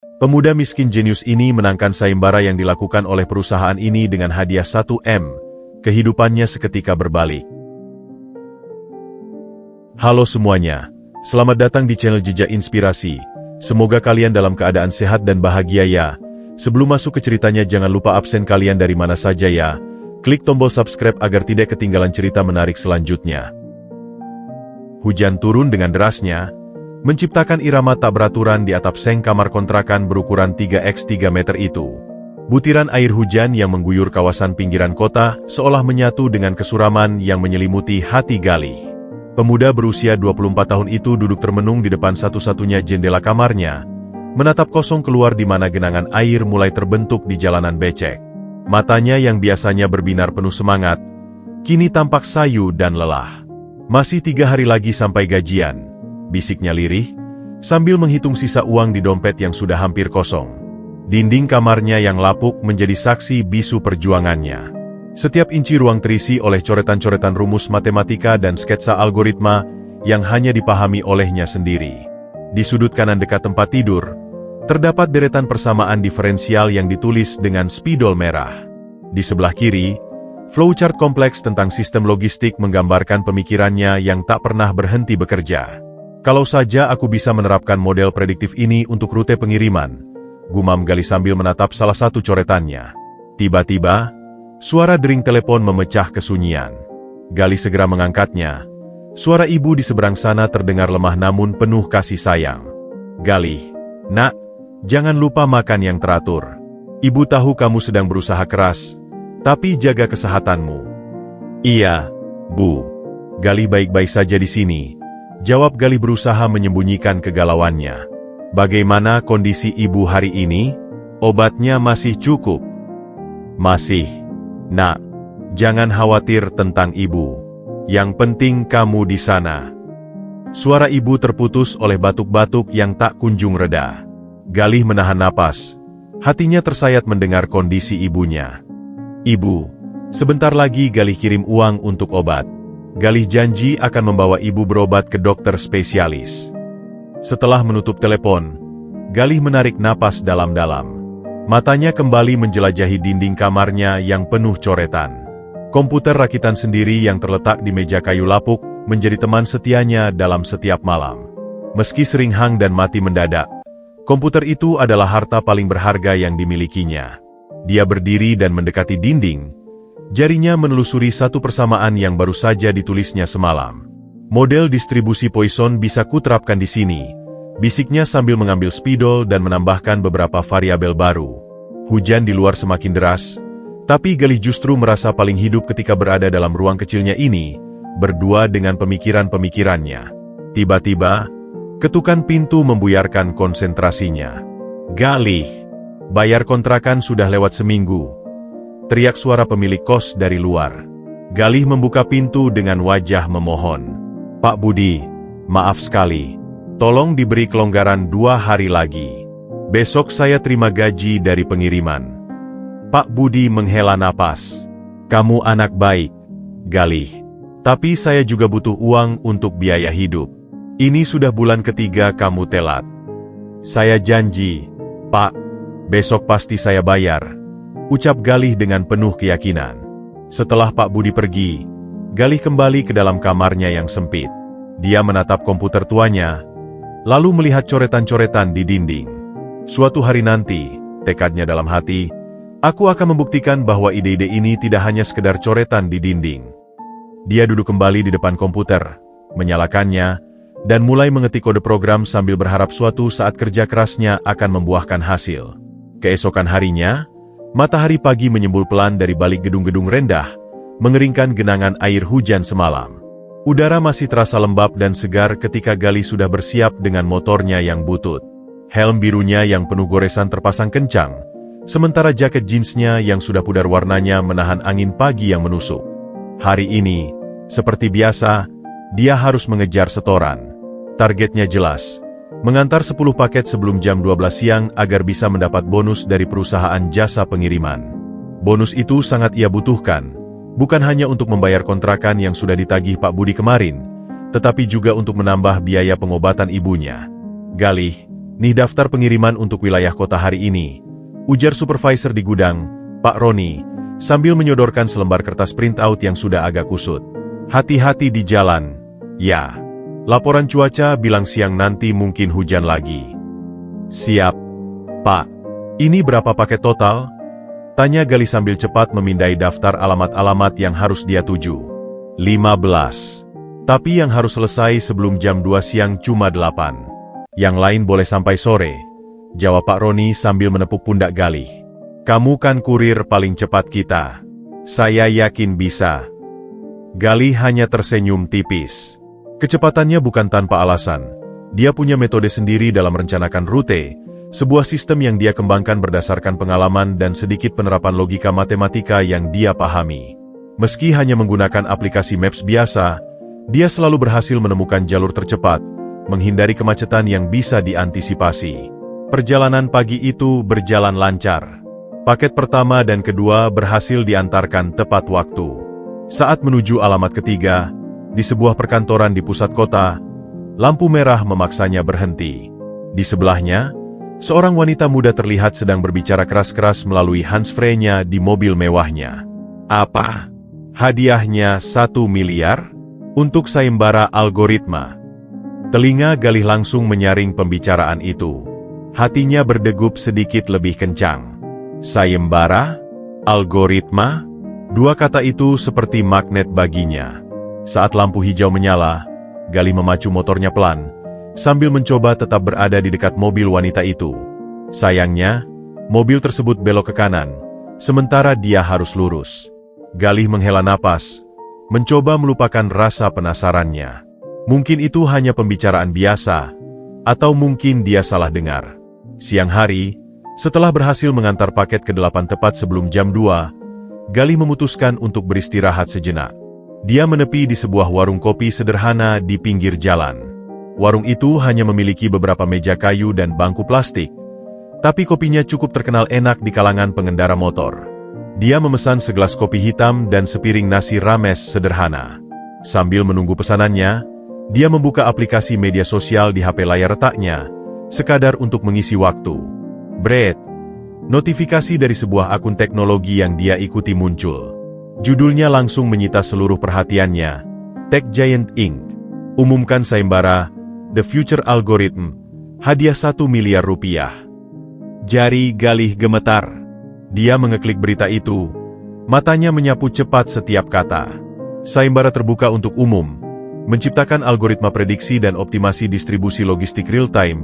Pemuda miskin jenius ini menangkan sayembara yang dilakukan oleh perusahaan ini dengan hadiah 1 M. Kehidupannya seketika berbalik. Halo semuanya, selamat datang di channel Jejak Inspirasi. Semoga kalian dalam keadaan sehat dan bahagia ya. Sebelum masuk ke ceritanya jangan lupa absen kalian dari mana saja ya. Klik tombol subscribe agar tidak ketinggalan cerita menarik selanjutnya. Hujan turun dengan derasnya, menciptakan irama tak beraturan di atap seng kamar kontrakan berukuran 3x3 meter itu. Butiran air hujan yang mengguyur kawasan pinggiran kota seolah menyatu dengan kesuraman yang menyelimuti hati Galih. Pemuda berusia 24 tahun itu duduk termenung di depan satu-satunya jendela kamarnya, menatap kosong keluar di mana genangan air mulai terbentuk di jalanan becek. Matanya yang biasanya berbinar penuh semangat, kini tampak sayu dan lelah. Masih 3 hari lagi sampai gajian, bisiknya lirih, sambil menghitung sisa uang di dompet yang sudah hampir kosong. Dinding kamarnya yang lapuk menjadi saksi bisu perjuangannya. Setiap inci ruang terisi oleh coretan-coretan rumus matematika dan sketsa algoritma yang hanya dipahami olehnya sendiri. Di sudut kanan dekat tempat tidur, terdapat deretan persamaan diferensial yang ditulis dengan spidol merah. Di sebelah kiri, flowchart kompleks tentang sistem logistik menggambarkan pemikirannya yang tak pernah berhenti bekerja. Kalau saja aku bisa menerapkan model prediktif ini untuk rute pengiriman, gumam Galih sambil menatap salah satu coretannya. Tiba-tiba, suara dering telepon memecah kesunyian. Galih segera mengangkatnya. Suara ibu di seberang sana terdengar lemah namun penuh kasih sayang. Galih, nak, jangan lupa makan yang teratur. Ibu tahu kamu sedang berusaha keras, tapi jaga kesehatanmu. Iya, Bu. Galih baik-baik saja di sini. Jawab Galih berusaha menyembunyikan kegalauannya. Bagaimana kondisi ibu hari ini? Obatnya masih cukup? Masih. Nak, jangan khawatir tentang ibu. Yang penting kamu di sana. Suara ibu terputus oleh batuk-batuk yang tak kunjung reda. Galih menahan napas. Hatinya tersayat mendengar kondisi ibunya. Ibu, sebentar lagi Galih kirim uang untuk obat. Galih janji akan membawa ibu berobat ke dokter spesialis. Setelah menutup telepon, Galih menarik napas dalam-dalam. Matanya kembali menjelajahi dinding kamarnya yang penuh coretan. Komputer rakitan sendiri yang terletak di meja kayu lapuk menjadi teman setianya dalam setiap malam. Meski sering hang dan mati mendadak, komputer itu adalah harta paling berharga yang dimilikinya. Dia berdiri dan mendekati dinding. Jarinya menelusuri satu persamaan yang baru saja ditulisnya semalam. Model distribusi Poisson bisa kuterapkan di sini, bisiknya sambil mengambil spidol dan menambahkan beberapa variabel baru. Hujan di luar semakin deras, tapi Galih justru merasa paling hidup ketika berada dalam ruang kecilnya ini, berdua dengan pemikiran-pemikirannya. Tiba-tiba, ketukan pintu membuyarkan konsentrasinya. Galih, bayar kontrakan sudah lewat seminggu. Teriak suara pemilik kos dari luar. Galih membuka pintu dengan wajah memohon. Pak Budi, maaf sekali. Tolong diberi kelonggaran 2 hari lagi. Besok saya terima gaji dari pengiriman. Pak Budi menghela napas. Kamu anak baik, Galih. Tapi saya juga butuh uang untuk biaya hidup. Ini sudah bulan ketiga kamu telat. Saya janji, Pak. Besok pasti saya bayar. Ucap Galih dengan penuh keyakinan. Setelah Pak Budi pergi, Galih kembali ke dalam kamarnya yang sempit. Dia menatap komputer tuanya, lalu melihat coretan-coretan di dinding. Suatu hari nanti, tekadnya dalam hati, aku akan membuktikan bahwa ide-ide ini tidak hanya sekedar coretan di dinding. Dia duduk kembali di depan komputer, menyalakannya, dan mulai mengetik kode program sambil berharap suatu saat kerja kerasnya akan membuahkan hasil. Keesokan harinya, matahari pagi menyembul pelan dari balik gedung-gedung rendah, mengeringkan genangan air hujan semalam. Udara masih terasa lembab dan segar ketika Galih sudah bersiap dengan motornya yang butut. Helm birunya yang penuh goresan terpasang kencang, sementara jaket jeansnya yang sudah pudar warnanya menahan angin pagi yang menusuk. Hari ini, seperti biasa, dia harus mengejar setoran. Targetnya jelas. Mengantar 10 paket sebelum jam 12 siang agar bisa mendapat bonus dari perusahaan jasa pengiriman. Bonus itu sangat ia butuhkan, bukan hanya untuk membayar kontrakan yang sudah ditagih Pak Budi kemarin, tetapi juga untuk menambah biaya pengobatan ibunya. Galih, Nih daftar pengiriman untuk wilayah kota hari ini, ujar supervisor di gudang, Pak Roni, sambil menyodorkan selembar kertas printout yang sudah agak kusut. Hati-hati di jalan, ya. Laporan cuaca bilang siang nanti mungkin hujan lagi. Siap, Pak. Ini berapa paket total? Tanya Galih sambil cepat memindai daftar alamat-alamat yang harus dia tuju. 15. Tapi yang harus selesai sebelum jam 2 siang cuma 8. Yang lain boleh sampai sore, jawab Pak Roni sambil menepuk pundak Galih. Kamu kan kurir paling cepat kita. Saya yakin bisa. Galih hanya tersenyum tipis. Kecepatannya bukan tanpa alasan. Dia punya metode sendiri dalam merencanakan rute, sebuah sistem yang dia kembangkan berdasarkan pengalaman dan sedikit penerapan logika matematika yang dia pahami. Meski hanya menggunakan aplikasi Maps biasa, dia selalu berhasil menemukan jalur tercepat, menghindari kemacetan yang bisa diantisipasi. Perjalanan pagi itu berjalan lancar. Paket pertama dan kedua berhasil diantarkan tepat waktu. Saat menuju alamat ketiga, di sebuah perkantoran di pusat kota, lampu merah memaksanya berhenti. Di sebelahnya, seorang wanita muda terlihat sedang berbicara keras-keras melalui handsfree-nya di mobil mewahnya. Apa? Hadiahnya 1 miliar? Untuk sayembara algoritma. Telinga Galih langsung menyaring pembicaraan itu. Hatinya berdegup sedikit lebih kencang. Sayembara? Algoritma? Dua kata itu seperti magnet baginya. Saat lampu hijau menyala, Galih memacu motornya pelan, sambil mencoba tetap berada di dekat mobil wanita itu. Sayangnya, mobil tersebut belok ke kanan, sementara dia harus lurus. Galih menghela napas, mencoba melupakan rasa penasarannya. Mungkin itu hanya pembicaraan biasa, atau mungkin dia salah dengar. Siang hari, setelah berhasil mengantar paket ke-8 tepat sebelum jam 2, Galih memutuskan untuk beristirahat sejenak. Dia menepi di sebuah warung kopi sederhana di pinggir jalan. Warung itu hanya memiliki beberapa meja kayu dan bangku plastik, tapi kopinya cukup terkenal enak di kalangan pengendara motor. Dia memesan segelas kopi hitam dan sepiring nasi rames sederhana. Sambil menunggu pesanannya, dia membuka aplikasi media sosial di HP layar retaknya, sekadar untuk mengisi waktu. Bret, notifikasi dari sebuah akun teknologi yang dia ikuti muncul. Judulnya langsung menyita seluruh perhatiannya. Tech Giant Inc. umumkan sayembara The Future Algorithm, hadiah 1 miliar rupiah. Jari Galih gemetar. Dia mengeklik berita itu. Matanya menyapu cepat setiap kata. Sayembara terbuka untuk umum, menciptakan algoritma prediksi dan optimasi distribusi logistik real-time,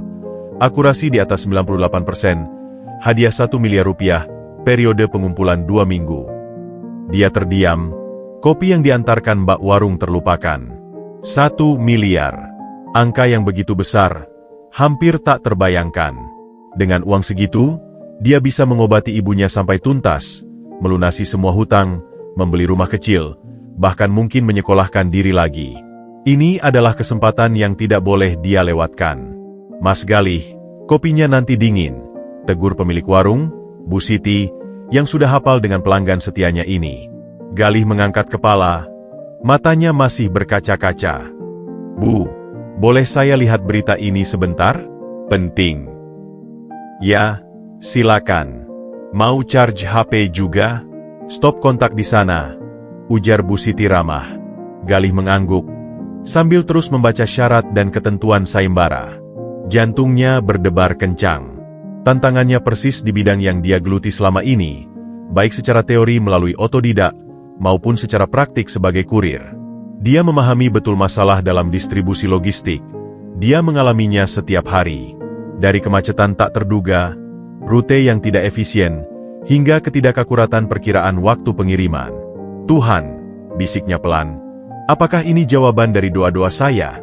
akurasi di atas 98%, hadiah 1 miliar rupiah, periode pengumpulan 2 minggu. Dia terdiam, kopi yang diantarkan mbak warung terlupakan. 1 miliar. Angka yang begitu besar, hampir tak terbayangkan. Dengan uang segitu, dia bisa mengobati ibunya sampai tuntas, melunasi semua hutang, membeli rumah kecil, bahkan mungkin menyekolahkan diri lagi. Ini adalah kesempatan yang tidak boleh dia lewatkan. Mas Galih, kopinya nanti dingin, tegur pemilik warung, Bu Siti, yang sudah hafal dengan pelanggan setianya ini. Galih mengangkat kepala, matanya masih berkaca-kaca. Bu, boleh saya lihat berita ini sebentar? Penting. Ya, silakan. Mau charge HP juga? Stop kontak di sana, ujar Bu Siti ramah. Galih mengangguk, sambil terus membaca syarat dan ketentuan sayembara. Jantungnya berdebar kencang. Tantangannya persis di bidang yang dia geluti selama ini, baik secara teori melalui otodidak, maupun secara praktik sebagai kurir. Dia memahami betul masalah dalam distribusi logistik. Dia mengalaminya setiap hari. Dari kemacetan tak terduga, rute yang tidak efisien, hingga ketidakakuratan perkiraan waktu pengiriman. Tuhan, bisiknya pelan, apakah ini jawaban dari doa-doa saya?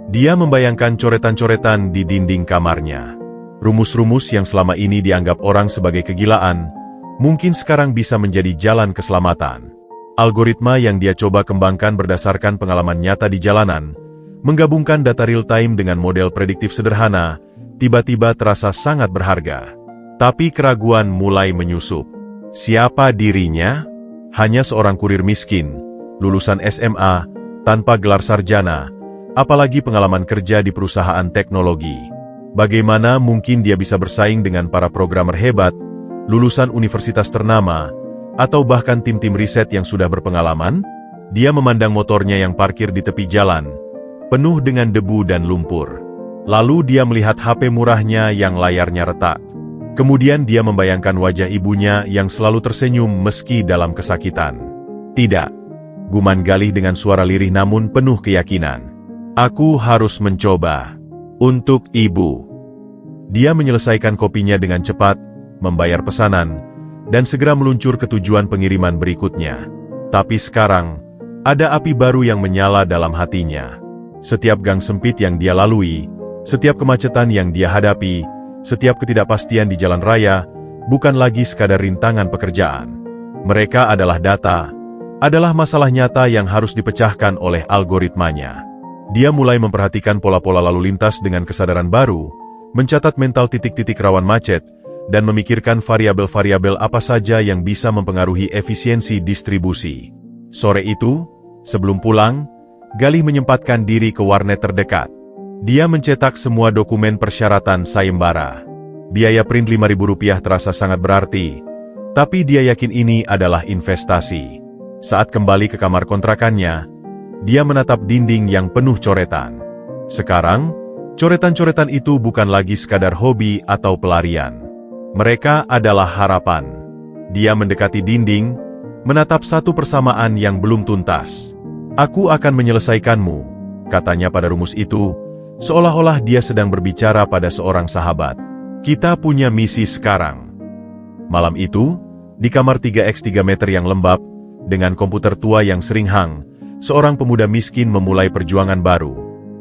Dia membayangkan coretan-coretan di dinding kamarnya. Rumus-rumus yang selama ini dianggap orang sebagai kegilaan, mungkin sekarang bisa menjadi jalan keselamatan. Algoritma yang dia coba kembangkan berdasarkan pengalaman nyata di jalanan, menggabungkan data real-time dengan model prediktif sederhana, tiba-tiba terasa sangat berharga. Tapi keraguan mulai menyusup. Siapa dirinya? Hanya seorang kurir miskin, lulusan SMA, tanpa gelar sarjana, apalagi pengalaman kerja di perusahaan teknologi. Bagaimana mungkin dia bisa bersaing dengan para programmer hebat, lulusan universitas ternama, atau bahkan tim-tim riset yang sudah berpengalaman? Dia memandang motornya yang parkir di tepi jalan, penuh dengan debu dan lumpur. Lalu dia melihat HP murahnya yang layarnya retak. Kemudian dia membayangkan wajah ibunya yang selalu tersenyum meski dalam kesakitan. Tidak, guman Galih dengan suara lirih namun penuh keyakinan. Aku harus mencoba. Untuk ibu. Dia menyelesaikan kopinya dengan cepat, membayar pesanan, dan segera meluncur ke tujuan pengiriman berikutnya. Tapi sekarang, ada api baru yang menyala dalam hatinya. Setiap gang sempit yang dia lalui, setiap kemacetan yang dia hadapi, setiap ketidakpastian di jalan raya, bukan lagi sekadar rintangan pekerjaan. Mereka adalah data, adalah masalah nyata yang harus dipecahkan oleh algoritmanya. Dia mulai memperhatikan pola-pola lalu lintas dengan kesadaran baru, mencatat mental titik-titik rawan macet, dan memikirkan variabel-variabel apa saja yang bisa mempengaruhi efisiensi distribusi. Sore itu, sebelum pulang, Galih menyempatkan diri ke warnet terdekat. Dia mencetak semua dokumen persyaratan sayembara. Biaya print Rp5.000 terasa sangat berarti, tapi dia yakin ini adalah investasi. Saat kembali ke kamar kontrakannya, dia menatap dinding yang penuh coretan. Sekarang, coretan-coretan itu bukan lagi sekadar hobi atau pelarian. Mereka adalah harapan. Dia mendekati dinding, menatap satu persamaan yang belum tuntas. Aku akan menyelesaikanmu, katanya pada rumus itu, seolah-olah dia sedang berbicara pada seorang sahabat. Kita punya misi sekarang. Malam itu, di kamar 3x3 meter yang lembab, dengan komputer tua yang sering hang, seorang pemuda miskin memulai perjuangan baru.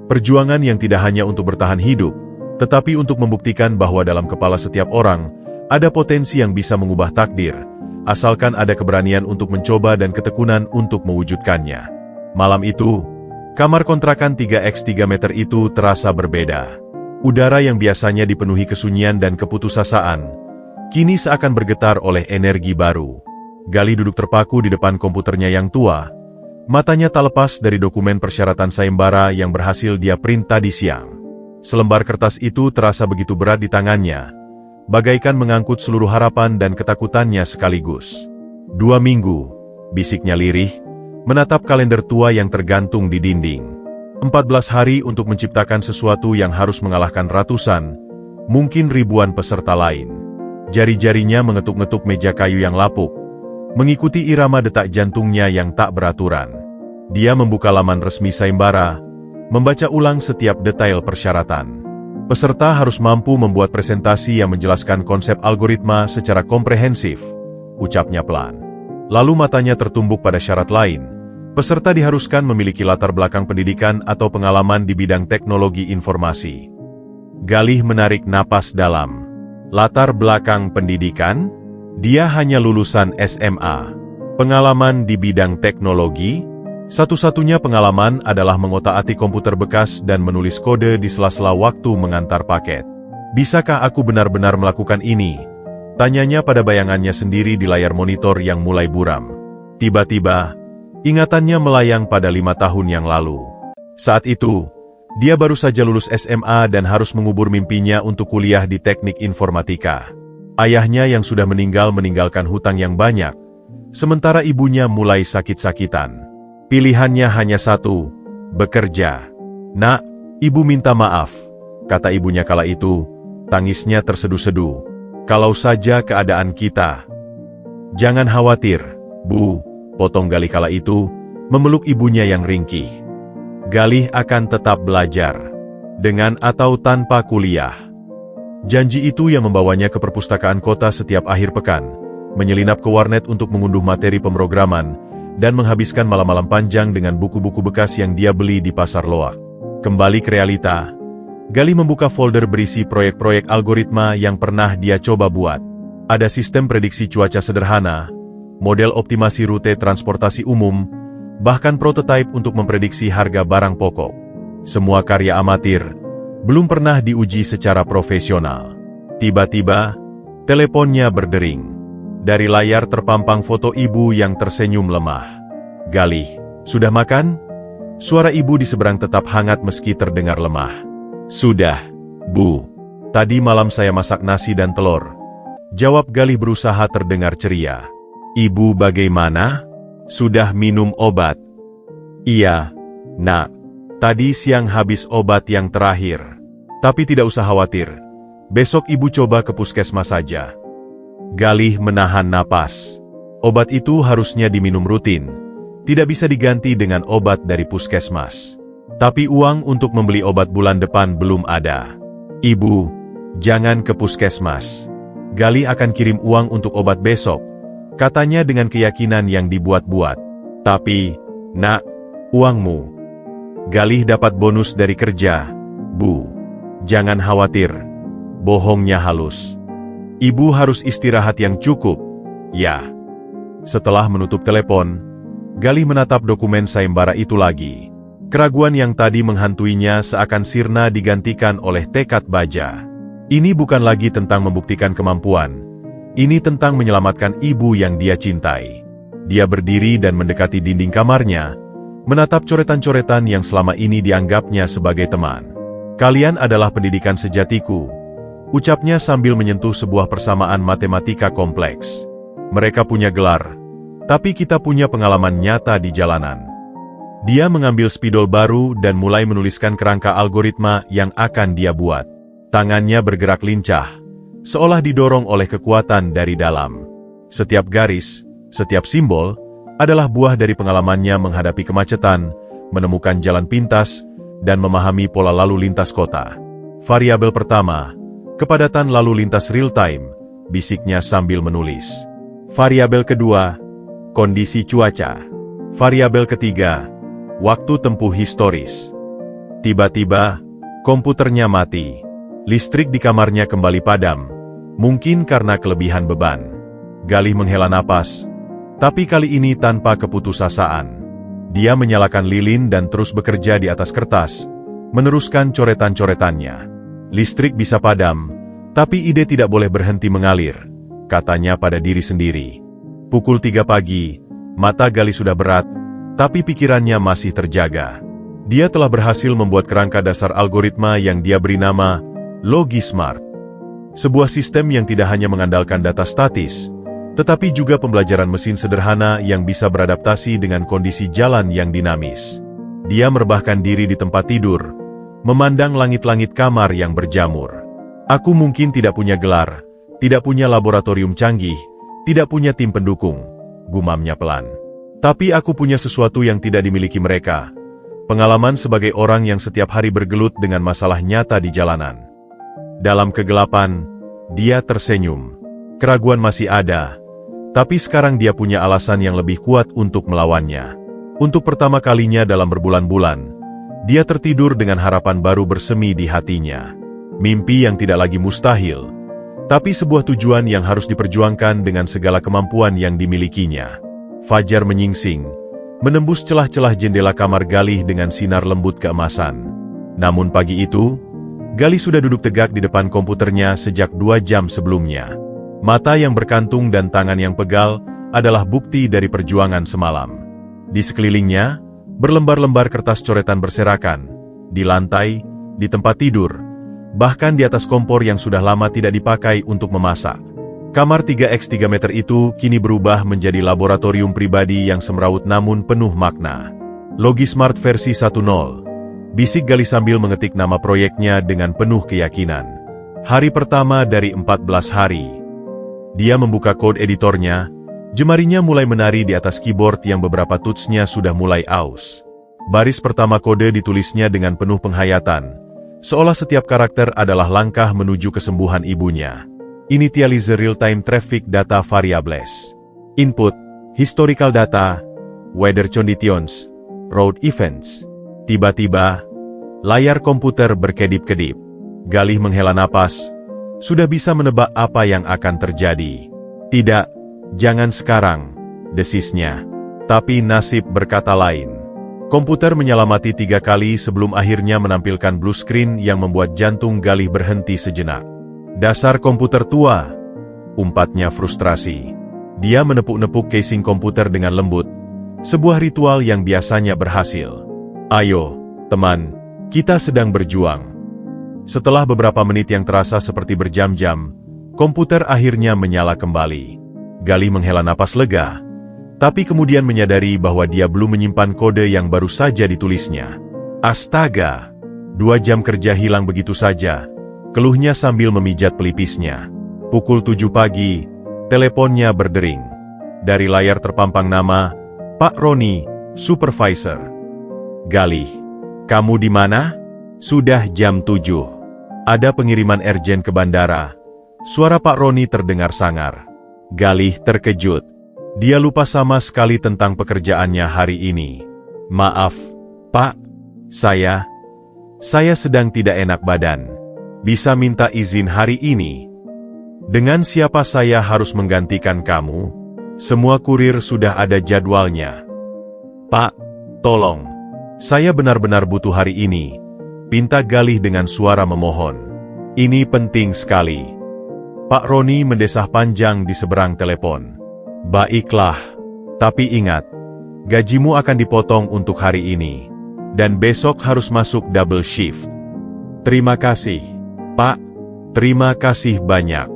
Perjuangan yang tidak hanya untuk bertahan hidup, tetapi untuk membuktikan bahwa dalam kepala setiap orang, ada potensi yang bisa mengubah takdir, asalkan ada keberanian untuk mencoba dan ketekunan untuk mewujudkannya. Malam itu, kamar kontrakan 3x3 meter itu terasa berbeda. Udara yang biasanya dipenuhi kesunyian dan keputusasaan, kini seakan bergetar oleh energi baru. Galih duduk terpaku di depan komputernya yang tua, matanya tak lepas dari dokumen persyaratan sayembara yang berhasil dia print tadi siang. Selembar kertas itu terasa begitu berat di tangannya, bagaikan mengangkut seluruh harapan dan ketakutannya sekaligus. 2 minggu, bisiknya lirih, menatap kalender tua yang tergantung di dinding. 14 hari untuk menciptakan sesuatu yang harus mengalahkan ratusan, mungkin ribuan peserta lain. Jari-jarinya mengetuk-ngetuk meja kayu yang lapuk, mengikuti irama detak jantungnya yang tak beraturan. Dia membuka laman resmi sayembara, membaca ulang setiap detail persyaratan. Peserta harus mampu membuat presentasi yang menjelaskan konsep algoritma secara komprehensif, ucapnya pelan. Lalu matanya tertumbuk pada syarat lain. Peserta diharuskan memiliki latar belakang pendidikan atau pengalaman di bidang teknologi informasi. Galih menarik napas dalam. Latar belakang pendidikan? Dia hanya lulusan SMA. Pengalaman di bidang teknologi? Satu-satunya pengalaman adalah mengotak-atik komputer bekas dan menulis kode di sela-sela waktu mengantar paket. Bisakah aku benar-benar melakukan ini? Tanyanya pada bayangannya sendiri di layar monitor yang mulai buram. Tiba-tiba, ingatannya melayang pada 5 tahun yang lalu. Saat itu, dia baru saja lulus SMA dan harus mengubur mimpinya untuk kuliah di teknik informatika. Ayahnya yang sudah meninggal meninggalkan hutang yang banyak, sementara ibunya mulai sakit-sakitan. Pilihannya hanya satu, bekerja. Nak, ibu minta maaf, kata ibunya kala itu, tangisnya terseduh-seduh. Kalau saja keadaan kita. Jangan khawatir, Bu, potong Galih kala itu, memeluk ibunya yang ringkih. Galih akan tetap belajar, dengan atau tanpa kuliah. Janji itu yang membawanya ke perpustakaan kota setiap akhir pekan, menyelinap ke warnet untuk mengunduh materi pemrograman, dan menghabiskan malam-malam panjang dengan buku-buku bekas yang dia beli di pasar loak. Kembali ke realita, Galih membuka folder berisi proyek-proyek algoritma yang pernah dia coba buat. Ada sistem prediksi cuaca sederhana, model optimasi rute transportasi umum, bahkan prototipe untuk memprediksi harga barang pokok. Semua karya amatir, belum pernah diuji secara profesional. Tiba-tiba, teleponnya berdering. Dari layar terpampang foto ibu yang tersenyum lemah. Galih, sudah makan? Suara ibu di seberang tetap hangat meski terdengar lemah. Sudah, Bu. Tadi malam saya masak nasi dan telur, jawab Galih berusaha terdengar ceria. Ibu bagaimana? Sudah minum obat? Iya, Nak. Tadi siang habis obat yang terakhir. Tapi tidak usah khawatir. Besok ibu coba ke puskesmas saja. Galih menahan napas. Obat itu harusnya diminum rutin. Tidak bisa diganti dengan obat dari puskesmas. Tapi uang untuk membeli obat bulan depan belum ada. Ibu, jangan ke puskesmas. Galih akan kirim uang untuk obat besok, katanya dengan keyakinan yang dibuat-buat. Tapi, Nak, uangmu. Galih dapat bonus dari kerja, Bu. Jangan khawatir, bohongnya halus. Ibu harus istirahat yang cukup, ya. Setelah menutup telepon, Galih menatap dokumen sayembara itu lagi. Keraguan yang tadi menghantuinya seakan sirna digantikan oleh tekad baja. Ini bukan lagi tentang membuktikan kemampuan. Ini tentang menyelamatkan ibu yang dia cintai. Dia berdiri dan mendekati dinding kamarnya, menatap coretan-coretan yang selama ini dianggapnya sebagai teman. Kalian adalah pendidikan sejatiku, ucapnya sambil menyentuh sebuah persamaan matematika kompleks. Mereka punya gelar, tapi kita punya pengalaman nyata di jalanan. Dia mengambil spidol baru dan mulai menuliskan kerangka algoritma yang akan dia buat. Tangannya bergerak lincah, seolah didorong oleh kekuatan dari dalam. Setiap garis, setiap simbol, adalah buah dari pengalamannya menghadapi kemacetan, menemukan jalan pintas, dan memahami pola lalu lintas kota. Variabel pertama, kepadatan lalu lintas real-time, bisiknya sambil menulis. Variabel kedua, kondisi cuaca. Variabel ketiga, waktu tempuh historis. Tiba-tiba, komputernya mati. Listrik di kamarnya kembali padam, mungkin karena kelebihan beban. Galih menghela napas, tapi kali ini tanpa keputusasaan. Dia menyalakan lilin dan terus bekerja di atas kertas, meneruskan coretan-coretannya. Listrik bisa padam, tapi ide tidak boleh berhenti mengalir, katanya pada diri sendiri. Pukul 3 pagi, mata Galih sudah berat, tapi pikirannya masih terjaga. Dia telah berhasil membuat kerangka dasar algoritma yang dia beri nama LogiSmart. Sebuah sistem yang tidak hanya mengandalkan data statis, tetapi juga pembelajaran mesin sederhana yang bisa beradaptasi dengan kondisi jalan yang dinamis. Dia merebahkan diri di tempat tidur, memandang langit-langit kamar yang berjamur. Aku mungkin tidak punya gelar, tidak punya laboratorium canggih, tidak punya tim pendukung, gumamnya pelan. Tapi aku punya sesuatu yang tidak dimiliki mereka. Pengalaman sebagai orang yang setiap hari bergelut dengan masalah nyata di jalanan. Dalam kegelapan, dia tersenyum. Keraguan masih ada, tapi sekarang dia punya alasan yang lebih kuat untuk melawannya. Untuk pertama kalinya dalam berbulan-bulan, dia tertidur dengan harapan baru bersemi di hatinya. Mimpi yang tidak lagi mustahil, tapi sebuah tujuan yang harus diperjuangkan dengan segala kemampuan yang dimilikinya. Fajar menyingsing, menembus celah-celah jendela kamar Galih dengan sinar lembut keemasan. Namun pagi itu, Galih sudah duduk tegak di depan komputernya sejak 2 jam sebelumnya. Mata yang berkantung dan tangan yang pegal adalah bukti dari perjuangan semalam. Di sekelilingnya, berlembar-lembar kertas coretan berserakan, di lantai, di tempat tidur, bahkan di atas kompor yang sudah lama tidak dipakai untuk memasak. Kamar 3x3 meter itu kini berubah menjadi laboratorium pribadi yang semrawut namun penuh makna. LogiSmart versi 1.0. Bisik Galih sambil mengetik nama proyeknya dengan penuh keyakinan. Hari pertama dari 14 hari. Dia membuka kode editornya, jemarinya mulai menari di atas keyboard yang beberapa touch-nya sudah mulai aus. Baris pertama kode ditulisnya dengan penuh penghayatan, seolah setiap karakter adalah langkah menuju kesembuhan ibunya. Initialize real-time traffic data variables. Input, historical data, weather conditions, road events. Tiba-tiba, layar komputer berkedip-kedip. Galih menghela napas, sudah bisa menebak apa yang akan terjadi. Tidak, jangan sekarang, desisnya. Tapi nasib berkata lain. Komputer menyelamati 3 kali sebelum akhirnya menampilkan blue screen yang membuat jantung Galih berhenti sejenak. Dasar komputer tua, umpatnya frustrasi. Dia menepuk-nepuk casing komputer dengan lembut, sebuah ritual yang biasanya berhasil. Ayo, teman, kita sedang berjuang. Setelah beberapa menit yang terasa seperti berjam-jam, komputer akhirnya menyala kembali. Galih menghela napas lega, tapi kemudian menyadari bahwa dia belum menyimpan kode yang baru saja ditulisnya. Astaga! 2 jam kerja hilang begitu saja, keluhnya sambil memijat pelipisnya. Pukul 7 pagi, teleponnya berdering. Dari layar terpampang nama, Pak Roni, Supervisor. Galih, kamu di mana? Sudah jam 7. Ada pengiriman urgent ke bandara. Suara Pak Roni terdengar sangar. Galih terkejut. Dia lupa sama sekali tentang pekerjaannya hari ini. Maaf, Pak. Saya sedang tidak enak badan. Bisa minta izin hari ini? Dengan siapa saya harus menggantikan kamu? Semua kurir sudah ada jadwalnya. Pak, tolong. Saya benar-benar butuh hari ini. Pinta Galih dengan suara memohon. Ini penting sekali. Pak Roni mendesah panjang di seberang telepon. Baiklah. Tapi ingat, gajimu akan dipotong untuk hari ini. Dan besok harus masuk double shift. Terima kasih, Pak. Terima kasih banyak.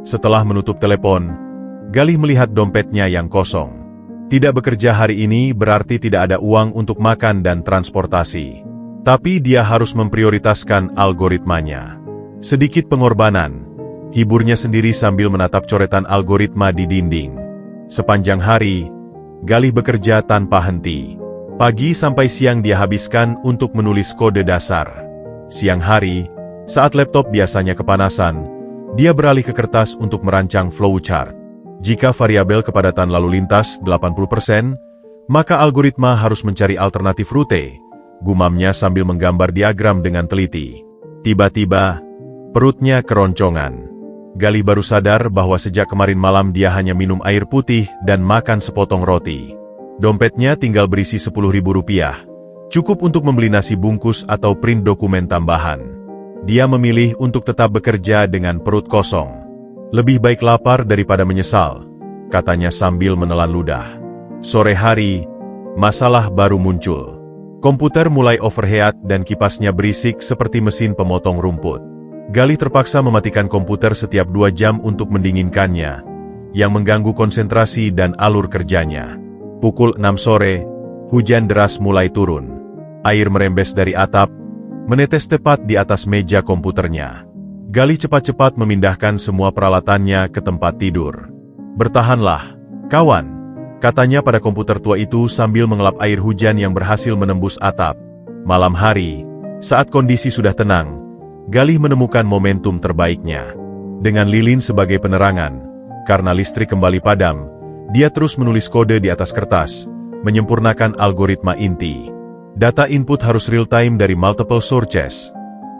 Setelah menutup telepon, Galih melihat dompetnya yang kosong. Tidak bekerja hari ini berarti tidak ada uang untuk makan dan transportasi. Tapi dia harus memprioritaskan algoritmanya. Sedikit pengorbanan, hiburnya sendiri sambil menatap coretan algoritma di dinding. Sepanjang hari, Galih bekerja tanpa henti. Pagi sampai siang dia habiskan untuk menulis kode dasar. Siang hari, saat laptop biasanya kepanasan, dia beralih ke kertas untuk merancang flowchart. Jika variabel kepadatan lalu lintas 80%, maka algoritma harus mencari alternatif rute, gumamnya sambil menggambar diagram dengan teliti. Tiba-tiba, perutnya keroncongan. Galih baru sadar bahwa sejak kemarin malam dia hanya minum air putih dan makan sepotong roti. Dompetnya tinggal berisi Rp10.000, cukup untuk membeli nasi bungkus atau print dokumen tambahan. Dia memilih untuk tetap bekerja dengan perut kosong. Lebih baik lapar daripada menyesal, katanya sambil menelan ludah. Sore hari, masalah baru muncul. Komputer mulai overheat dan kipasnya berisik seperti mesin pemotong rumput. Galih terpaksa mematikan komputer setiap 2 jam untuk mendinginkannya, yang mengganggu konsentrasi dan alur kerjanya. Pukul 6 sore, hujan deras mulai turun. Air merembes dari atap, menetes tepat di atas meja komputernya. Galih cepat-cepat memindahkan semua peralatannya ke tempat tidur. Bertahanlah, kawan, katanya pada komputer tua itu sambil mengelap air hujan yang berhasil menembus atap. Malam hari, saat kondisi sudah tenang, Galih menemukan momentum terbaiknya. Dengan lilin sebagai penerangan, karena listrik kembali padam, dia terus menulis kode di atas kertas, menyempurnakan algoritma inti. Data input harus real-time dari multiple sources.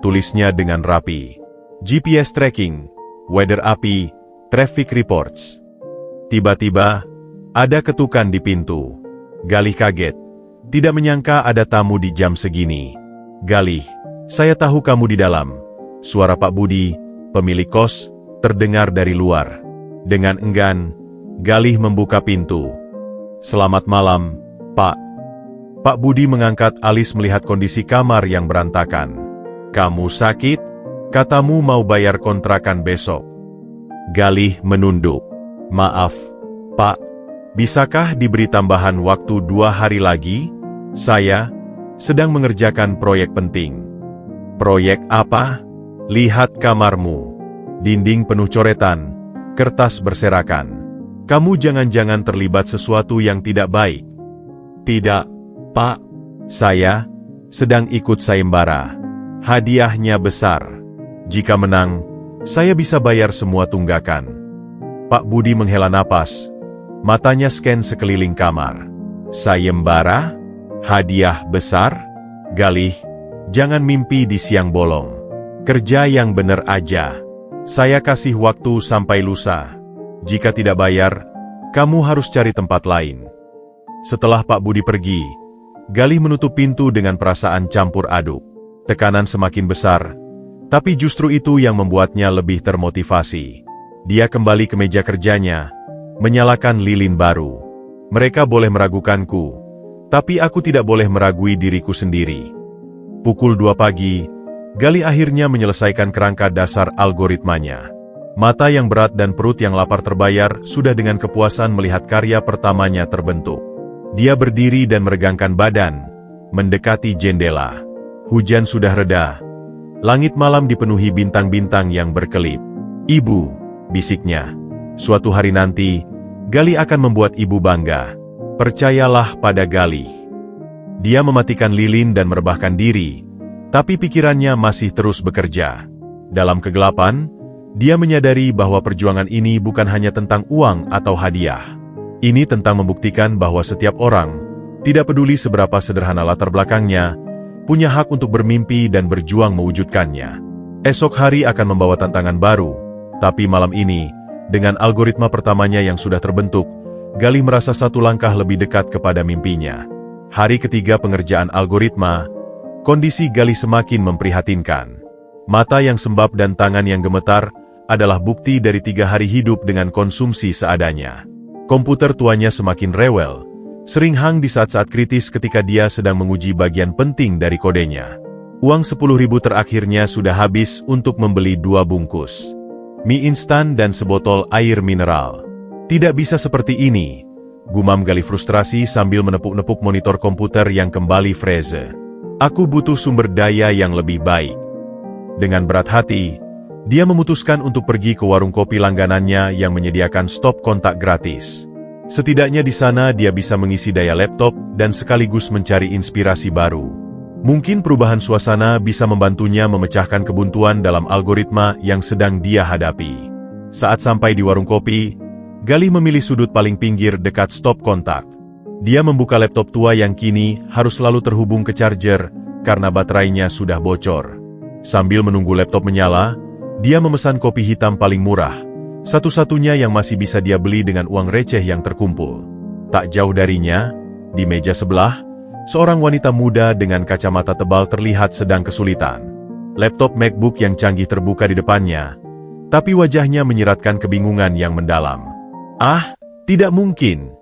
Tulisnya dengan rapi. GPS tracking, weather API, traffic reports. Tiba-tiba, ada ketukan di pintu. Galih kaget. Tidak menyangka ada tamu di jam segini. Galih, saya tahu kamu di dalam. Suara Pak Budi, pemilik kos, terdengar dari luar. Dengan enggan, Galih membuka pintu. Selamat malam, Pak. Pak Budi mengangkat alis melihat kondisi kamar yang berantakan. Kamu sakit? Katamu mau bayar kontrakan besok. Galih menunduk. Maaf, Pak. Bisakah diberi tambahan waktu 2 hari lagi? Saya sedang mengerjakan proyek penting. Proyek apa? Lihat kamarmu. Dinding penuh coretan, kertas berserakan. Kamu jangan-jangan terlibat sesuatu yang tidak baik. Tidak, Pak. Saya sedang ikut sayembara. Hadiahnya besar. Jika menang, saya bisa bayar semua tunggakan. Pak Budi menghela napas. Matanya scan sekeliling kamar. Sayembara? Hadiah besar? Galih, jangan mimpi di siang bolong. Kerja yang bener aja. Saya kasih waktu sampai lusa. Jika tidak bayar, kamu harus cari tempat lain. Setelah Pak Budi pergi, Galih menutup pintu dengan perasaan campur aduk. Tekanan semakin besar, tapi justru itu yang membuatnya lebih termotivasi. Dia kembali ke meja kerjanya, menyalakan lilin baru. Mereka boleh meragukanku, tapi aku tidak boleh meragui diriku sendiri. Pukul 2 pagi, Galih akhirnya menyelesaikan kerangka dasar algoritmanya. Mata yang berat dan perut yang lapar terbayar sudah dengan kepuasan melihat karya pertamanya terbentuk. Dia berdiri dan meregangkan badan, mendekati jendela. Hujan sudah reda. Langit malam dipenuhi bintang-bintang yang berkelip. "Ibu," bisiknya, "suatu hari nanti, Galih akan membuat ibu bangga. Percayalah pada Galih." Dia mematikan lilin dan merebahkan diri, tapi pikirannya masih terus bekerja. Dalam kegelapan, dia menyadari bahwa perjuangan ini bukan hanya tentang uang atau hadiah. Ini tentang membuktikan bahwa setiap orang, tidak peduli seberapa sederhana latar belakangnya, punya hak untuk bermimpi dan berjuang mewujudkannya. Esok hari akan membawa tantangan baru, tapi malam ini, dengan algoritma pertamanya yang sudah terbentuk, Galih merasa satu langkah lebih dekat kepada mimpinya. Hari ketiga pengerjaan algoritma, kondisi Galih semakin memprihatinkan. Mata yang sembab dan tangan yang gemetar adalah bukti dari 3 hari hidup dengan konsumsi seadanya. Komputer tuanya semakin rewel, sering hang di saat-saat kritis ketika dia sedang menguji bagian penting dari kodenya. Uang 10.000 terakhirnya sudah habis untuk membeli 2 bungkus mie instan dan sebotol air mineral. Tidak bisa seperti ini, gumam Galih frustrasi sambil menepuk-nepuk monitor komputer yang kembali freeze. "Aku butuh sumber daya yang lebih baik." Dengan berat hati, dia memutuskan untuk pergi ke warung kopi langganannya yang menyediakan stop kontak gratis. Setidaknya di sana dia bisa mengisi daya laptop dan sekaligus mencari inspirasi baru. Mungkin perubahan suasana bisa membantunya memecahkan kebuntuan dalam algoritma yang sedang dia hadapi. Saat sampai di warung kopi, Galih memilih sudut paling pinggir dekat stop kontak. Dia membuka laptop tua yang kini harus selalu terhubung ke charger karena baterainya sudah bocor. Sambil menunggu laptop menyala, dia memesan kopi hitam paling murah, satu-satunya yang masih bisa dia beli dengan uang receh yang terkumpul. Tak jauh darinya, di meja sebelah, seorang wanita muda dengan kacamata tebal terlihat sedang kesulitan. Laptop MacBook yang canggih terbuka di depannya, tapi wajahnya menyiratkan kebingungan yang mendalam. "Ah, tidak mungkin!"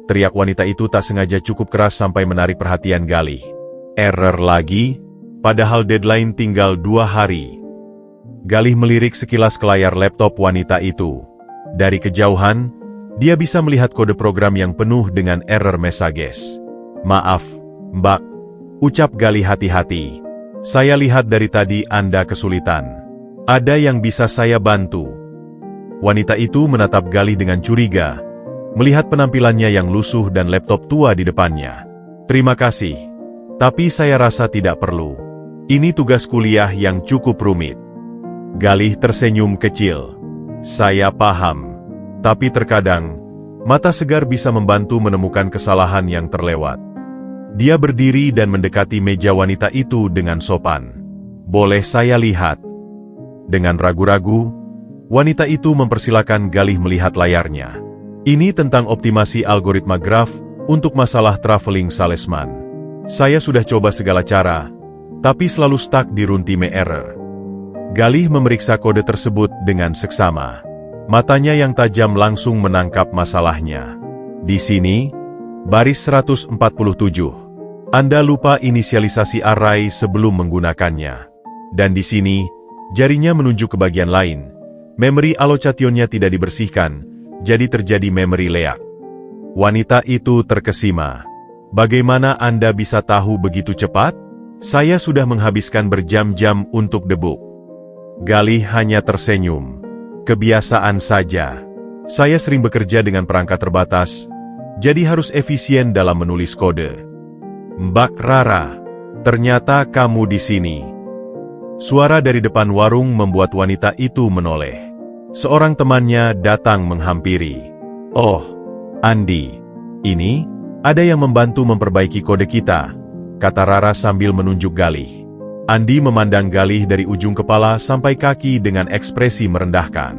teriak wanita itu tak sengaja cukup keras sampai menarik perhatian Galih. Error lagi? Padahal deadline tinggal 2 hari. Galih melirik sekilas ke layar laptop wanita itu. Dari kejauhan, dia bisa melihat kode program yang penuh dengan error messages. "Maaf, Mbak," ucap Galih hati-hati. "Saya lihat dari tadi Anda kesulitan. Ada yang bisa saya bantu?" Wanita itu menatap Galih dengan curiga, melihat penampilannya yang lusuh dan laptop tua di depannya. "Terima kasih, tapi saya rasa tidak perlu. Ini tugas kuliah yang cukup rumit." Galih tersenyum kecil. "Saya paham, tapi terkadang, mata segar bisa membantu menemukan kesalahan yang terlewat." Dia berdiri dan mendekati meja wanita itu dengan sopan. "Boleh saya lihat?" Dengan ragu-ragu, wanita itu mempersilakan Galih melihat layarnya. "Ini tentang optimasi algoritma graf untuk masalah traveling salesman. Saya sudah coba segala cara, tapi selalu stuck di runtime error." Galih memeriksa kode tersebut dengan seksama. Matanya yang tajam langsung menangkap masalahnya. "Di sini, baris 147. Anda lupa inisialisasi array sebelum menggunakannya. Dan di sini, jarinya menunjuk ke bagian lain. Memori allocationnya tidak dibersihkan, jadi terjadi memory leak." Wanita itu terkesima. "Bagaimana Anda bisa tahu begitu cepat? Saya sudah menghabiskan berjam-jam untuk debug." Galih hanya tersenyum. "Kebiasaan saja. Saya sering bekerja dengan perangkat terbatas, jadi harus efisien dalam menulis kode." "Mbak Rara, ternyata kamu di sini." Suara dari depan warung membuat wanita itu menoleh. Seorang temannya datang menghampiri. "Oh, Andi, ini, ada yang membantu memperbaiki kode kita," kata Rara sambil menunjuk Galih. Andi memandang Galih dari ujung kepala sampai kaki dengan ekspresi merendahkan.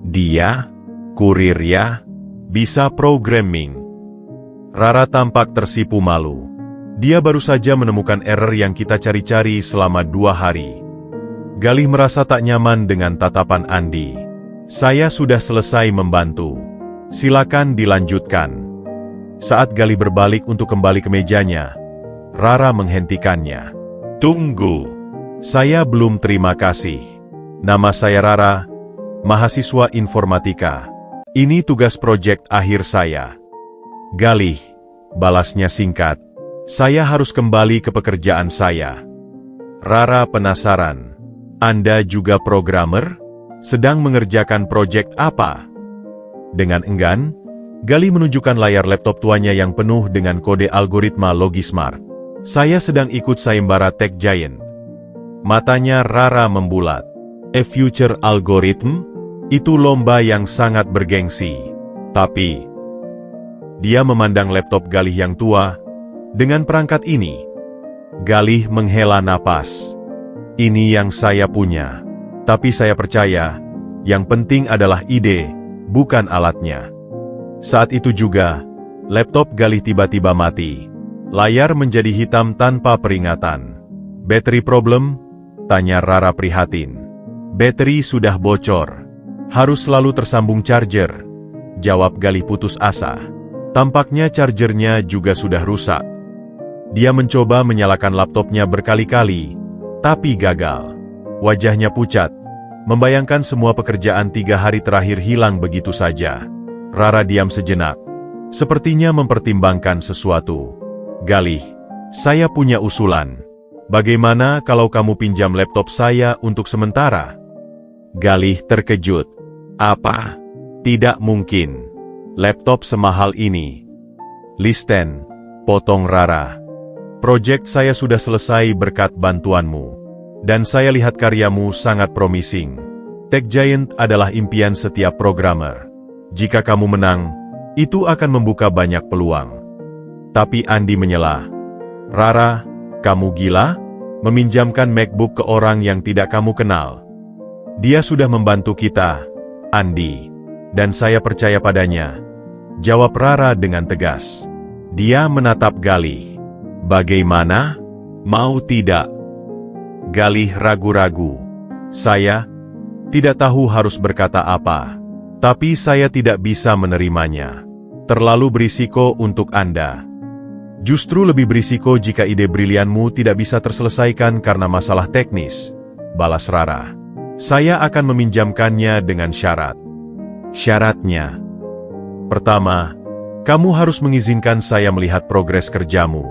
"Dia? Kurir ya? Bisa programming?" Rara tampak tersipu malu. Dia baru saja menemukan error yang kita cari-cari selama 2 hari. Galih merasa tak nyaman dengan tatapan Andi. "Saya sudah selesai membantu. Silakan dilanjutkan." Saat Galih berbalik untuk kembali ke mejanya, Rara menghentikannya. "Tunggu. Saya belum terima kasih. Nama saya Rara, mahasiswa informatika. Ini tugas proyek akhir saya. Galih, balasnya singkat. Saya harus kembali ke pekerjaan saya. Rara penasaran. Anda juga programmer? Sedang mengerjakan proyek apa? Dengan enggan, Galih menunjukkan layar laptop tuanya yang penuh dengan kode algoritma Logismart. Saya sedang ikut sayembara Tech Giant. Matanya Rara membulat. A future algorithm? Itu lomba yang sangat bergengsi. Tapi, dia memandang laptop Galih yang tua. Dengan perangkat ini, Galih menghela napas. Ini yang saya punya. Tapi saya percaya, yang penting adalah ide, bukan alatnya. Saat itu juga, laptop Galih tiba-tiba mati. Layar menjadi hitam tanpa peringatan. Battery problem? Tanya Rara prihatin. Bateri sudah bocor. Harus selalu tersambung charger. Jawab Galih putus asa. Tampaknya chargernya juga sudah rusak. Dia mencoba menyalakan laptopnya berkali-kali, tapi gagal. Wajahnya pucat, membayangkan semua pekerjaan 3 hari terakhir hilang begitu saja. Rara diam sejenak, sepertinya mempertimbangkan sesuatu. Galih, saya punya usulan. Bagaimana kalau kamu pinjam laptop saya untuk sementara? Galih terkejut. Apa? Tidak mungkin. Laptop semahal ini. Listen, potong Rara. Proyek saya sudah selesai berkat bantuanmu. Dan saya lihat karyamu sangat promising. Tech Giant adalah impian setiap programmer. Jika kamu menang, itu akan membuka banyak peluang. Tapi Andi menyela. Rara, kamu gila? Meminjamkan MacBook ke orang yang tidak kamu kenal. Dia sudah membantu kita, Andi. Dan saya percaya padanya. Jawab Rara dengan tegas. Dia menatap Galih. Bagaimana? Mau tidak? Galih ragu-ragu. Saya tidak tahu harus berkata apa. Tapi saya tidak bisa menerimanya. Terlalu berisiko untuk Anda. Justru lebih berisiko jika ide brilianmu tidak bisa terselesaikan karena masalah teknis, balas Rara. Saya akan meminjamkannya dengan syarat. Syaratnya. Pertama, kamu harus mengizinkan saya melihat progres kerjamu.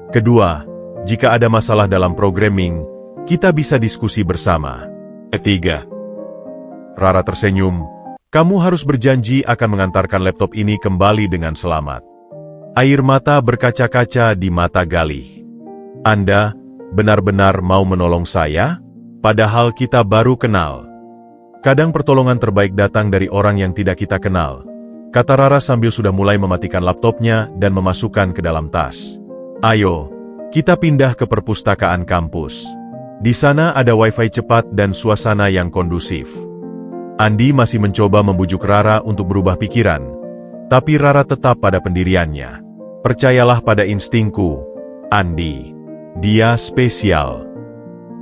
Kedua, jika ada masalah dalam programming, kita bisa diskusi bersama. Ketiga, Rara tersenyum, kamu harus berjanji akan mengantarkan laptop ini kembali dengan selamat. Air mata berkaca-kaca di mata Galih. Anda benar-benar mau menolong saya? Padahal kita baru kenal. Kadang pertolongan terbaik datang dari orang yang tidak kita kenal, kata Rara sambil sudah mulai mematikan laptopnya dan memasukkan ke dalam tas. Ayo, kita pindah ke perpustakaan kampus. Di sana ada wifi cepat dan suasana yang kondusif. Andi masih mencoba membujuk Rara untuk berubah pikiran, tapi Rara tetap pada pendiriannya. Percayalah pada instingku, Andi. Dia spesial.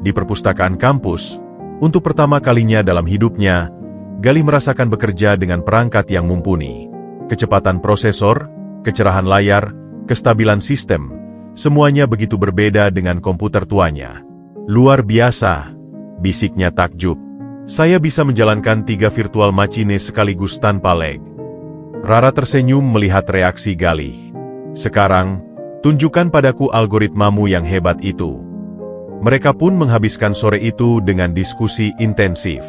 Di perpustakaan kampus, untuk pertama kalinya dalam hidupnya, Galih merasakan bekerja dengan perangkat yang mumpuni. Kecepatan prosesor, kecerahan layar, kestabilan sistem, semuanya begitu berbeda dengan komputer tuanya. Luar biasa, bisiknya takjub. Saya bisa menjalankan 3 virtual machine sekaligus tanpa lag. Rara tersenyum melihat reaksi Galih. Sekarang, tunjukkan padaku algoritmamu yang hebat itu. Mereka pun menghabiskan sore itu dengan diskusi intensif.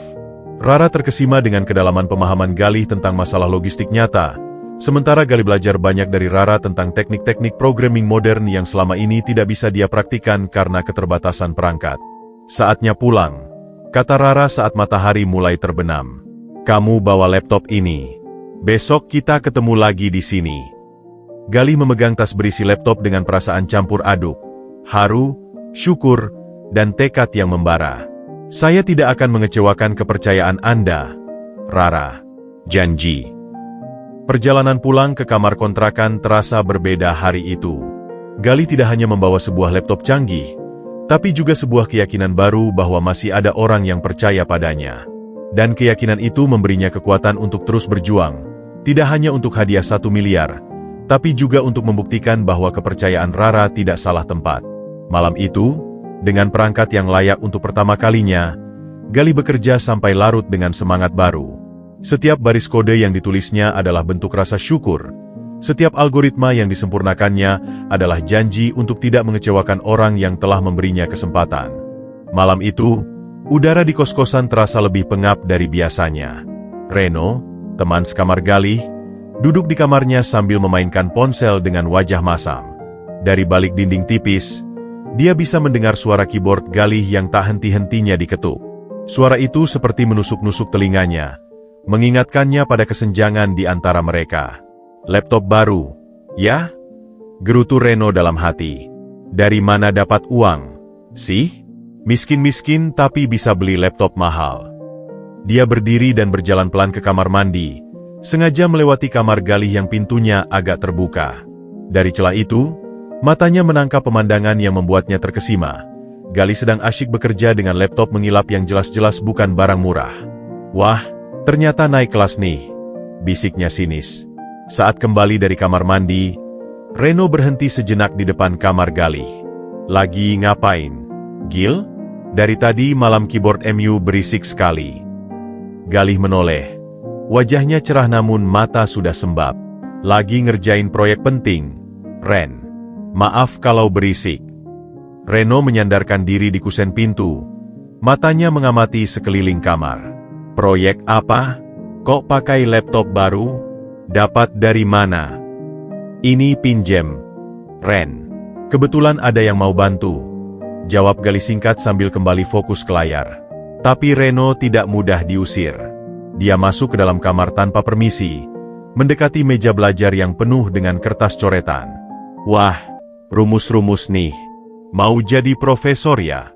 Rara terkesima dengan kedalaman pemahaman Galih tentang masalah logistik nyata, sementara Galih belajar banyak dari Rara tentang teknik-teknik programming modern yang selama ini tidak bisa dia praktikan karena keterbatasan perangkat. Saatnya pulang, kata Rara saat matahari mulai terbenam. Kamu bawa laptop ini. Besok kita ketemu lagi di sini. Galih memegang tas berisi laptop dengan perasaan campur aduk, haru, syukur, dan tekad yang membara. Saya tidak akan mengecewakan kepercayaan Anda, Rara. Janji. Perjalanan pulang ke kamar kontrakan terasa berbeda hari itu. Galih tidak hanya membawa sebuah laptop canggih, tapi juga sebuah keyakinan baru bahwa masih ada orang yang percaya padanya. Dan keyakinan itu memberinya kekuatan untuk terus berjuang, tidak hanya untuk hadiah 1 miliar, tapi juga untuk membuktikan bahwa kepercayaan Rara tidak salah tempat. Malam itu, Dengan perangkat yang layak untuk pertama kalinya, Galih bekerja sampai larut dengan semangat baru. Setiap baris kode yang ditulisnya adalah bentuk rasa syukur. Setiap algoritma yang disempurnakannya adalah janji untuk tidak mengecewakan orang yang telah memberinya kesempatan. Malam itu, udara di kos-kosan terasa lebih pengap dari biasanya. Reno, teman sekamar Galih, duduk di kamarnya sambil memainkan ponsel dengan wajah masam. Dari balik dinding tipis, dia bisa mendengar suara keyboard Galih yang tak henti-hentinya diketuk. Suara itu seperti menusuk-nusuk telinganya, mengingatkannya pada kesenjangan di antara mereka. Laptop baru, ya? Gerutu Reno dalam hati. Dari mana dapat uang, sih? Miskin-miskin tapi bisa beli laptop mahal. Dia berdiri dan berjalan pelan ke kamar mandi, sengaja melewati kamar Galih yang pintunya agak terbuka. Dari celah itu, matanya menangkap pemandangan yang membuatnya terkesima. Galih sedang asyik bekerja dengan laptop mengilap yang jelas-jelas bukan barang murah. Wah, ternyata naik kelas nih, bisiknya sinis. Saat kembali dari kamar mandi, Reno berhenti sejenak di depan kamar Galih. Lagi ngapain, Gil? Dari tadi malam keyboard MU berisik sekali. Galih menoleh. Wajahnya cerah namun mata sudah sembab. Lagi ngerjain proyek penting, Ren. Maaf kalau berisik. Reno menyandarkan diri di kusen pintu. Matanya mengamati sekeliling kamar. Proyek apa? Kok pakai laptop baru? Dapat dari mana? Ini pinjem, Ren. Kebetulan ada yang mau bantu. Jawab Galih singkat sambil kembali fokus ke layar. Tapi Reno tidak mudah diusir. Dia masuk ke dalam kamar tanpa permisi, mendekati meja belajar yang penuh dengan kertas coretan. Wah, rumus-rumus nih. Mau jadi profesor ya?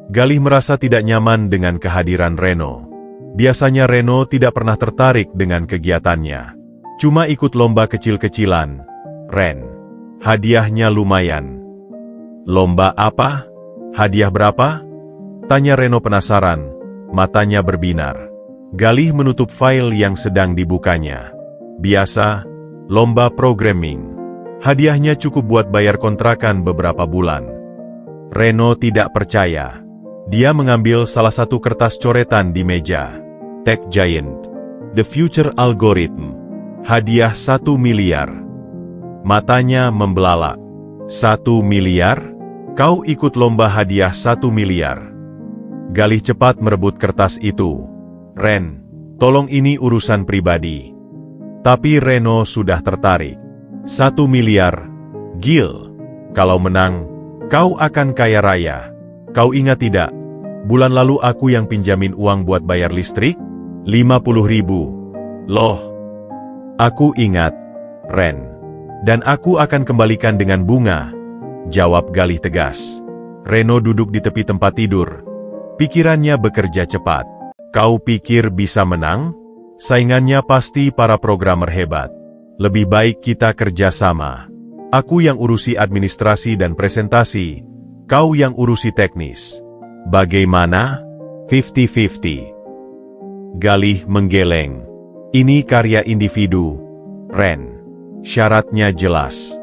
Galih merasa tidak nyaman dengan kehadiran Reno. Biasanya Reno tidak pernah tertarik dengan kegiatannya. Cuma ikut lomba kecil-kecilan. Ren, hadiahnya lumayan. Lomba apa? Hadiah berapa? Tanya Reno penasaran, matanya berbinar. Galih menutup file yang sedang dibukanya. Biasa, lomba programming. Hadiahnya cukup buat bayar kontrakan beberapa bulan. Reno tidak percaya. Dia mengambil salah satu kertas coretan di meja. Tech Giant. The Future Algorithm. Hadiah 1 miliar. Matanya membelalak. 1 miliar? Kau ikut lomba hadiah 1 miliar. Galih cepat merebut kertas itu. Ren, tolong ini urusan pribadi. Tapi Reno sudah tertarik. 1 miliar, Gil. Kalau menang, kau akan kaya raya. Kau ingat tidak? Bulan lalu aku yang pinjamin uang buat bayar listrik? 50.000. Loh. Aku ingat, Ren. Dan aku akan kembalikan dengan bunga. Jawab Galih tegas. Reno duduk di tepi tempat tidur. Pikirannya bekerja cepat. Kau pikir bisa menang? Saingannya pasti para programmer hebat. Lebih baik kita kerja sama. Aku yang urusi administrasi dan presentasi, kau yang urusi teknis. Bagaimana? 50-50. Galih menggeleng. Ini karya individu, Ren. Syaratnya jelas.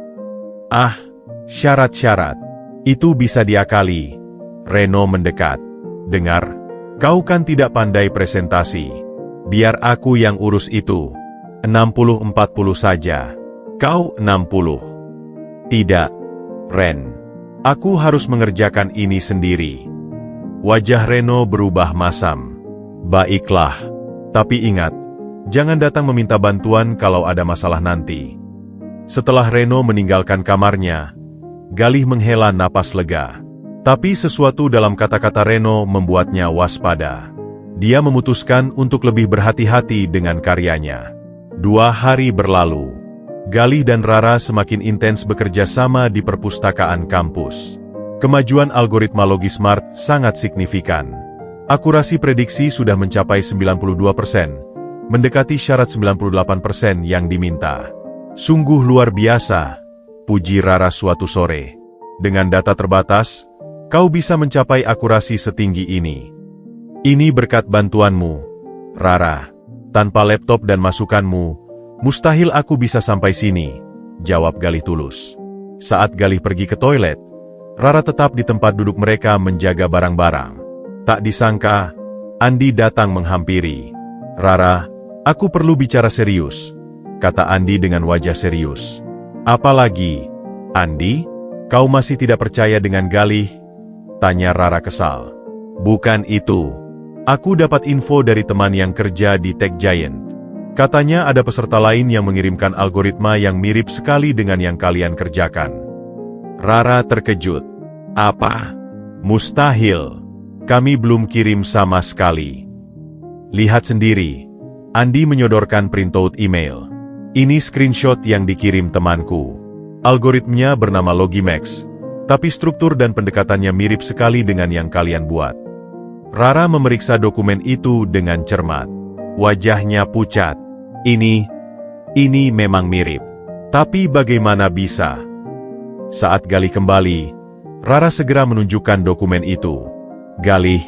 Ah, syarat-syarat. Itu bisa diakali. Reno mendekat. Dengar, kau kan tidak pandai presentasi. Biar aku yang urus itu. 60-40 saja. Kau 60. Tidak, Ren. Aku harus mengerjakan ini sendiri. Wajah Reno berubah masam. Baiklah. Tapi ingat, jangan datang meminta bantuan kalau ada masalah nanti. Setelah Reno meninggalkan kamarnya, Galih menghela napas lega. Tapi sesuatu dalam kata-kata Reno membuatnya waspada. Dia memutuskan untuk lebih berhati-hati dengan karyanya. 2 hari berlalu. Galih dan Rara semakin intens bekerja sama di perpustakaan kampus. Kemajuan algoritma Logismart sangat signifikan. Akurasi prediksi sudah mencapai 92%, mendekati syarat 98% yang diminta. Sungguh luar biasa, puji Rara suatu sore. Dengan data terbatas, kau bisa mencapai akurasi setinggi ini. Ini berkat bantuanmu, Rara. Tanpa laptop dan masukanmu, mustahil aku bisa sampai sini, jawab Galih tulus. Saat Galih pergi ke toilet, Rara tetap di tempat duduk mereka menjaga barang-barang. Tak disangka, Andi datang menghampiri. "Rara, aku perlu bicara serius," kata Andi dengan wajah serius. "Apalagi, Andi? Kau masih tidak percaya dengan Galih?" tanya Rara kesal. "Bukan itu. Aku dapat info dari teman yang kerja di Tech Giant. Katanya ada peserta lain yang mengirimkan algoritma yang mirip sekali dengan yang kalian kerjakan." Rara terkejut. "Apa? Mustahil. Kami belum kirim sama sekali." "Lihat sendiri." Andi menyodorkan printout email. "Ini screenshot yang dikirim temanku. Algoritmnya bernama Logimax, tapi struktur dan pendekatannya mirip sekali dengan yang kalian buat." Rara memeriksa dokumen itu dengan cermat. Wajahnya pucat. Ini memang mirip. Tapi bagaimana bisa?" Saat Galih kembali, Rara segera menunjukkan dokumen itu. "Galih,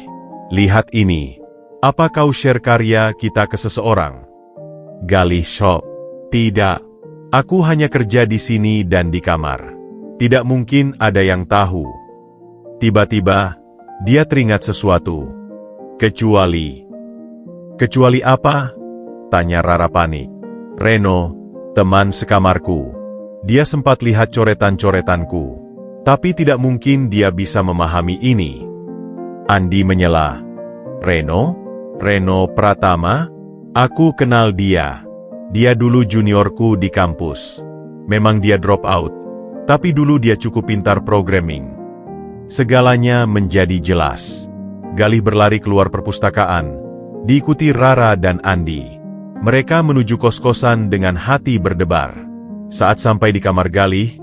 lihat ini. Apa kau share karya kita ke seseorang?" Galih shock. "Tidak. Aku hanya kerja di sini dan di kamar. Tidak mungkin ada yang tahu." Tiba-tiba, dia teringat sesuatu. Kecuali apa?" tanya Rara panik. "Reno, teman sekamarku. Dia sempat lihat coretan-coretanku. Tapi tidak mungkin dia bisa memahami ini." Andi menyela. "Reno? Reno Pratama? Aku kenal dia. Dia dulu juniorku di kampus. Memang dia drop out, tapi dulu dia cukup pintar programming." Segalanya menjadi jelas. Galih berlari keluar perpustakaan, diikuti Rara dan Andi. Mereka menuju kos-kosan dengan hati berdebar. Saat sampai di kamar Galih,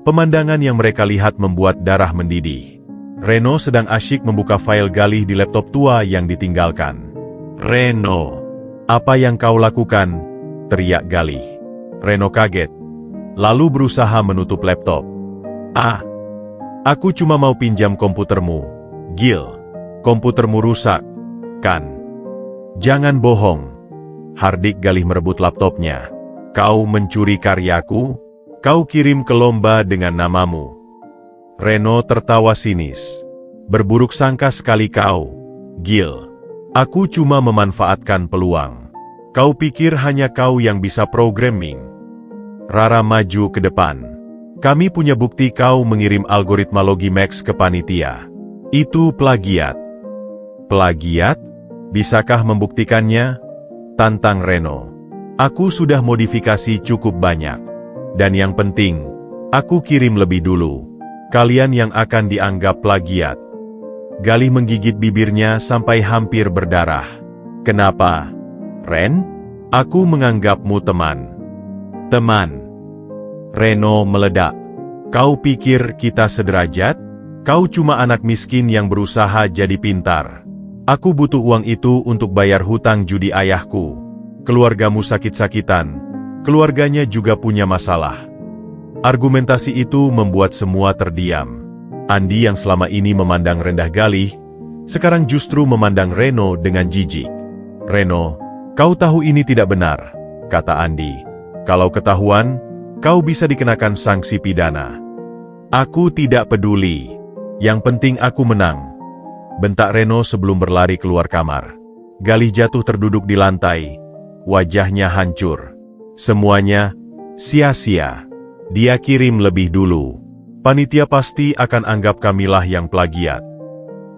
pemandangan yang mereka lihat membuat darah mendidih. Reno sedang asyik membuka file Galih di laptop tua yang ditinggalkan. "Reno, apa yang kau lakukan?" teriak Galih. Reno kaget, lalu berusaha menutup laptop. Aku cuma mau pinjam komputermu, Gil. Komputermu rusak, kan?" "Jangan bohong." Hardik Galih merebut laptopnya. "Kau mencuri karyaku? Kau kirim ke lomba dengan namamu." Reno tertawa sinis. "Berburuk sangka sekali kau, Gil. Aku cuma memanfaatkan peluang. Kau pikir hanya kau yang bisa programming?" Rara maju ke depan. "Kami punya bukti kau mengirim algoritma Logimax ke panitia. Itu plagiat." "Plagiat? Bisakah membuktikannya?" tantang Reno. "Aku sudah modifikasi cukup banyak. Dan yang penting, aku kirim lebih dulu. Kalian yang akan dianggap plagiat." Galih menggigit bibirnya sampai hampir berdarah. "Kenapa, Ren? Aku menganggapmu teman." "Teman?" Reno meledak. "Kau pikir kita sederajat? Kau cuma anak miskin yang berusaha jadi pintar. Aku butuh uang itu untuk bayar hutang judi ayahku. Keluargamu sakit-sakitan. Keluarganya juga punya masalah." Argumentasi itu membuat semua terdiam. Andi yang selama ini memandang rendah Galih, sekarang justru memandang Reno dengan jijik. "Reno, kau tahu ini tidak benar," kata Andi. "Kalau ketahuan, kau bisa dikenakan sanksi pidana." "Aku tidak peduli. Yang penting aku menang," bentak Reno sebelum berlari keluar kamar. Galih jatuh terduduk di lantai. Wajahnya hancur. Semuanya sia-sia. Dia kirim lebih dulu. Panitia pasti akan anggap kamilah yang plagiat.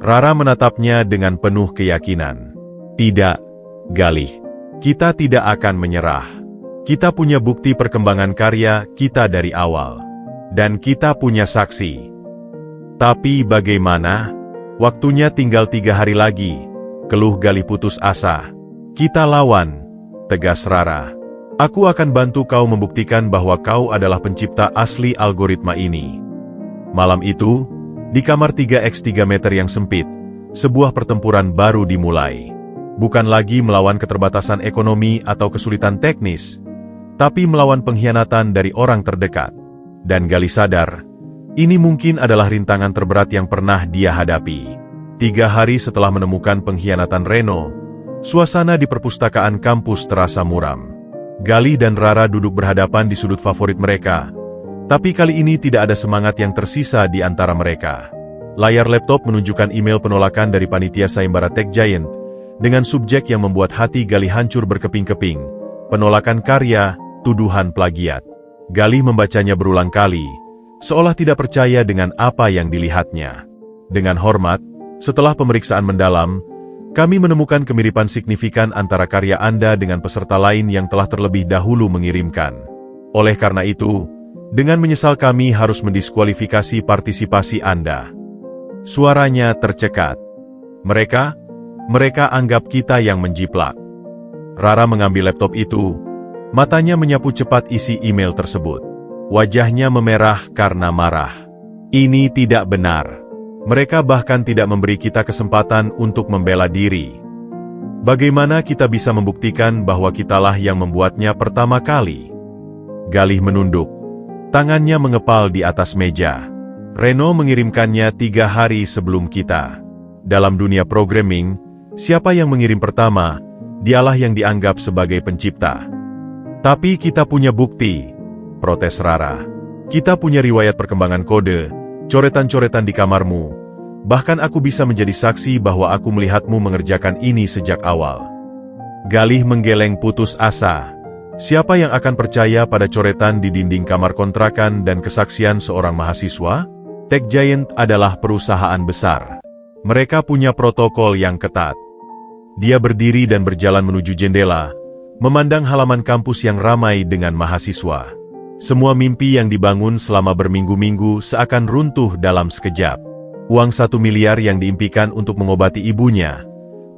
Rara menatapnya dengan penuh keyakinan. "Tidak, Galih. Kita tidak akan menyerah. Kita punya bukti perkembangan karya kita dari awal. Dan kita punya saksi." "Tapi bagaimana? Waktunya tinggal 3 hari lagi," keluh Galih putus asa. "Kita lawan," tegas Rara. "Aku akan bantu kau membuktikan bahwa kau adalah pencipta asli algoritma ini." Malam itu, di kamar 3x3 meter yang sempit, sebuah pertempuran baru dimulai. Bukan lagi melawan keterbatasan ekonomi atau kesulitan teknis, tapi melawan pengkhianatan dari orang terdekat. Dan Galih sadar, ini mungkin adalah rintangan terberat yang pernah dia hadapi. 3 hari setelah menemukan pengkhianatan Reno, suasana di perpustakaan kampus terasa muram. Galih dan Rara duduk berhadapan di sudut favorit mereka, Tapi kali ini tidak ada semangat yang tersisa di antara mereka. Layar laptop menunjukkan email penolakan dari panitia sayembara Tech Giant, dengan subjek yang membuat hati Galih hancur berkeping-keping. Penolakan karya, tuduhan plagiat. Galih membacanya berulang kali, seolah tidak percaya dengan apa yang dilihatnya. Dengan hormat, setelah pemeriksaan mendalam, kami menemukan kemiripan signifikan antara karya Anda dengan peserta lain yang telah terlebih dahulu mengirimkan. Oleh karena itu, dengan menyesal kami harus mendiskualifikasi partisipasi Anda. Suaranya tercekat. Mereka anggap kita yang menjiplak. Rara mengambil laptop itu, matanya menyapu cepat isi email tersebut. Wajahnya memerah karena marah. Ini tidak benar. Mereka bahkan tidak memberi kita kesempatan untuk membela diri. Bagaimana kita bisa membuktikan bahwa kitalah yang membuatnya pertama kali? Galih menunduk. Tangannya mengepal di atas meja. Reno mengirimkannya 3 hari sebelum kita. Dalam dunia programming, siapa yang mengirim pertama, dialah yang dianggap sebagai pencipta. Tapi kita punya bukti, protes Rara. Kita punya riwayat perkembangan kode, coretan-coretan di kamarmu. Bahkan aku bisa menjadi saksi bahwa aku melihatmu mengerjakan ini sejak awal. Galih menggeleng putus asa. Siapa yang akan percaya pada coretan di dinding kamar kontrakan dan kesaksian seorang mahasiswa? Tech Giant adalah perusahaan besar. Mereka punya protokol yang ketat. Dia berdiri dan berjalan menuju jendela, memandang halaman kampus yang ramai dengan mahasiswa. Semua mimpi yang dibangun selama berminggu-minggu seakan runtuh dalam sekejap. Uang 1 miliar yang diimpikan untuk mengobati ibunya,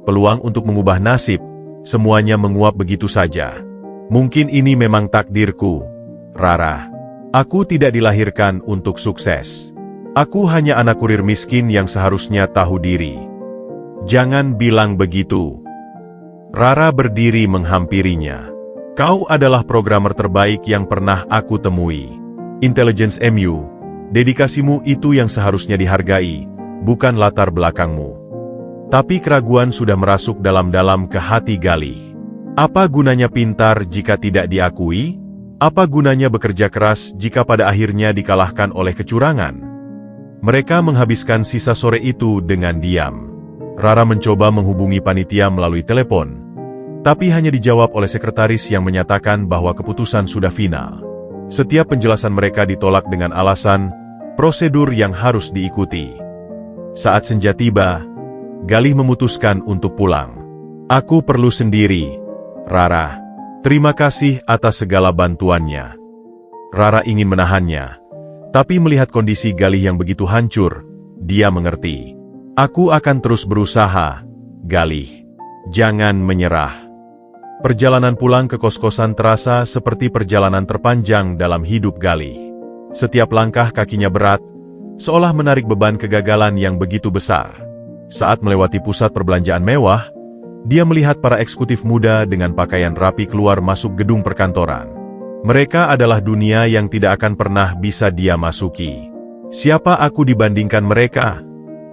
peluang untuk mengubah nasib, semuanya menguap begitu saja. Mungkin ini memang takdirku, Rara. Aku tidak dilahirkan untuk sukses. Aku hanya anak kurir miskin yang seharusnya tahu diri. Jangan bilang begitu. Rara berdiri menghampirinya. Kau adalah programmer terbaik yang pernah aku temui. Intelligence MU, dedikasimu itu yang seharusnya dihargai, bukan latar belakangmu. Tapi keraguan sudah merasuk dalam-dalam ke hati Galih. Apa gunanya pintar jika tidak diakui? Apa gunanya bekerja keras jika pada akhirnya dikalahkan oleh kecurangan? Mereka menghabiskan sisa sore itu dengan diam. Rara mencoba menghubungi panitia melalui telepon, tapi hanya dijawab oleh sekretaris yang menyatakan bahwa keputusan sudah final. Setiap penjelasan mereka ditolak dengan alasan prosedur yang harus diikuti. Saat senja tiba, Galih memutuskan untuk pulang. Aku perlu sendiri, Rara. Terima kasih atas segala bantuannya. Rara ingin menahannya, tapi melihat kondisi Galih yang begitu hancur, dia mengerti. Aku akan terus berusaha, Galih. Jangan menyerah. Perjalanan pulang ke kos-kosan terasa seperti perjalanan terpanjang dalam hidup Galih. Setiap langkah kakinya berat, seolah menarik beban kegagalan yang begitu besar. Saat melewati pusat perbelanjaan mewah, dia melihat para eksekutif muda dengan pakaian rapi keluar masuk gedung perkantoran. Mereka adalah dunia yang tidak akan pernah bisa dia masuki. Siapa aku dibandingkan mereka?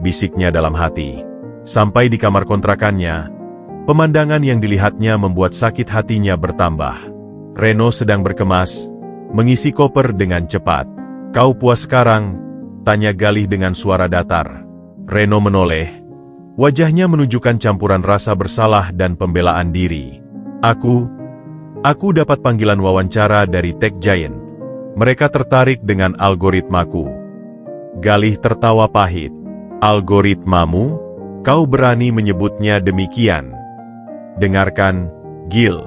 Bisiknya dalam hati. Sampai di kamar kontrakannya, pemandangan yang dilihatnya membuat sakit hatinya bertambah. Reno sedang berkemas, mengisi koper dengan cepat. Kau puas sekarang? Tanya Galih dengan suara datar. Reno menoleh. Wajahnya menunjukkan campuran rasa bersalah dan pembelaan diri. Aku dapat panggilan wawancara dari Tech Giant. Mereka tertarik dengan algoritmaku. Galih tertawa pahit. Algoritmamu? Kau berani menyebutnya demikian? Dengarkan, Gil.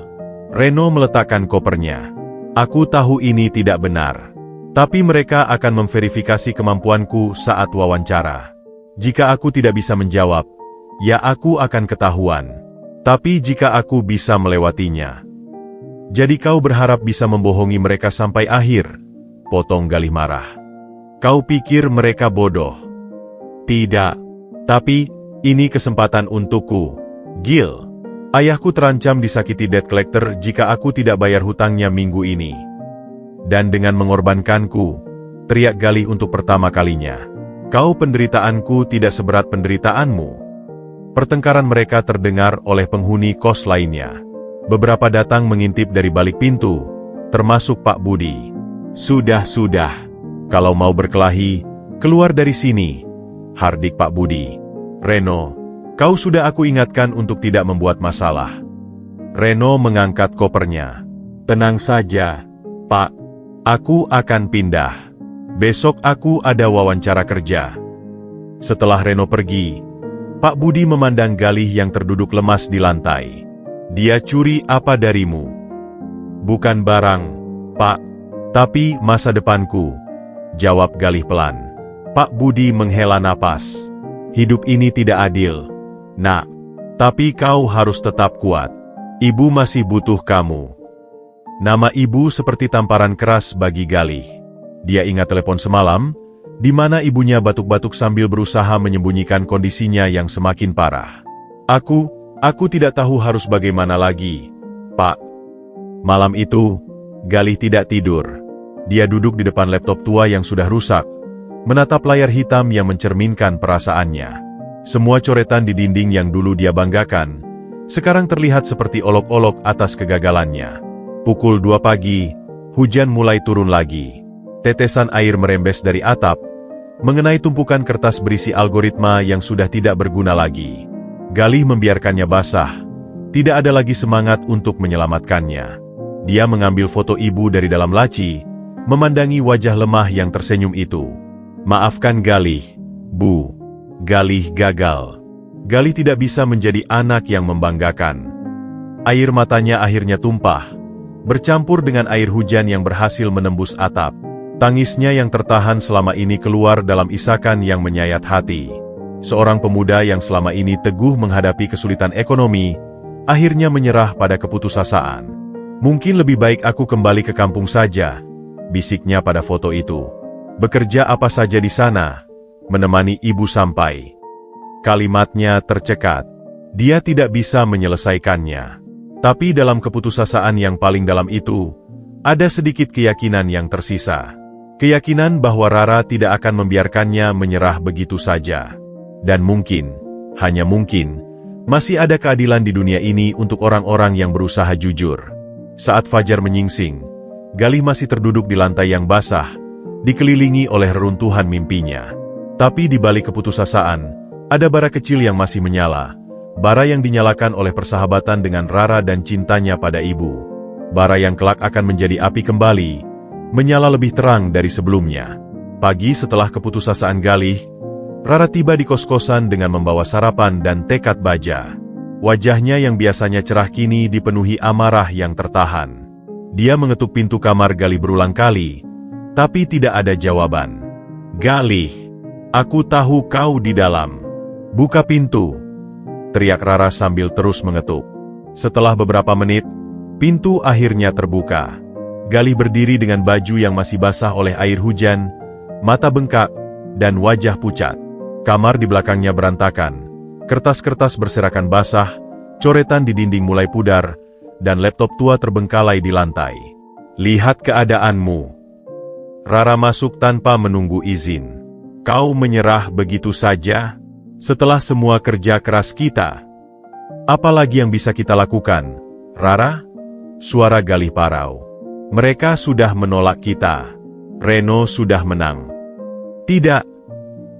Reno meletakkan kopernya. Aku tahu ini tidak benar. Tapi mereka akan memverifikasi kemampuanku saat wawancara. Jika aku tidak bisa menjawab, ya aku akan ketahuan. Tapi jika aku bisa melewatinya. Jadi kau berharap bisa membohongi mereka sampai akhir? Potong Galih marah. Kau pikir mereka bodoh? Tidak. Tapi, ini kesempatan untukku, Gil. Ayahku terancam disakiti debt collector jika aku tidak bayar hutangnya minggu ini. Dan dengan mengorbankanku, teriak Galih untuk pertama kalinya. Kau penderitaanku tidak seberat penderitaanmu. Pertengkaran mereka terdengar oleh penghuni kos lainnya. Beberapa datang mengintip dari balik pintu, termasuk Pak Budi. Sudah. Kalau mau berkelahi, keluar dari sini, hardik Pak Budi. Reno, kau sudah aku ingatkan untuk tidak membuat masalah. Reno mengangkat kopernya. Tenang saja, Pak. Aku akan pindah. Besok aku ada wawancara kerja. Setelah Reno pergi, Pak Budi memandang Galih yang terduduk lemas di lantai. Dia curi apa darimu? Bukan barang, Pak. Tapi masa depanku, jawab Galih pelan. Pak Budi menghela napas. Hidup ini tidak adil, Nak. Tapi kau harus tetap kuat. Ibu masih butuh kamu. Nama ibu seperti tamparan keras bagi Galih. Dia ingat telepon semalam, di mana ibunya batuk-batuk sambil berusaha menyembunyikan kondisinya yang semakin parah. Aku tidak tahu harus bagaimana lagi, Pak. Malam itu, Galih tidak tidur. Dia duduk di depan laptop tua yang sudah rusak, menatap layar hitam yang mencerminkan perasaannya. Semua coretan di dinding yang dulu dia banggakan, sekarang terlihat seperti olok-olok atas kegagalannya. Pukul 2 pagi, hujan mulai turun lagi. Tetesan air merembes dari atap, mengenai tumpukan kertas berisi algoritma yang sudah tidak berguna lagi. Galih membiarkannya basah, tidak ada lagi semangat untuk menyelamatkannya. Dia mengambil foto ibu dari dalam laci, memandangi wajah lemah yang tersenyum itu. Maafkan Galih, Bu. Galih gagal. Galih tidak bisa menjadi anak yang membanggakan. Air matanya akhirnya tumpah, bercampur dengan air hujan yang berhasil menembus atap. Tangisnya yang tertahan selama ini keluar dalam isakan yang menyayat hati. Seorang pemuda yang selama ini teguh menghadapi kesulitan ekonomi, akhirnya menyerah pada keputusasaan. Mungkin lebih baik aku kembali ke kampung saja, bisiknya pada foto itu. Bekerja apa saja di sana, menemani ibu sampai. Kalimatnya tercekat. Dia tidak bisa menyelesaikannya. Tapi dalam keputusasaan yang paling dalam itu, ada sedikit keyakinan yang tersisa. Keyakinan bahwa Rara tidak akan membiarkannya menyerah begitu saja. Dan mungkin, hanya mungkin, masih ada keadilan di dunia ini untuk orang-orang yang berusaha jujur. Saat fajar menyingsing, Galih masih terduduk di lantai yang basah, dikelilingi oleh reruntuhan mimpinya. Tapi di balik keputusasaan, ada bara kecil yang masih menyala. Bara yang dinyalakan oleh persahabatan dengan Rara dan cintanya pada ibu. Bara yang kelak akan menjadi api kembali, menyala lebih terang dari sebelumnya. Pagi setelah keputusasaan Galih, Rara tiba di kos-kosan dengan membawa sarapan dan tekad baja. Wajahnya yang biasanya cerah kini dipenuhi amarah yang tertahan. Dia mengetuk pintu kamar Galih berulang kali, tapi tidak ada jawaban. Galih, aku tahu kau di dalam. Buka pintu, teriak Rara sambil terus mengetuk. Setelah beberapa menit, pintu akhirnya terbuka. Galih berdiri dengan baju yang masih basah oleh air hujan, mata bengkak, dan wajah pucat. Kamar di belakangnya berantakan. Kertas-kertas berserakan basah, coretan di dinding mulai pudar, dan laptop tua terbengkalai di lantai. Lihat keadaanmu. Rara masuk tanpa menunggu izin. Kau menyerah begitu saja? Setelah semua kerja keras kita, apa lagi yang bisa kita lakukan, Rara? Suara Galih parau. Mereka sudah menolak kita. Reno sudah menang. Tidak,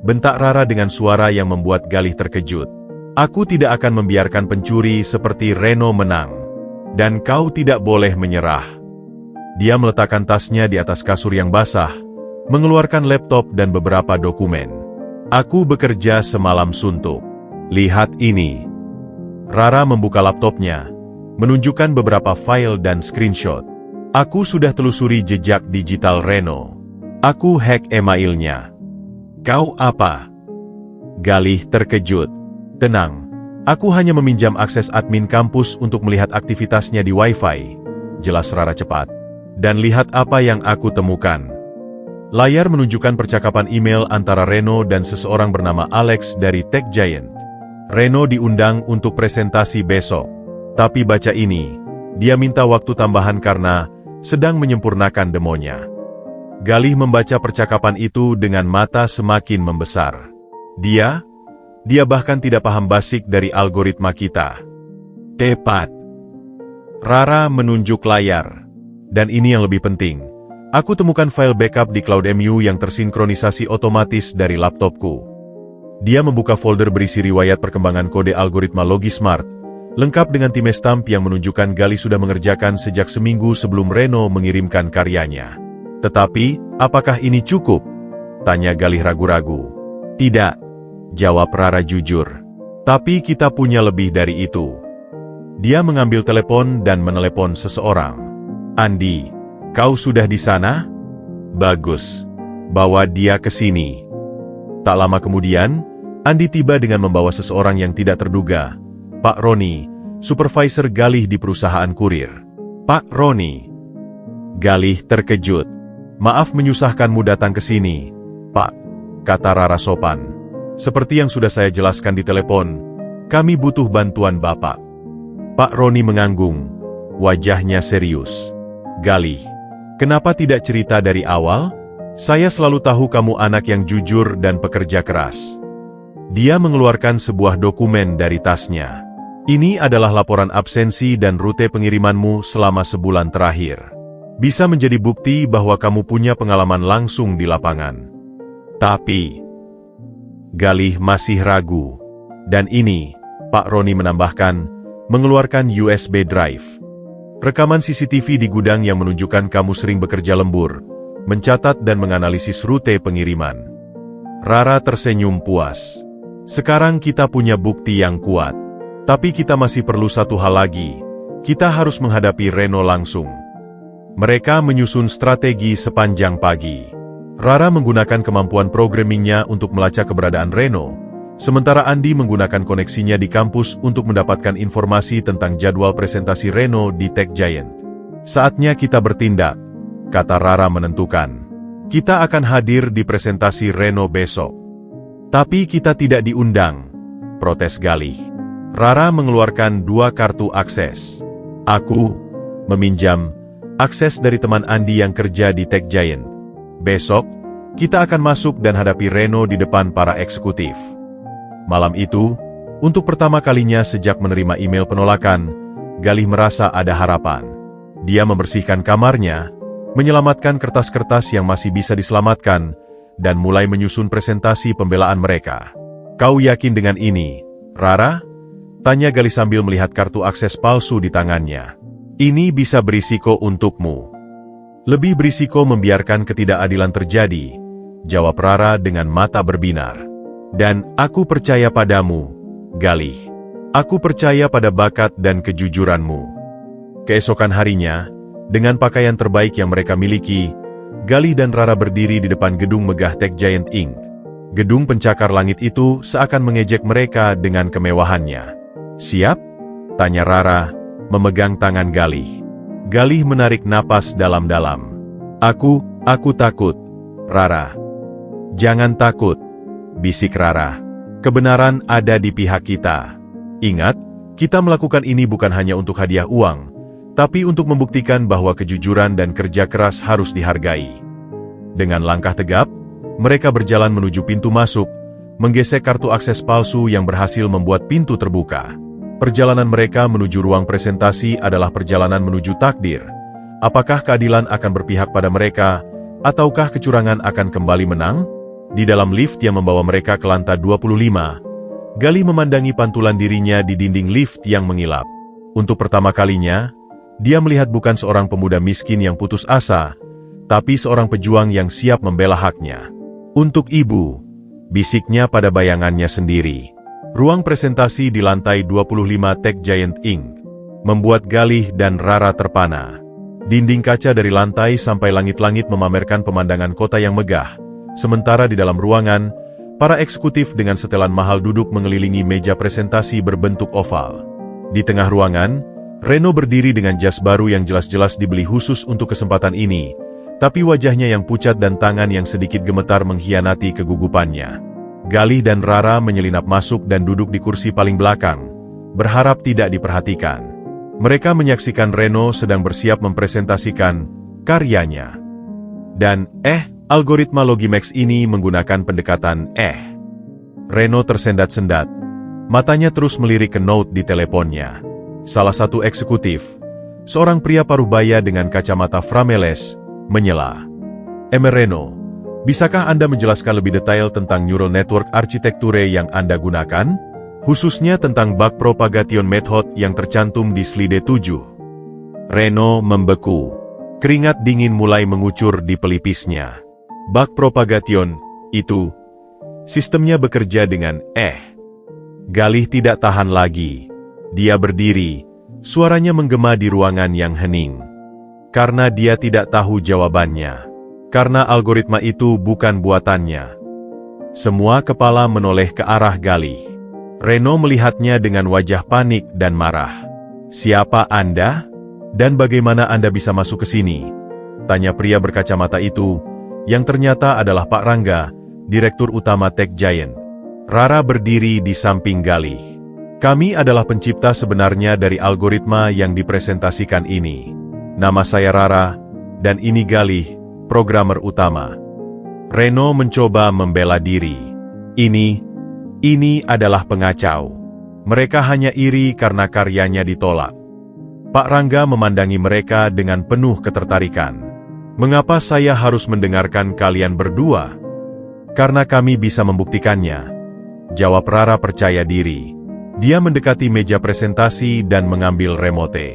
bentak Rara dengan suara yang membuat Galih terkejut. Aku tidak akan membiarkan pencuri seperti Reno menang. Dan kau tidak boleh menyerah. Dia meletakkan tasnya di atas kasur yang basah, mengeluarkan laptop dan beberapa dokumen. Aku bekerja semalam suntuk. Lihat ini. Rara membuka laptopnya, menunjukkan beberapa file dan screenshot. Aku sudah telusuri jejak digital Reno. Aku hack emailnya. Kau apa? Galih terkejut. Tenang, aku hanya meminjam akses admin kampus untuk melihat aktivitasnya di Wi-Fi. Jelas Rara cepat. Dan lihat apa yang aku temukan. Layar menunjukkan percakapan email antara Reno dan seseorang bernama Alex dari Tech Giant. Reno diundang untuk presentasi besok. Tapi baca ini, dia minta waktu tambahan karena sedang menyempurnakan demonya. Galih membaca percakapan itu dengan mata semakin membesar. Dia bahkan tidak paham basic dari algoritma kita. Tepat. Rara menunjuk layar. Dan ini yang lebih penting. Aku temukan file backup di CloudMU yang tersinkronisasi otomatis dari laptopku. Dia membuka folder berisi riwayat perkembangan kode algoritma Logismart, lengkap dengan timestamp yang menunjukkan Galih sudah mengerjakan sejak seminggu sebelum Reno mengirimkan karyanya. Tetapi, apakah ini cukup? Tanya Galih ragu-ragu. Tidak, jawab Rara jujur. Tapi kita punya lebih dari itu. Dia mengambil telepon dan menelepon seseorang. Andi, kau sudah di sana? Bagus. Bawa dia ke sini. Tak lama kemudian, Andi tiba dengan membawa seseorang yang tidak terduga. Pak Roni, supervisor Galih di perusahaan kurir. Pak Roni. Galih terkejut. Maaf menyusahkanmu datang ke sini, Pak, kata Rara sopan. Seperti yang sudah saya jelaskan di telepon, kami butuh bantuan Bapak. Pak Roni menganggung, wajahnya serius. Galih, kenapa tidak cerita dari awal? Saya selalu tahu kamu anak yang jujur dan pekerja keras. Dia mengeluarkan sebuah dokumen dari tasnya. Ini adalah laporan absensi dan rute pengirimanmu selama sebulan terakhir. Bisa menjadi bukti bahwa kamu punya pengalaman langsung di lapangan. Tapi, Galih masih ragu. Dan ini, Pak Roni menambahkan, mengeluarkan USB drive. Rekaman CCTV di gudang yang menunjukkan kamu sering bekerja lembur, mencatat dan menganalisis rute pengiriman. Rara tersenyum puas. Sekarang kita punya bukti yang kuat. Tapi kita masih perlu satu hal lagi. Kita harus menghadapi Reno langsung. Mereka menyusun strategi sepanjang pagi. Rara menggunakan kemampuan programmingnya untuk melacak keberadaan Reno, sementara Andi menggunakan koneksinya di kampus untuk mendapatkan informasi tentang jadwal presentasi Reno di Tech Giant. Saatnya kita bertindak, kata Rara menentukan. Kita akan hadir di presentasi Reno besok. Tapi kita tidak diundang, protes Galih. Rara mengeluarkan 2 kartu akses. Aku meminjam akses dari teman Andi yang kerja di Tech Giant. Besok, kita akan masuk dan hadapi Reno di depan para eksekutif. Malam itu, untuk pertama kalinya sejak menerima email penolakan, Galih merasa ada harapan. Dia membersihkan kamarnya, menyelamatkan kertas-kertas yang masih bisa diselamatkan, dan mulai menyusun presentasi pembelaan mereka. Kau yakin dengan ini, Rara? Tanya Galih sambil melihat kartu akses palsu di tangannya. Ini bisa berisiko untukmu. Lebih berisiko membiarkan ketidakadilan terjadi, jawab Rara dengan mata berbinar. Dan aku percaya padamu, Galih. Aku percaya pada bakat dan kejujuranmu. Keesokan harinya, dengan pakaian terbaik yang mereka miliki, Galih dan Rara berdiri di depan gedung megah Tech Giant Inc. Gedung pencakar langit itu seakan mengejek mereka dengan kemewahannya. Siap? Tanya Rara, memegang tangan Galih. Galih menarik napas dalam-dalam. Aku takut, Rara. Jangan takut, bisik Rara. Kebenaran ada di pihak kita. Ingat, kita melakukan ini bukan hanya untuk hadiah uang, tapi untuk membuktikan bahwa kejujuran dan kerja keras harus dihargai. Dengan langkah tegap, mereka berjalan menuju pintu masuk, menggesek kartu akses palsu yang berhasil membuat pintu terbuka. Perjalanan mereka menuju ruang presentasi adalah perjalanan menuju takdir. Apakah keadilan akan berpihak pada mereka, ataukah kecurangan akan kembali menang? Di dalam lift yang membawa mereka ke lantai 25, Galih memandangi pantulan dirinya di dinding lift yang mengilap. Untuk pertama kalinya, dia melihat bukan seorang pemuda miskin yang putus asa, tapi seorang pejuang yang siap membela haknya. Untuk ibu, bisiknya pada bayangannya sendiri. Ruang presentasi di lantai 25 Tech Giant Inc. membuat Galih dan Rara terpana. Dinding kaca dari lantai sampai langit-langit memamerkan pemandangan kota yang megah. Sementara di dalam ruangan, para eksekutif dengan setelan mahal duduk mengelilingi meja presentasi berbentuk oval. Di tengah ruangan, Reno berdiri dengan jas baru yang jelas-jelas dibeli khusus untuk kesempatan ini, tapi wajahnya yang pucat dan tangan yang sedikit gemetar mengkhianati kegugupannya. Galih dan Rara menyelinap masuk dan duduk di kursi paling belakang, berharap tidak diperhatikan. Mereka menyaksikan Reno sedang bersiap mempresentasikan karyanya. Dan, algoritma Logimax ini menggunakan pendekatan Reno tersendat-sendat. Matanya terus melirik ke note di teleponnya. Salah satu eksekutif, seorang pria parubaya dengan kacamata frameles, menyela. Reno, bisakah Anda menjelaskan lebih detail tentang neural network arsitekture yang Anda gunakan? Khususnya tentang backpropagation method yang tercantum di slide 7. Reno membeku. Keringat dingin mulai mengucur di pelipisnya. Backpropagation, itu. Sistemnya bekerja dengan Galih tidak tahan lagi. Dia berdiri, suaranya menggema di ruangan yang hening. Karena dia tidak tahu jawabannya. Karena algoritma itu bukan buatannya. Semua kepala menoleh ke arah Galih. Reno melihatnya dengan wajah panik dan marah. "Siapa Anda? Dan bagaimana Anda bisa masuk ke sini?" tanya pria berkacamata itu, yang ternyata adalah Pak Rangga, Direktur Utama Tech Giant. Rara berdiri di samping Galih. "Kami adalah pencipta sebenarnya dari algoritma yang dipresentasikan ini. Nama saya Rara, dan ini Galih, programmer utama." Reno mencoba membela diri. Ini adalah pengacau. Mereka hanya iri karena karyanya ditolak. Pak Rangga memandangi mereka dengan penuh ketertarikan. "Mengapa saya harus mendengarkan kalian berdua?" "Karena kami bisa membuktikannya," jawab Rara percaya diri. Dia mendekati meja presentasi dan mengambil remote.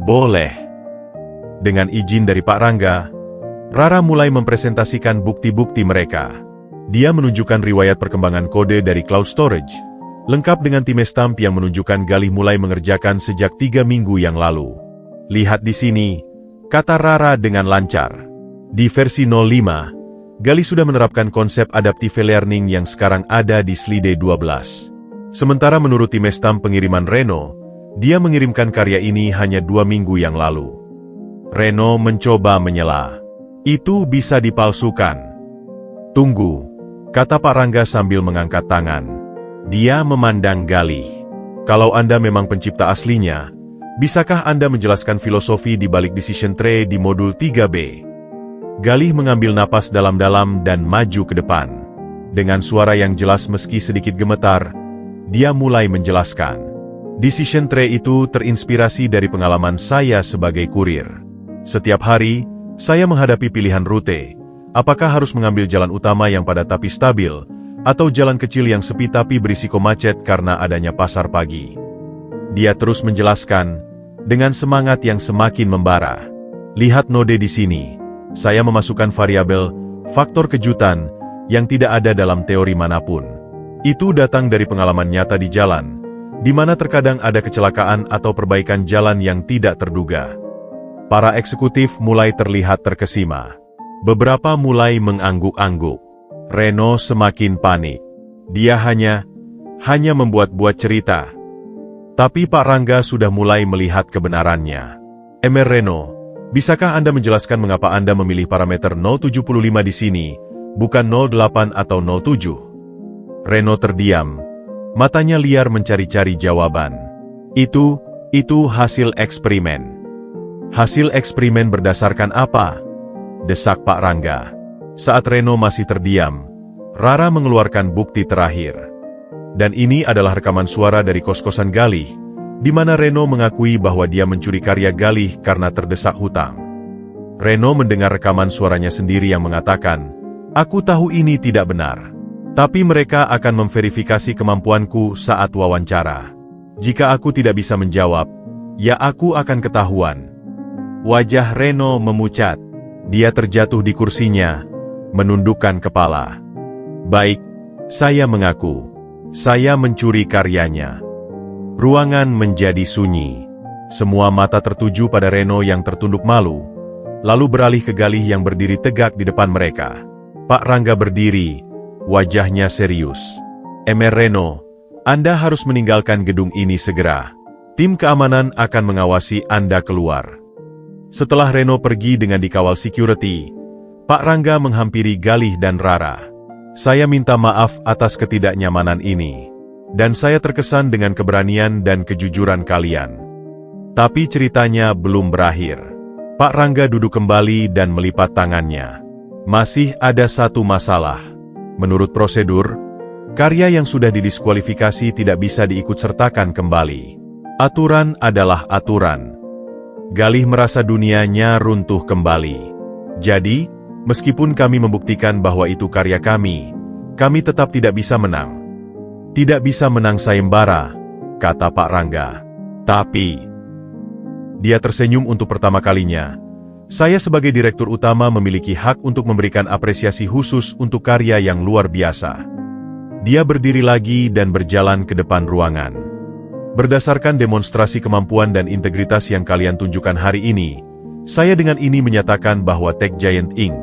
"Boleh." Dengan izin dari Pak Rangga, Rara mulai mempresentasikan bukti-bukti mereka. Dia menunjukkan riwayat perkembangan kode dari cloud storage, lengkap dengan timestamp yang menunjukkan Galih mulai mengerjakan sejak 3 minggu yang lalu. "Lihat di sini," kata Rara dengan lancar. Di versi 05, Galih sudah menerapkan konsep adaptive learning yang sekarang ada di slide 12. Sementara menurut timestamp pengiriman Reno, dia mengirimkan karya ini hanya 2 minggu yang lalu. Reno mencoba menyela. "Itu bisa dipalsukan." "Tunggu," kata Pak Rangga sambil mengangkat tangan. Dia memandang Galih. "Kalau Anda memang pencipta aslinya, bisakah Anda menjelaskan filosofi di balik decision tree di modul 3B? Galih mengambil napas dalam-dalam dan maju ke depan. Dengan suara yang jelas meski sedikit gemetar, dia mulai menjelaskan. "Decision tree itu terinspirasi dari pengalaman saya sebagai kurir. Setiap hari, saya menghadapi pilihan rute. Apakah harus mengambil jalan utama yang padat tapi stabil, atau jalan kecil yang sepi tapi berisiko macet karena adanya pasar pagi?" Dia terus menjelaskan, dengan semangat yang semakin membara. "Lihat node di sini. Saya memasukkan variabel, faktor kejutan, yang tidak ada dalam teori manapun. Itu datang dari pengalaman nyata di jalan, di mana terkadang ada kecelakaan atau perbaikan jalan yang tidak terduga." Para eksekutif mulai terlihat terkesima. Beberapa mulai mengangguk-angguk. Reno semakin panik. Dia hanya membuat-buat cerita. Tapi Pak Rangga sudah mulai melihat kebenarannya. "Reno, bisakah Anda menjelaskan mengapa Anda memilih parameter 075 di sini, bukan 08 atau 07? Reno terdiam. Matanya liar mencari-cari jawaban. Itu hasil eksperimen." "Hasil eksperimen berdasarkan apa?" desak Pak Rangga. Saat Reno masih terdiam, Rara mengeluarkan bukti terakhir. Dan ini adalah rekaman suara dari kos-kosan Galih, di mana Reno mengakui bahwa dia mencuri karya Galih karena terdesak hutang. Reno mendengar rekaman suaranya sendiri yang mengatakan, "Aku tahu ini tidak benar. Tapi mereka akan memverifikasi kemampuanku saat wawancara. Jika aku tidak bisa menjawab, ya aku akan ketahuan." Wajah Reno memucat. Dia terjatuh di kursinya, menundukkan kepala. "Baik, saya mengaku. Saya mencuri karyanya." Ruangan menjadi sunyi. Semua mata tertuju pada Reno yang tertunduk malu, lalu beralih ke Galih yang berdiri tegak di depan mereka. Pak Rangga berdiri, wajahnya serius. "Reno, Anda harus meninggalkan gedung ini segera. Tim keamanan akan mengawasi Anda keluar." Setelah Reno pergi dengan dikawal security, Pak Rangga menghampiri Galih dan Rara. "Saya minta maaf atas ketidaknyamanan ini. Dan saya terkesan dengan keberanian dan kejujuran kalian. Tapi ceritanya belum berakhir." Pak Rangga duduk kembali dan melipat tangannya. "Masih ada satu masalah. Menurut prosedur, karya yang sudah didiskualifikasi tidak bisa diikutsertakan kembali. Aturan adalah aturan." Galih merasa dunianya runtuh kembali. Jadi, meskipun kami membuktikan bahwa itu karya kami tetap tidak bisa menang. Tidak bisa menang sayembara, kata Pak Rangga. Tapi, dia tersenyum untuk pertama kalinya. Saya sebagai direktur utama memiliki hak untuk memberikan apresiasi khusus untuk karya yang luar biasa. Dia berdiri lagi dan berjalan ke depan ruangan. Berdasarkan demonstrasi kemampuan dan integritas yang kalian tunjukkan hari ini, saya dengan ini menyatakan bahwa Tech Giant Inc.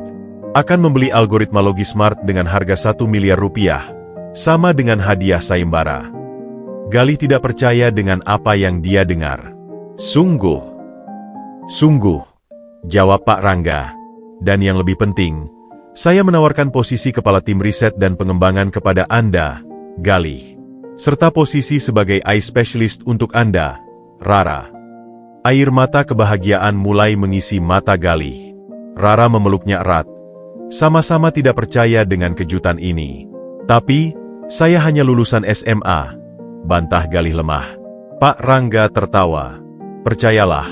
akan membeli algoritma Logismart dengan harga 1 miliar rupiah, sama dengan hadiah sayembara. Galih tidak percaya dengan apa yang dia dengar. Sungguh, jawab Pak Rangga. Dan yang lebih penting, saya menawarkan posisi kepala tim riset dan pengembangan kepada Anda, Galih. Serta posisi sebagai AI Specialist untuk Anda, Rara. Air mata kebahagiaan mulai mengisi mata Galih. Rara memeluknya erat. Sama-sama tidak percaya dengan kejutan ini. Tapi, saya hanya lulusan SMA, bantah Galih lemah. Pak Rangga tertawa. Percayalah,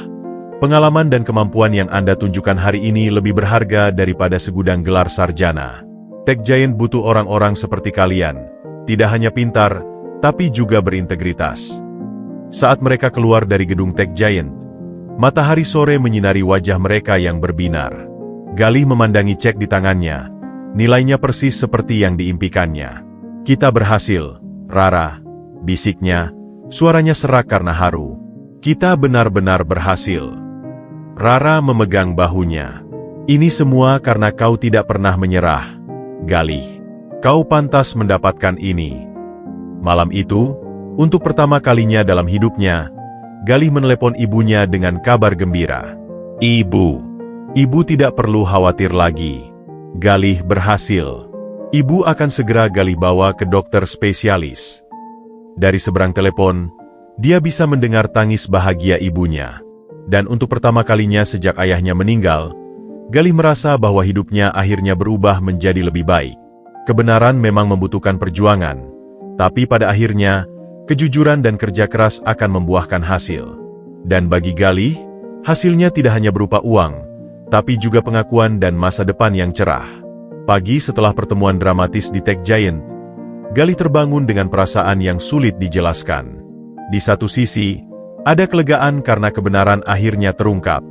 pengalaman dan kemampuan yang Anda tunjukkan hari ini lebih berharga daripada segudang gelar sarjana. Tech Giant butuh orang-orang seperti kalian, tidak hanya pintar, tapi juga berintegritas. Saat mereka keluar dari gedung Tech Giant, matahari sore menyinari wajah mereka yang berbinar. Galih memandangi cek di tangannya, nilainya persis seperti yang diimpikannya. Kita berhasil, Rara, bisiknya, suaranya serak karena haru. Kita benar-benar berhasil. Rara memegang bahunya. Ini semua karena kau tidak pernah menyerah, Galih. Kau pantas mendapatkan ini. Malam itu, untuk pertama kalinya dalam hidupnya, Galih menelepon ibunya dengan kabar gembira. Ibu tidak perlu khawatir lagi. Galih berhasil. Ibu akan segera Galih bawa ke dokter spesialis. Dari seberang telepon, dia bisa mendengar tangis bahagia ibunya. Dan untuk pertama kalinya sejak ayahnya meninggal, Galih merasa bahwa hidupnya akhirnya berubah menjadi lebih baik. Kebenaran memang membutuhkan perjuangan. Tapi pada akhirnya, kejujuran dan kerja keras akan membuahkan hasil. Dan bagi Galih, hasilnya tidak hanya berupa uang, tapi juga pengakuan dan masa depan yang cerah. Pagi setelah pertemuan dramatis di Tech Giant, Galih terbangun dengan perasaan yang sulit dijelaskan. Di satu sisi, ada kelegaan karena kebenaran akhirnya terungkap.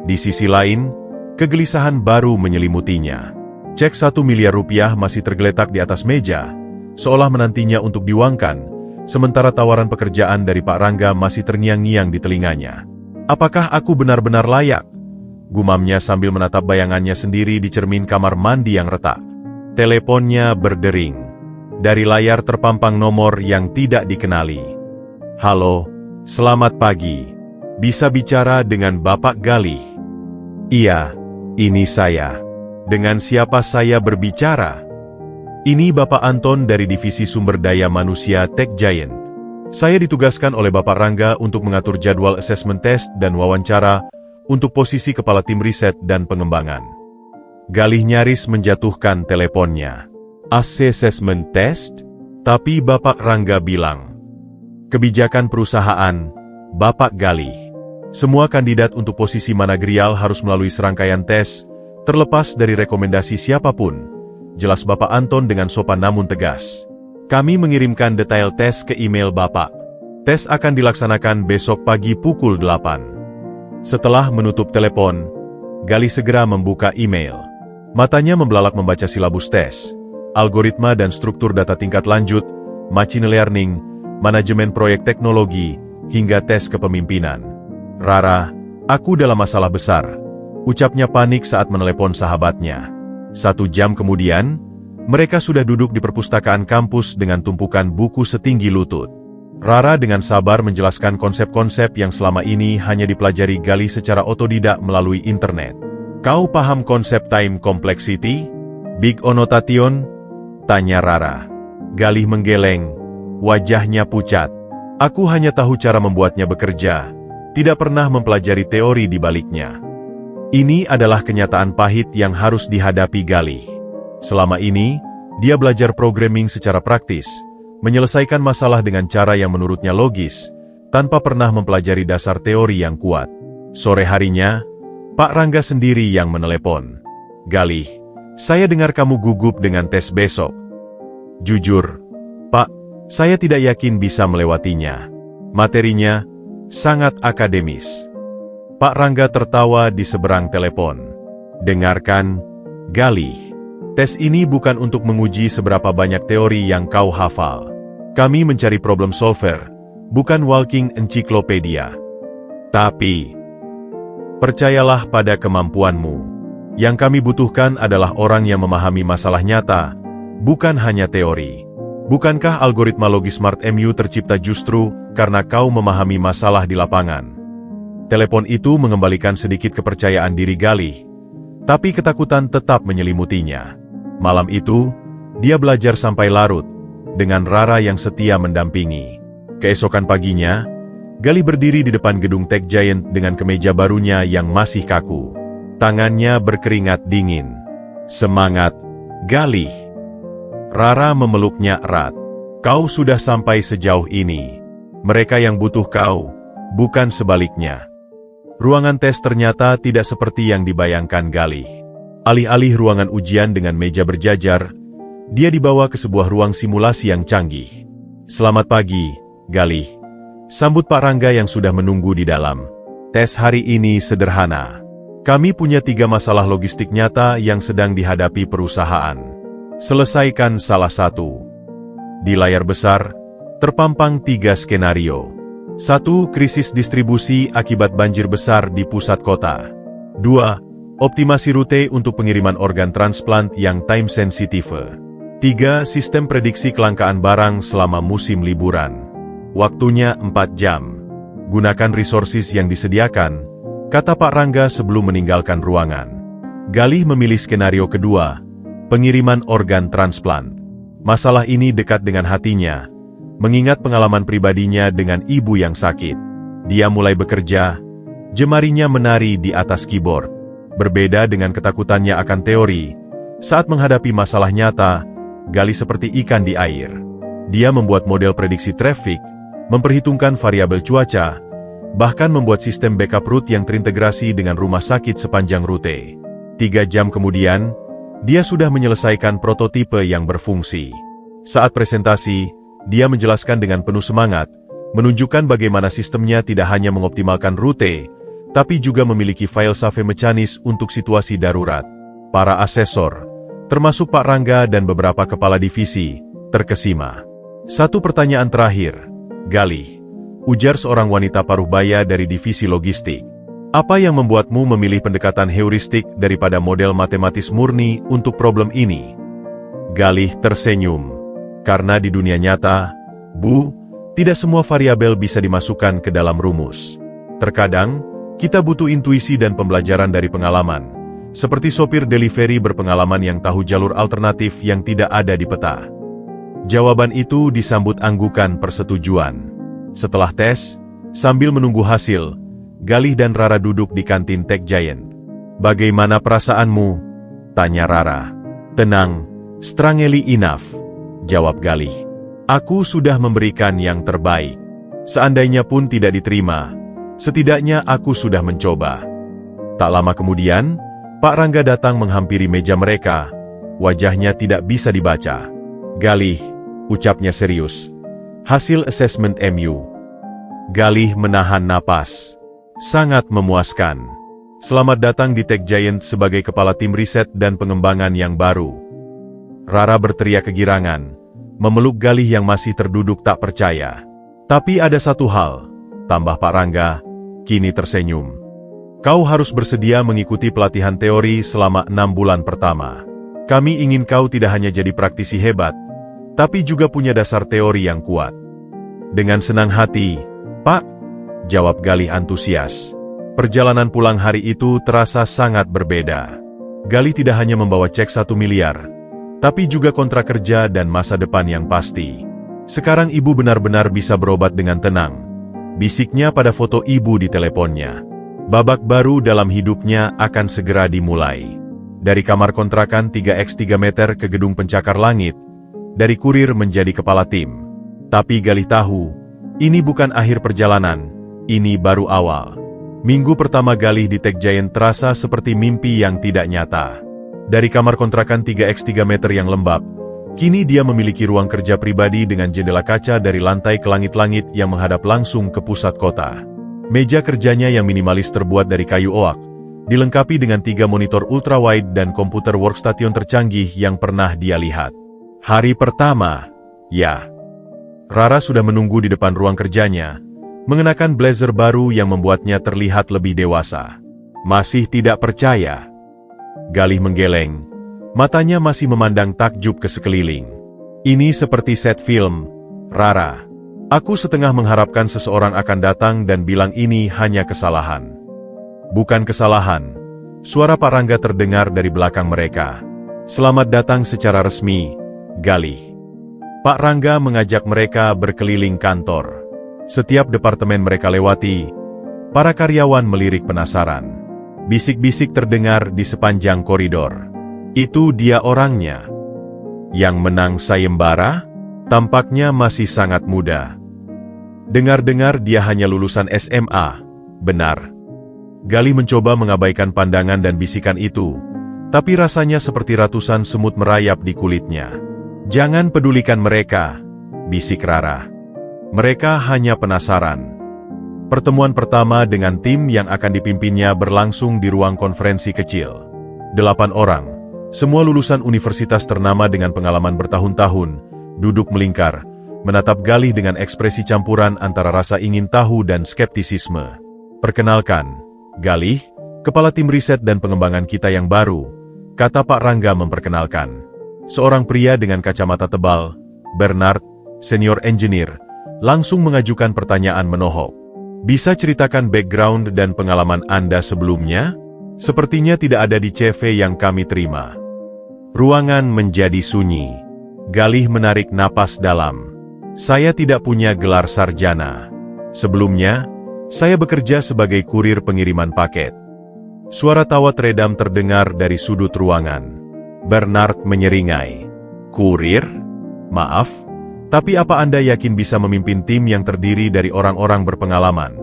Di sisi lain, kegelisahan baru menyelimutinya. Cek 1 miliar rupiah masih tergeletak di atas meja, seolah menantinya untuk diuangkan, sementara tawaran pekerjaan dari Pak Rangga masih terngiang-ngiang di telinganya. Apakah aku benar-benar layak? Gumamnya sambil menatap bayangannya sendiri di cermin kamar mandi yang retak. Teleponnya berdering. Dari layar terpampang nomor yang tidak dikenali. Halo, selamat pagi. Bisa bicara dengan Bapak Galih? Iya, ini saya. Dengan siapa saya berbicara? Ini Bapak Anton dari Divisi Sumber Daya Manusia Tech Giant. Saya ditugaskan oleh Bapak Rangga untuk mengatur jadwal assessment test dan wawancara untuk posisi Kepala Tim Riset dan Pengembangan. Galih nyaris menjatuhkan teleponnya. Assessment test? Tapi Bapak Rangga bilang. Kebijakan perusahaan, Bapak Galih. Semua kandidat untuk posisi managerial harus melalui serangkaian tes, terlepas dari rekomendasi siapapun. Jelas Bapak Anton dengan sopan namun tegas. Kami mengirimkan detail tes ke email Bapak. Tes akan dilaksanakan besok pagi pukul 8. Setelah menutup telepon, Galih segera membuka email. Matanya membelalak membaca silabus tes, algoritma dan struktur data tingkat lanjut, machine learning, manajemen proyek teknologi, hingga tes kepemimpinan. Rara, aku dalam masalah besar, ucapnya panik saat menelepon sahabatnya. 1 jam kemudian, mereka sudah duduk di perpustakaan kampus dengan tumpukan buku setinggi lutut. Rara dengan sabar menjelaskan konsep-konsep yang selama ini hanya dipelajari Galih secara otodidak melalui internet. Kau paham konsep time complexity? Big annotation? Tanya Rara. Galih menggeleng, wajahnya pucat. Aku hanya tahu cara membuatnya bekerja, tidak pernah mempelajari teori di baliknya. Ini adalah kenyataan pahit yang harus dihadapi Galih. Selama ini, dia belajar programming secara praktis, menyelesaikan masalah dengan cara yang menurutnya logis, tanpa pernah mempelajari dasar teori yang kuat. Sore harinya, Pak Rangga sendiri yang menelepon. Galih, saya dengar kamu gugup dengan tes besok. Jujur, Pak, saya tidak yakin bisa melewatinya. Materinya sangat akademis. Pak Rangga tertawa di seberang telepon. Dengarkan, Galih. Tes ini bukan untuk menguji seberapa banyak teori yang kau hafal. Kami mencari problem solver, bukan walking encyclopedia. Tapi, percayalah pada kemampuanmu. Yang kami butuhkan adalah orang yang memahami masalah nyata, bukan hanya teori. Bukankah algoritma logis Smart MU tercipta justru karena kau memahami masalah di lapangan? Telepon itu mengembalikan sedikit kepercayaan diri Galih, tapi ketakutan tetap menyelimutinya. Malam itu, dia belajar sampai larut, dengan Rara yang setia mendampingi. Keesokan paginya, Galih berdiri di depan gedung Tech Giant dengan kemeja barunya yang masih kaku. Tangannya berkeringat dingin. Semangat, Galih. Rara memeluknya erat. Kau sudah sampai sejauh ini. Mereka yang butuh kau, bukan sebaliknya. Ruangan tes ternyata tidak seperti yang dibayangkan Galih. Alih-alih ruangan ujian dengan meja berjajar, dia dibawa ke sebuah ruang simulasi yang canggih. Selamat pagi, Galih. Sambut Pak Rangga yang sudah menunggu di dalam. Tes hari ini sederhana. Kami punya 3 masalah logistik nyata yang sedang dihadapi perusahaan. Selesaikan salah satu. Di layar besar, terpampang 3 skenario. 1. Krisis distribusi akibat banjir besar di pusat kota. 2. Optimasi rute untuk pengiriman organ transplant yang time sensitive. 3. Sistem prediksi kelangkaan barang selama musim liburan. Waktunya 4 jam. Gunakan resources yang disediakan, kata Pak Rangga sebelum meninggalkan ruangan. Galih memilih skenario kedua, pengiriman organ transplant. Masalah ini dekat dengan hatinya, mengingat pengalaman pribadinya dengan ibu yang sakit. Dia mulai bekerja, jemarinya menari di atas keyboard. Berbeda dengan ketakutannya akan teori, saat menghadapi masalah nyata, Galih seperti ikan di air. Dia membuat model prediksi traffic, memperhitungkan variabel cuaca, bahkan membuat sistem backup route yang terintegrasi dengan rumah sakit sepanjang rute. 3 jam kemudian, dia sudah menyelesaikan prototipe yang berfungsi. Saat presentasi, dia menjelaskan dengan penuh semangat, menunjukkan bagaimana sistemnya tidak hanya mengoptimalkan rute, tapi juga memiliki file save mekanis untuk situasi darurat. Para asesor, termasuk Pak Rangga dan beberapa kepala divisi, terkesima. 1 pertanyaan terakhir, Galih, ujar seorang wanita paruh baya dari divisi logistik. Apa yang membuatmu memilih pendekatan heuristik daripada model matematis murni untuk problem ini? Galih tersenyum. Karena di dunia nyata, Bu, tidak semua variabel bisa dimasukkan ke dalam rumus. Terkadang, kita butuh intuisi dan pembelajaran dari pengalaman, seperti sopir delivery berpengalaman yang tahu jalur alternatif yang tidak ada di peta. Jawaban itu disambut anggukan persetujuan. Setelah tes, sambil menunggu hasil, Galih dan Rara duduk di kantin Tech Giant. Bagaimana perasaanmu? Tanya Rara. Tenang, strangely enough, jawab Galih. Aku sudah memberikan yang terbaik. Seandainya pun tidak diterima, setidaknya aku sudah mencoba. Tak lama kemudian, Pak Rangga datang menghampiri meja mereka. Wajahnya tidak bisa dibaca. Galih, ucapnya serius. Hasil asesmen MU. Galih menahan napas. Sangat memuaskan. Selamat datang di Tech Giant sebagai kepala tim riset dan pengembangan yang baru. Rara berteriak kegirangan, memeluk Galih yang masih terduduk tak percaya. Tapi ada satu hal, tambah Pak Rangga, kini tersenyum. Kau harus bersedia mengikuti pelatihan teori selama 6 bulan pertama. Kami ingin kau tidak hanya jadi praktisi hebat, tapi juga punya dasar teori yang kuat. Dengan senang hati, Pak, jawab Galih antusias. Perjalanan pulang hari itu terasa sangat berbeda. Galih tidak hanya membawa cek 1 miliar, tapi juga kontrak kerja dan masa depan yang pasti. Sekarang ibu benar-benar bisa berobat dengan tenang, bisiknya pada foto ibu di teleponnya. Babak baru dalam hidupnya akan segera dimulai. Dari kamar kontrakan 3x3 meter ke gedung pencakar langit, dari kurir menjadi kepala tim. Tapi Galih tahu, ini bukan akhir perjalanan, ini baru awal. Minggu pertama Galih di Tech Giant terasa seperti mimpi yang tidak nyata. Dari kamar kontrakan 3x3 meter yang lembab, kini dia memiliki ruang kerja pribadi dengan jendela kaca dari lantai ke langit-langit yang menghadap langsung ke pusat kota. Meja kerjanya yang minimalis terbuat dari kayu oak, dilengkapi dengan 3 monitor ultrawide dan komputer workstation tercanggih yang pernah dia lihat. Hari pertama, ya. Rara sudah menunggu di depan ruang kerjanya, mengenakan blazer baru yang membuatnya terlihat lebih dewasa. Masih tidak percaya? Galih menggeleng, matanya masih memandang takjub ke sekeliling. Ini seperti set film, Rara. Aku setengah mengharapkan seseorang akan datang dan bilang ini hanya kesalahan. Bukan kesalahan. Suara Pak Rangga terdengar dari belakang mereka. Selamat datang secara resmi, Galih. Pak Rangga mengajak mereka berkeliling kantor. Setiap departemen mereka lewati, para karyawan melirik penasaran. Bisik-bisik terdengar di sepanjang koridor. Itu dia orangnya. Yang menang sayembara? Tampaknya masih sangat muda. Dengar-dengar dia hanya lulusan SMA, benar. Galih mencoba mengabaikan pandangan dan bisikan itu, tapi rasanya seperti ratusan semut merayap di kulitnya. Jangan pedulikan mereka, bisik Rara. Mereka hanya penasaran. Pertemuan pertama dengan tim yang akan dipimpinnya berlangsung di ruang konferensi kecil. 8 orang, semua lulusan universitas ternama dengan pengalaman bertahun-tahun, duduk melingkar, menatap Galih dengan ekspresi campuran antara rasa ingin tahu dan skeptisisme. Perkenalkan, Galih, kepala tim riset dan pengembangan kita yang baru, kata Pak Rangga memperkenalkan. Seorang pria dengan kacamata tebal, Bernard, senior engineer, langsung mengajukan pertanyaan menohok. Bisa ceritakan background dan pengalaman Anda sebelumnya? Sepertinya tidak ada di CV yang kami terima. Ruangan menjadi sunyi. Galih menarik napas dalam. Saya tidak punya gelar sarjana. Sebelumnya, saya bekerja sebagai kurir pengiriman paket. Suara tawa teredam terdengar dari sudut ruangan. Bernard menyeringai. Kurir? Maaf, tapi apa Anda yakin bisa memimpin tim yang terdiri dari orang-orang berpengalaman?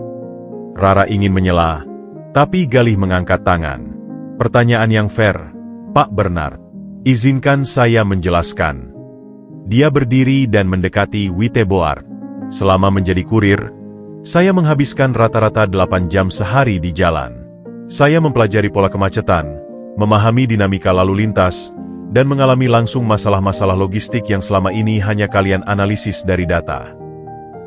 Rara ingin menyela, tapi Galih mengangkat tangan. Pertanyaan yang fair, Pak Bernard. Izinkan saya menjelaskan. Dia berdiri dan mendekati Witeboard. Selama menjadi kurir, saya menghabiskan rata-rata 8 jam sehari di jalan. Saya mempelajari pola kemacetan, memahami dinamika lalu lintas, dan mengalami langsung masalah-masalah logistik yang selama ini hanya kalian analisis dari data.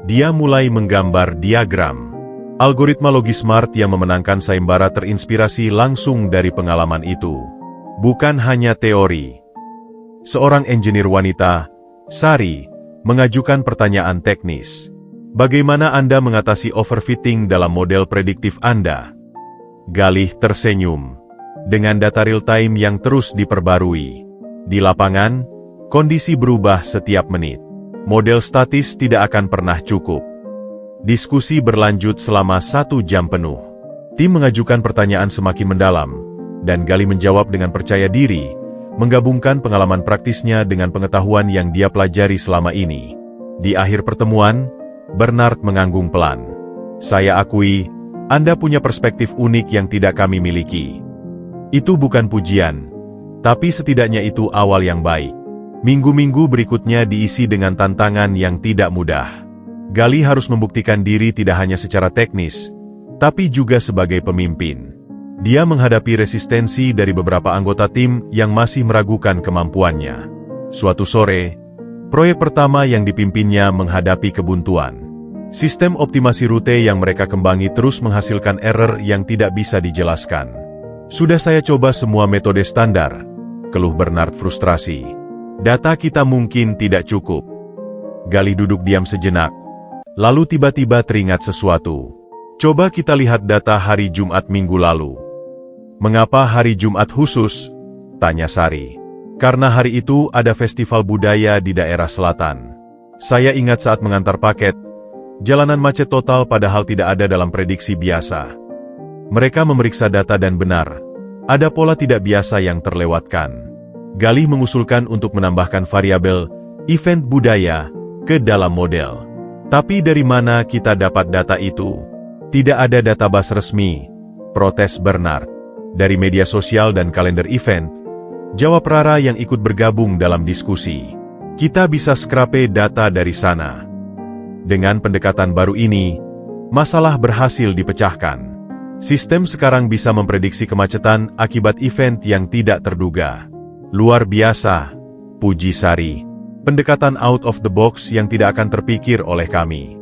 Dia mulai menggambar diagram. Algoritma Logismart yang memenangkan sayembara terinspirasi langsung dari pengalaman itu. Bukan hanya teori. Seorang engineer wanita, Sari, mengajukan pertanyaan teknis. Bagaimana Anda mengatasi overfitting dalam model prediktif Anda? Galih tersenyum. Dengan data real-time yang terus diperbarui. Di lapangan, kondisi berubah setiap menit. Model statis tidak akan pernah cukup. Diskusi berlanjut selama 1 jam penuh. Tim mengajukan pertanyaan semakin mendalam, dan Galih menjawab dengan percaya diri, menggabungkan pengalaman praktisnya dengan pengetahuan yang dia pelajari selama ini. Di akhir pertemuan, Bernard menganggung pelan. Saya akui, Anda punya perspektif unik yang tidak kami miliki. Itu bukan pujian, tapi setidaknya itu awal yang baik. Minggu-minggu berikutnya diisi dengan tantangan yang tidak mudah. Galih harus membuktikan diri tidak hanya secara teknis, tapi juga sebagai pemimpin. Dia menghadapi resistensi dari beberapa anggota tim yang masih meragukan kemampuannya. Suatu sore, proyek pertama yang dipimpinnya menghadapi kebuntuan. Sistem optimasi rute yang mereka kembangi terus menghasilkan error yang tidak bisa dijelaskan. Sudah saya coba semua metode standar, keluh Bernard frustrasi. Data kita mungkin tidak cukup. Galih duduk diam sejenak, lalu tiba-tiba teringat sesuatu. Coba kita lihat data hari Jumat minggu lalu. Mengapa hari Jumat khusus? Tanya Sari. Karena hari itu ada festival budaya di daerah selatan. Saya ingat saat mengantar paket, jalanan macet total padahal tidak ada dalam prediksi biasa. Mereka memeriksa data dan benar, ada pola tidak biasa yang terlewatkan. Galih mengusulkan untuk menambahkan variabel event budaya ke dalam model. Tapi dari mana kita dapat data itu? Tidak ada database resmi, protes Bernard. Dari media sosial dan kalender event, Jawab Rara yang ikut bergabung dalam diskusi. Kita bisa scrape data dari sana. Dengan pendekatan baru ini, masalah berhasil dipecahkan. Sistem sekarang bisa memprediksi kemacetan akibat event yang tidak terduga. Luar biasa, puji Sari. Pendekatan out of the box yang tidak akan terpikir oleh kami.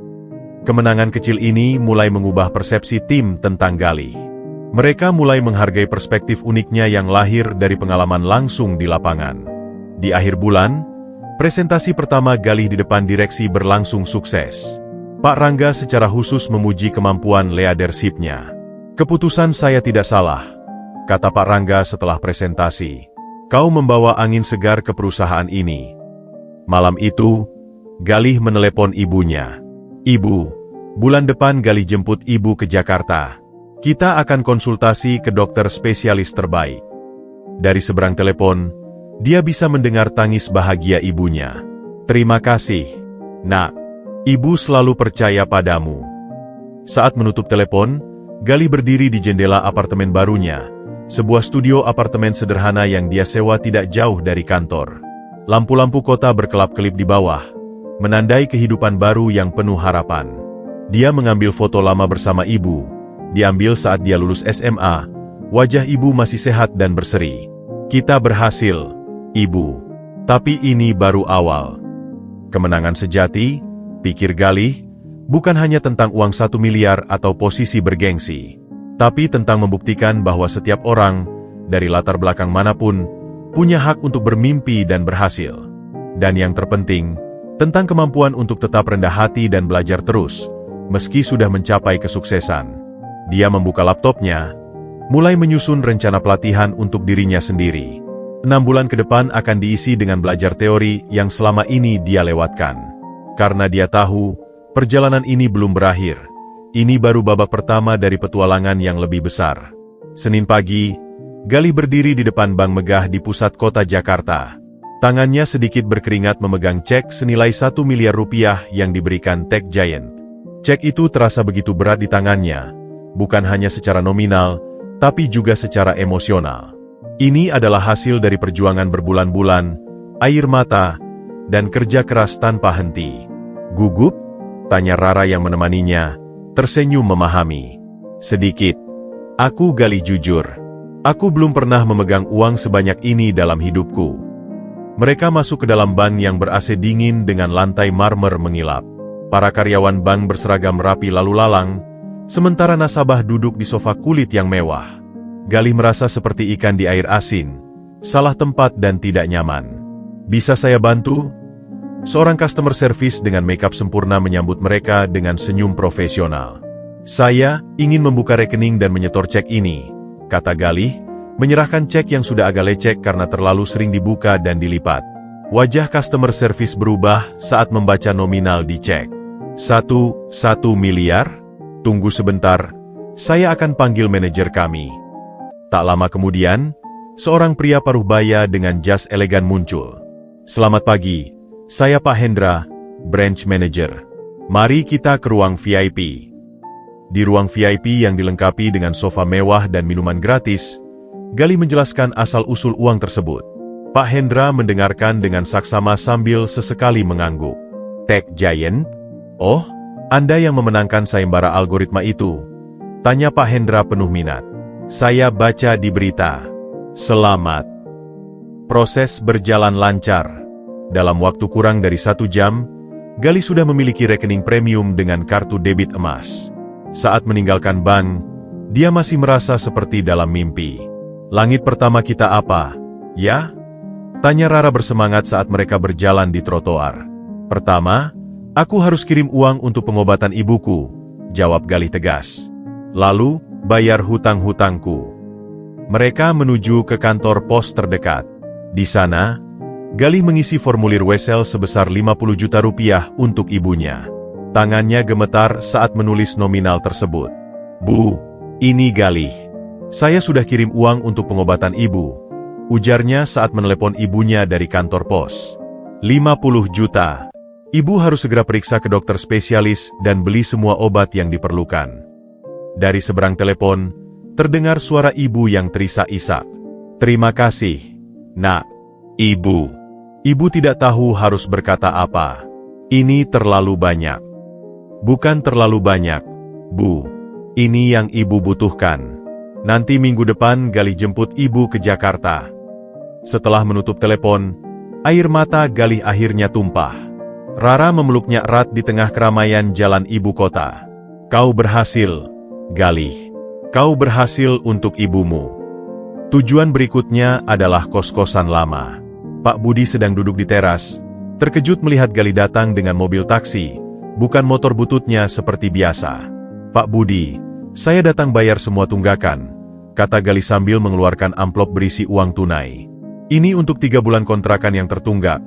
Kemenangan kecil ini mulai mengubah persepsi tim tentang Galih. Mereka mulai menghargai perspektif uniknya yang lahir dari pengalaman langsung di lapangan. Di akhir bulan, presentasi pertama Galih di depan direksi berlangsung sukses. Pak Rangga secara khusus memuji kemampuan leadership-nya. Keputusan saya tidak salah, kata Pak Rangga setelah presentasi. Kau membawa angin segar ke perusahaan ini. Malam itu, Galih menelepon ibunya. Ibu, bulan depan Galih jemput ibu ke Jakarta. Kita akan konsultasi ke dokter spesialis terbaik. Dari seberang telepon, dia bisa mendengar tangis bahagia ibunya. Terima kasih, Nak. Ibu selalu percaya padamu. Saat menutup telepon, Galih berdiri di jendela apartemen barunya, sebuah studio apartemen sederhana yang dia sewa tidak jauh dari kantor. Lampu-lampu kota berkelap-kelip di bawah, menandai kehidupan baru yang penuh harapan. Dia mengambil foto lama bersama ibu. Diambil saat dia lulus SMA, wajah ibu masih sehat dan berseri. Kita berhasil, ibu. Tapi ini baru awal. Kemenangan sejati, pikir Galih, bukan hanya tentang uang 1 miliar atau posisi bergengsi, tapi tentang membuktikan bahwa setiap orang, dari latar belakang manapun, punya hak untuk bermimpi dan berhasil. Dan yang terpenting, tentang kemampuan untuk tetap rendah hati dan belajar terus, meski sudah mencapai kesuksesan. Dia membuka laptopnya, mulai menyusun rencana pelatihan untuk dirinya sendiri. 6 bulan ke depan akan diisi dengan belajar teori yang selama ini dia lewatkan. Karena dia tahu, perjalanan ini belum berakhir. Ini baru babak pertama dari petualangan yang lebih besar. Senin pagi, Galih berdiri di depan bank megah di pusat kota Jakarta. Tangannya sedikit berkeringat memegang cek senilai 1 miliar rupiah yang diberikan Tech Giant. Cek itu terasa begitu berat di tangannya. Bukan hanya secara nominal, tapi juga secara emosional. Ini adalah hasil dari perjuangan berbulan-bulan, air mata, dan kerja keras tanpa henti. Gugup? Tanya Rara yang menemaninya, tersenyum memahami. Sedikit. Aku Galih jujur. Aku belum pernah memegang uang sebanyak ini dalam hidupku. Mereka masuk ke dalam bank yang ber-AC dingin dengan lantai marmer mengilap. Para karyawan bank berseragam rapi lalu lalang, sementara nasabah duduk di sofa kulit yang mewah. Galih merasa seperti ikan di air asin, salah tempat dan tidak nyaman. Bisa saya bantu? Seorang customer service dengan makeup sempurna menyambut mereka dengan senyum profesional. Saya ingin membuka rekening dan menyetor cek ini, kata Galih, menyerahkan cek yang sudah agak lecek karena terlalu sering dibuka dan dilipat. Wajah customer service berubah saat membaca nominal di cek. 1 miliar? Tunggu sebentar, saya akan panggil manajer kami. Tak lama kemudian, seorang pria paruh baya dengan jas elegan muncul. Selamat pagi, saya Pak Hendra, branch manager. Mari kita ke ruang VIP. Di ruang VIP yang dilengkapi dengan sofa mewah dan minuman gratis, Galih menjelaskan asal-usul uang tersebut. Pak Hendra mendengarkan dengan saksama sambil sesekali mengangguk. Tech Giant? Oh, Anda yang memenangkan sayembara algoritma itu? Tanya Pak Hendra penuh minat. Saya baca di berita. Selamat. Proses berjalan lancar. Dalam waktu kurang dari 1 jam, Galih sudah memiliki rekening premium dengan kartu debit emas. Saat meninggalkan bank, dia masih merasa seperti dalam mimpi. Langit pertama kita apa, ya? Tanya Rara bersemangat saat mereka berjalan di trotoar. Pertama, aku harus kirim uang untuk pengobatan ibuku, jawab Galih tegas. Lalu, bayar hutang-hutangku. Mereka menuju ke kantor pos terdekat. Di sana, Galih mengisi formulir wesel sebesar 50 juta rupiah untuk ibunya. Tangannya gemetar saat menulis nominal tersebut. Bu, ini Galih. Saya sudah kirim uang untuk pengobatan ibu, ujarnya saat menelepon ibunya dari kantor pos. 50 juta. Ibu harus segera periksa ke dokter spesialis dan beli semua obat yang diperlukan. Dari seberang telepon, terdengar suara ibu yang terisak-isak. Terima kasih, Nak, Ibu. Ibu tidak tahu harus berkata apa. Ini terlalu banyak. Bukan terlalu banyak, Bu. Ini yang Ibu butuhkan. Nanti minggu depan Galih jemput Ibu ke Jakarta. Setelah menutup telepon, air mata Galih akhirnya tumpah. Rara memeluknya erat di tengah keramaian jalan ibu kota. Kau berhasil, Galih. Kau berhasil untuk ibumu. Tujuan berikutnya adalah kos-kosan lama. Pak Budi sedang duduk di teras, terkejut melihat Galih datang dengan mobil taksi, bukan motor bututnya seperti biasa. Pak Budi, saya datang bayar semua tunggakan, kata Galih sambil mengeluarkan amplop berisi uang tunai. Ini untuk 3 bulan kontrakan yang tertunggak,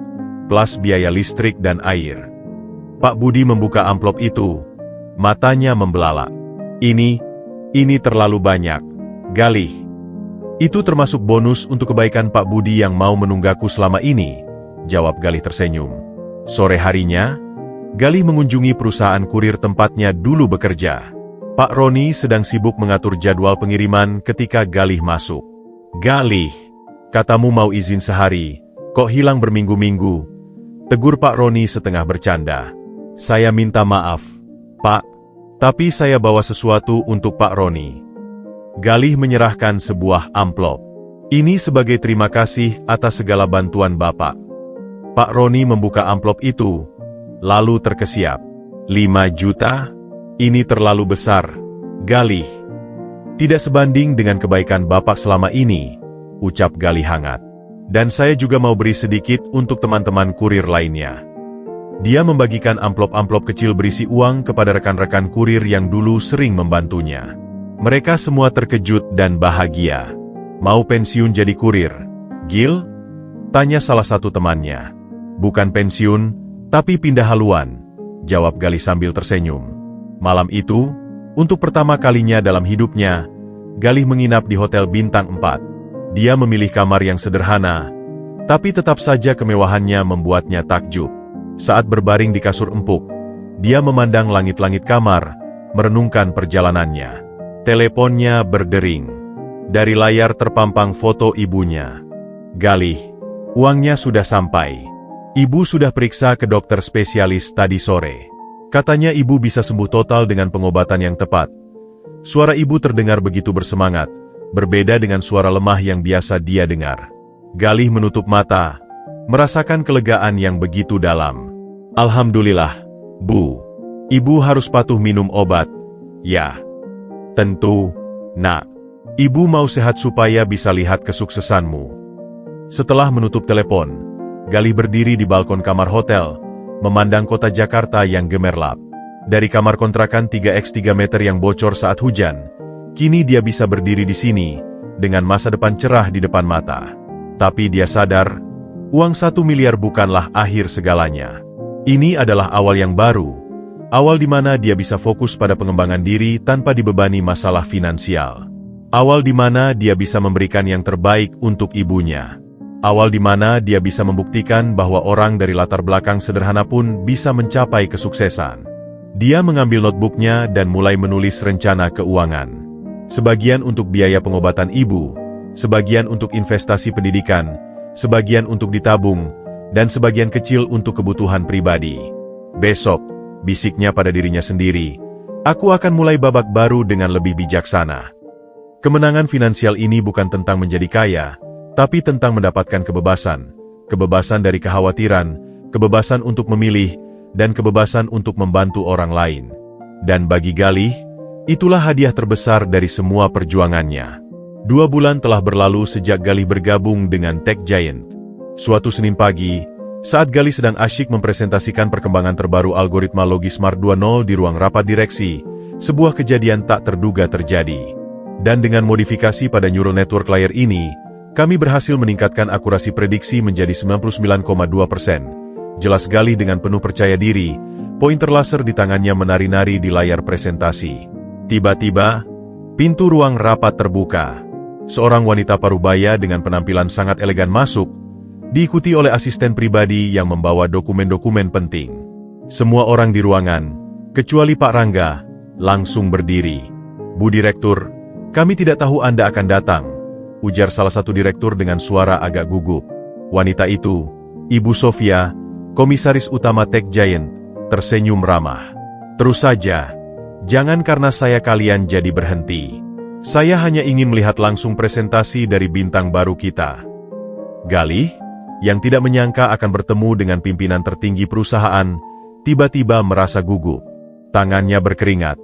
plus biaya listrik dan air. Pak Budi membuka amplop itu, matanya membelalak. Ini terlalu banyak, Galih. Itu termasuk bonus untuk kebaikan Pak Budi yang mau menunggakku selama ini, jawab Galih tersenyum. Sore harinya, Galih mengunjungi perusahaan kurir tempatnya dulu bekerja. Pak Roni sedang sibuk mengatur jadwal pengiriman ketika Galih masuk. Galih, katamu mau izin sehari, kok hilang berminggu-minggu? Tegur Pak Roni setengah bercanda. Saya minta maaf, Pak. Tapi saya bawa sesuatu untuk Pak Roni. Galih menyerahkan sebuah amplop. Ini sebagai terima kasih atas segala bantuan Bapak. Pak Roni membuka amplop itu, lalu terkesiap. 5 juta? Ini terlalu besar, Galih. Tidak sebanding dengan kebaikan Bapak selama ini, ucap Galih hangat. Dan saya juga mau beri sedikit untuk teman-teman kurir lainnya. Dia membagikan amplop-amplop kecil berisi uang kepada rekan-rekan kurir yang dulu sering membantunya. Mereka semua terkejut dan bahagia. Mau pensiun jadi kurir, Gil? Tanya salah satu temannya. Bukan pensiun, tapi pindah haluan, jawab Galih sambil tersenyum. Malam itu, untuk pertama kalinya dalam hidupnya, Galih menginap di hotel bintang 4. Dia memilih kamar yang sederhana, tapi tetap saja kemewahannya membuatnya takjub. Saat berbaring di kasur empuk, dia memandang langit-langit kamar, merenungkan perjalanannya. Teleponnya berdering. Dari layar terpampang foto ibunya. Galih, uangnya sudah sampai. Ibu sudah periksa ke dokter spesialis tadi sore. Katanya ibu bisa sembuh total dengan pengobatan yang tepat. Suara ibu terdengar begitu bersemangat, berbeda dengan suara lemah yang biasa dia dengar. Galih menutup mata, merasakan kelegaan yang begitu dalam. Alhamdulillah, Bu. Ibu harus patuh minum obat. Ya. Tentu, Nak. Ibu mau sehat supaya bisa lihat kesuksesanmu. Setelah menutup telepon, Galih berdiri di balkon kamar hotel, memandang kota Jakarta yang gemerlap. Dari kamar kontrakan 3x3 meter yang bocor saat hujan, kini dia bisa berdiri di sini, dengan masa depan cerah di depan mata. Tapi dia sadar, uang 1 miliar bukanlah akhir segalanya. Ini adalah awal yang baru, awal di mana dia bisa fokus pada pengembangan diri tanpa dibebani masalah finansial. Awal di mana dia bisa memberikan yang terbaik untuk ibunya. Awal di mana dia bisa membuktikan bahwa orang dari latar belakang sederhana pun bisa mencapai kesuksesan. Dia mengambil notebooknya dan mulai menulis rencana keuangan. Sebagian untuk biaya pengobatan ibu, sebagian untuk investasi pendidikan, sebagian untuk ditabung, dan sebagian kecil untuk kebutuhan pribadi. Besok, bisiknya pada dirinya sendiri, aku akan mulai babak baru dengan lebih bijaksana. Kemenangan finansial ini bukan tentang menjadi kaya, tapi tentang mendapatkan kebebasan. Kebebasan dari kekhawatiran, kebebasan untuk memilih, dan kebebasan untuk membantu orang lain. Dan bagi Galih, itulah hadiah terbesar dari semua perjuangannya. 2 bulan telah berlalu sejak Galih bergabung dengan Tech Giant. Suatu Senin pagi, saat Galih sedang asyik mempresentasikan perkembangan terbaru algoritma Logismart 2.0 di ruang rapat direksi, sebuah kejadian tak terduga terjadi. Dan dengan modifikasi pada neural network layer ini, kami berhasil meningkatkan akurasi prediksi menjadi 99,2%. Jelas Galih dengan penuh percaya diri, pointer laser di tangannya menari-nari di layar presentasi. Tiba-tiba, pintu ruang rapat terbuka. Seorang wanita parubaya dengan penampilan sangat elegan masuk, diikuti oleh asisten pribadi yang membawa dokumen-dokumen penting. Semua orang di ruangan, kecuali Pak Rangga, langsung berdiri. Bu Direktur, kami tidak tahu Anda akan datang, ujar salah satu direktur dengan suara agak gugup. Wanita itu, Ibu Sofia, komisaris utama Tech Giant, tersenyum ramah. Terus saja, jangan karena saya kalian jadi berhenti. Saya hanya ingin melihat langsung presentasi dari bintang baru kita. Galih, yang tidak menyangka akan bertemu dengan pimpinan tertinggi perusahaan, tiba-tiba merasa gugup. Tangannya berkeringat.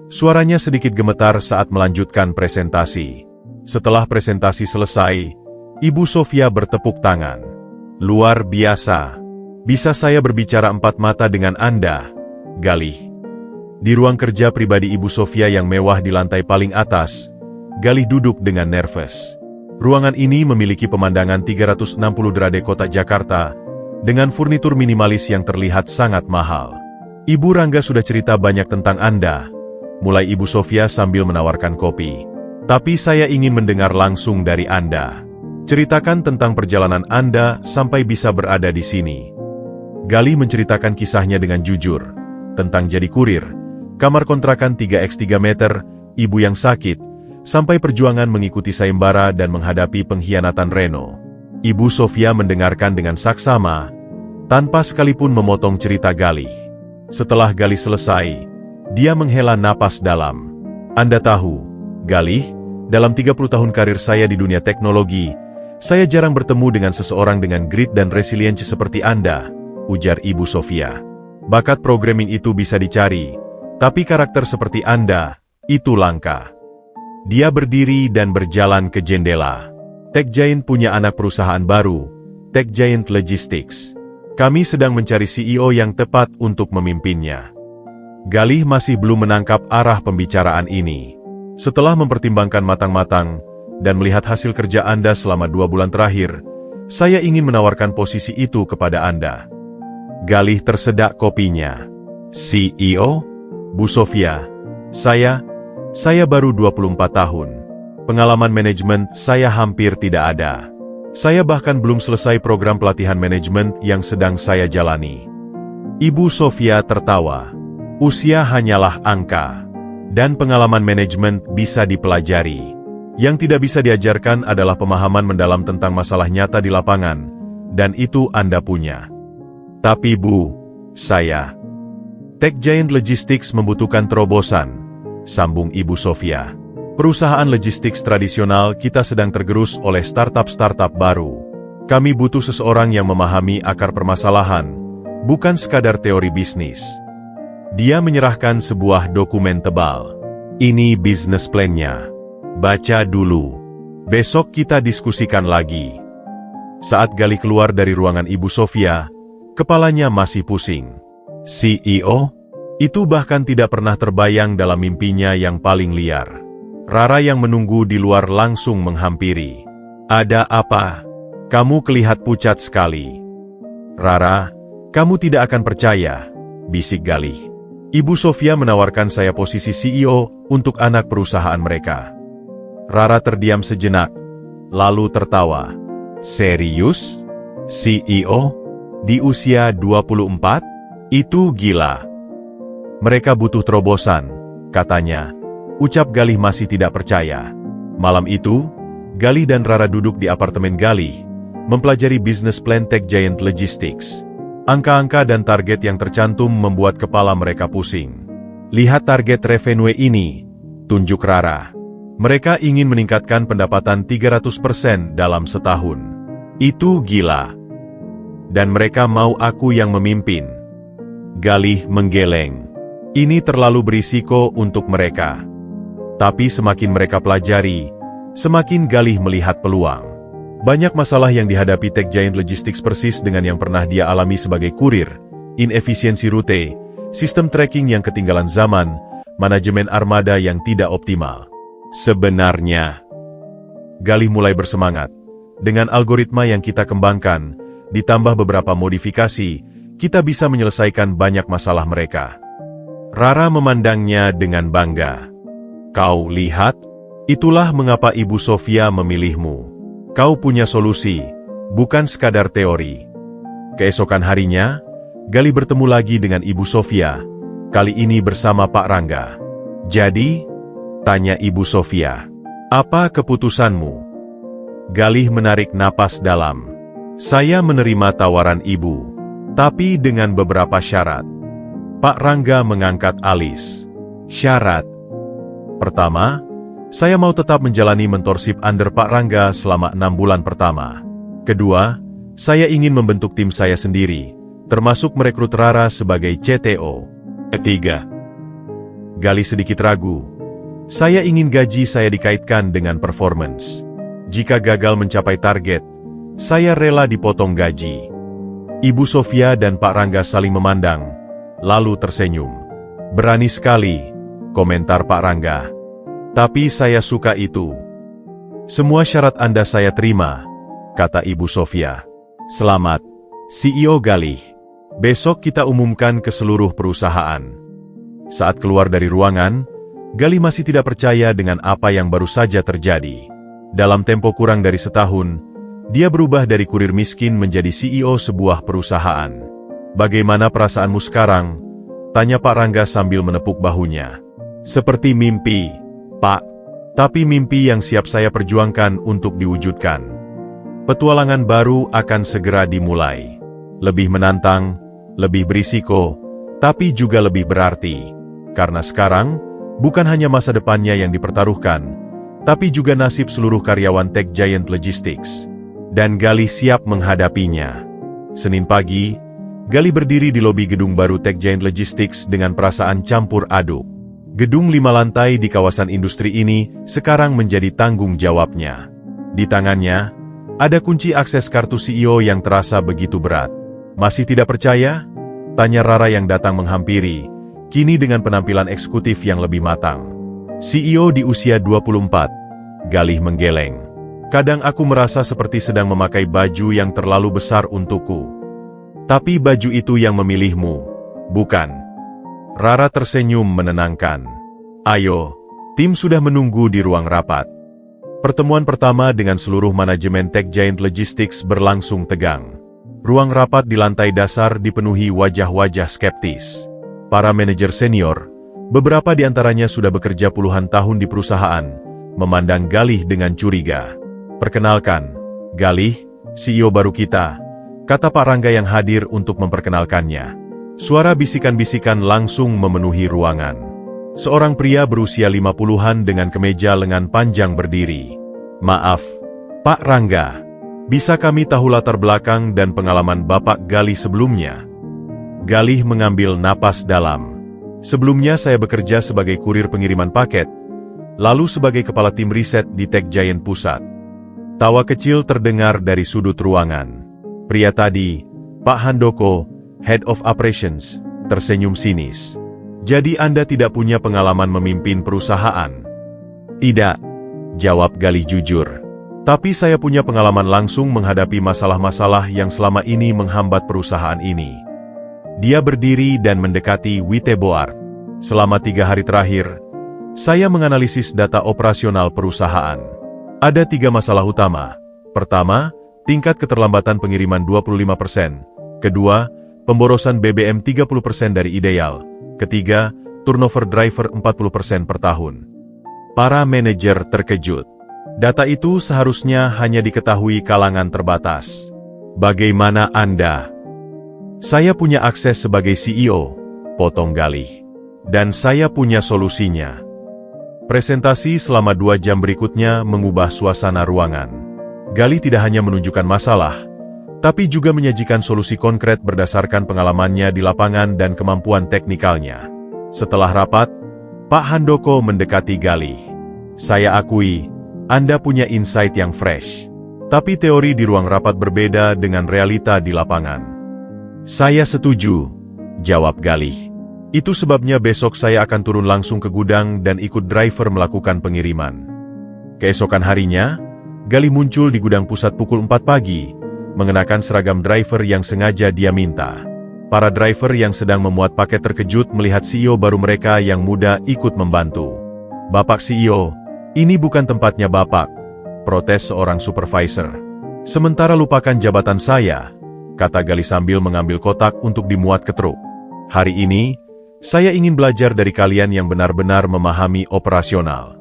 Suaranya sedikit gemetar saat melanjutkan presentasi. Setelah presentasi selesai, Ibu Sofia bertepuk tangan. Luar biasa. Bisa saya berbicara empat mata dengan Anda, Galih. Di ruang kerja pribadi Ibu Sofia yang mewah di lantai paling atas, Galih duduk dengan nervous. Ruangan ini memiliki pemandangan 360 derajat kota Jakarta, dengan furnitur minimalis yang terlihat sangat mahal. Ibu Rangga sudah cerita banyak tentang Anda, mulai Ibu Sofia sambil menawarkan kopi. Tapi saya ingin mendengar langsung dari Anda. Ceritakan tentang perjalanan Anda sampai bisa berada di sini. Galih menceritakan kisahnya dengan jujur, tentang jadi kurir, kamar kontrakan 3x3 meter, ibu yang sakit, sampai perjuangan mengikuti sayembara dan menghadapi pengkhianatan Reno. Ibu Sofia mendengarkan dengan saksama, tanpa sekalipun memotong cerita Galih. Setelah Galih selesai, dia menghela napas dalam. Anda tahu, Galih, dalam 30 tahun karir saya di dunia teknologi, saya jarang bertemu dengan seseorang dengan grit dan resiliensi seperti Anda, ujar Ibu Sofia. Bakat programming itu bisa dicari, tapi karakter seperti Anda, itu langka. Dia berdiri dan berjalan ke jendela. Tech Giant punya anak perusahaan baru, Tech Giant Logistics. Kami sedang mencari CEO yang tepat untuk memimpinnya. Galih masih belum menangkap arah pembicaraan ini. Setelah mempertimbangkan matang-matang, dan melihat hasil kerja Anda selama 2 bulan terakhir, saya ingin menawarkan posisi itu kepada Anda. Galih tersedak kopinya. CEO? Bu Sofia, saya baru 24 tahun. Pengalaman manajemen saya hampir tidak ada. Saya bahkan belum selesai program pelatihan manajemen yang sedang saya jalani. Ibu Sofia tertawa. Usia hanyalah angka. Dan pengalaman manajemen bisa dipelajari. Yang tidak bisa diajarkan adalah pemahaman mendalam tentang masalah nyata di lapangan, dan itu Anda punya. Tapi Bu, saya... Tech Giant Logistics membutuhkan terobosan, sambung Ibu Sofia. Perusahaan logistik tradisional kita sedang tergerus oleh startup-startup baru. Kami butuh seseorang yang memahami akar permasalahan, bukan sekadar teori bisnis. Dia menyerahkan sebuah dokumen tebal. Ini bisnis plan-nya. Baca dulu. Besok kita diskusikan lagi. Saat Galih keluar dari ruangan Ibu Sofia, kepalanya masih pusing. CEO? Itu bahkan tidak pernah terbayang dalam mimpinya yang paling liar. Rara yang menunggu di luar langsung menghampiri. Ada apa? Kamu kelihatan pucat sekali. Rara, kamu tidak akan percaya, bisik Galih. Ibu Sofia menawarkan saya posisi CEO untuk anak perusahaan mereka. Rara terdiam sejenak, lalu tertawa. Serius? CEO? Di usia 24? Itu gila. Mereka butuh terobosan, katanya. Ucap Galih masih tidak percaya. Malam itu, Galih dan Rara duduk di apartemen Galih, mempelajari bisnis plan Tech Giant Logistics. Angka-angka dan target yang tercantum membuat kepala mereka pusing. Lihat target revenue ini, tunjuk Rara. Mereka ingin meningkatkan pendapatan 300% dalam setahun. Itu gila. Dan mereka mau aku yang memimpin. Galih menggeleng. Ini terlalu berisiko untuk mereka. Tapi semakin mereka pelajari, semakin Galih melihat peluang. Banyak masalah yang dihadapi Tech Giant Logistics persis dengan yang pernah dia alami sebagai kurir, inefisiensi rute, sistem tracking yang ketinggalan zaman, manajemen armada yang tidak optimal. Sebenarnya, Galih mulai bersemangat. Dengan algoritma yang kita kembangkan, ditambah beberapa modifikasi, kita bisa menyelesaikan banyak masalah mereka. Rara memandangnya dengan bangga. Kau lihat, itulah mengapa Ibu Sofia memilihmu. Kau punya solusi, bukan sekadar teori. Keesokan harinya, Galih bertemu lagi dengan Ibu Sofia, kali ini bersama Pak Rangga. Jadi, tanya Ibu Sofia, apa keputusanmu? Galih menarik napas dalam. Saya menerima tawaran ibu, tapi dengan beberapa syarat. Pak Rangga mengangkat alis. Syarat. Pertama, saya mau tetap menjalani mentorship under Pak Rangga selama 6 bulan pertama. Kedua, saya ingin membentuk tim saya sendiri, termasuk merekrut Rara sebagai CTO. Ketiga, Galih sedikit ragu. Saya ingin gaji saya dikaitkan dengan performance. Jika gagal mencapai target, saya rela dipotong gaji. Ibu Sofia dan Pak Rangga saling memandang, lalu tersenyum. Berani sekali, komentar Pak Rangga. Tapi saya suka itu. Semua syarat Anda saya terima, kata Ibu Sofia. Selamat, CEO Galih. Besok kita umumkan ke seluruh perusahaan. Saat keluar dari ruangan, Galih masih tidak percaya dengan apa yang baru saja terjadi. Dalam tempo kurang dari setahun, dia berubah dari kurir miskin menjadi CEO sebuah perusahaan. Bagaimana perasaanmu sekarang? Tanya Pak Rangga sambil menepuk bahunya. Seperti mimpi, Pak. Tapi mimpi yang siap saya perjuangkan untuk diwujudkan. Petualangan baru akan segera dimulai. Lebih menantang, lebih berisiko, tapi juga lebih berarti. Karena sekarang, bukan hanya masa depannya yang dipertaruhkan, tapi juga nasib seluruh karyawan Tech Giant Logistics. Dan Galih siap menghadapinya. Senin pagi, Galih berdiri di lobi gedung baru Tech Giant Logistics dengan perasaan campur aduk. Gedung 5 lantai di kawasan industri ini sekarang menjadi tanggung jawabnya. Di tangannya, ada kunci akses kartu CEO yang terasa begitu berat. Masih tidak percaya? Tanya Rara yang datang menghampiri, kini dengan penampilan eksekutif yang lebih matang. CEO di usia 24, Galih menggeleng. Kadang aku merasa seperti sedang memakai baju yang terlalu besar untukku. Tapi baju itu yang memilihmu, bukan? Rara tersenyum menenangkan. Ayo, tim sudah menunggu di ruang rapat. Pertemuan pertama dengan seluruh manajemen Tech Giant Logistics berlangsung tegang. Ruang rapat di lantai dasar dipenuhi wajah-wajah skeptis. Para manajer senior, beberapa di antaranya sudah bekerja puluhan tahun di perusahaan, memandang Galih dengan curiga. Perkenalkan, Galih, CEO baru kita, kata Pak Rangga yang hadir untuk memperkenalkannya. Suara bisikan-bisikan langsung memenuhi ruangan. Seorang pria berusia 50-an dengan kemeja lengan panjang berdiri. Maaf, Pak Rangga, bisa kami tahu latar belakang dan pengalaman Bapak Galih sebelumnya? Galih mengambil napas dalam. Sebelumnya saya bekerja sebagai kurir pengiriman paket, lalu sebagai kepala tim riset di Tech Giant Pusat. Tawa kecil terdengar dari sudut ruangan. Pria tadi, Pak Handoko, Head of Operations, tersenyum sinis. Jadi Anda tidak punya pengalaman memimpin perusahaan? Tidak, jawab Galih jujur. Tapi saya punya pengalaman langsung menghadapi masalah-masalah yang selama ini menghambat perusahaan ini. Dia berdiri dan mendekati Wite Board. Selama 3 hari terakhir, saya menganalisis data operasional perusahaan. Ada 3 masalah utama. Pertama, tingkat keterlambatan pengiriman 25%. Kedua, pemborosan BBM 30% dari ideal. Ketiga, turnover driver 40% per tahun. Para manajer terkejut. Data itu seharusnya hanya diketahui kalangan terbatas. Bagaimana Anda? Saya punya akses sebagai CEO, potong Galih. Dan saya punya solusinya. Presentasi selama 2 jam berikutnya mengubah suasana ruangan. Galih tidak hanya menunjukkan masalah, tapi juga menyajikan solusi konkret berdasarkan pengalamannya di lapangan dan kemampuan teknikalnya. Setelah rapat, Pak Handoko mendekati Galih. Saya akui, Anda punya insight yang fresh. Tapi teori di ruang rapat berbeda dengan realita di lapangan. Saya setuju, jawab Galih. Itu sebabnya besok saya akan turun langsung ke gudang dan ikut driver melakukan pengiriman. Keesokan harinya, Galih muncul di gudang pusat pukul 4 pagi, mengenakan seragam driver yang sengaja dia minta. Para driver yang sedang memuat paket terkejut melihat CEO baru mereka yang muda ikut membantu. Bapak CEO, ini bukan tempatnya Bapak, protes seorang supervisor. Sementara lupakan jabatan saya, kata Galih sambil mengambil kotak untuk dimuat ke truk. Hari ini, saya ingin belajar dari kalian yang benar-benar memahami operasional.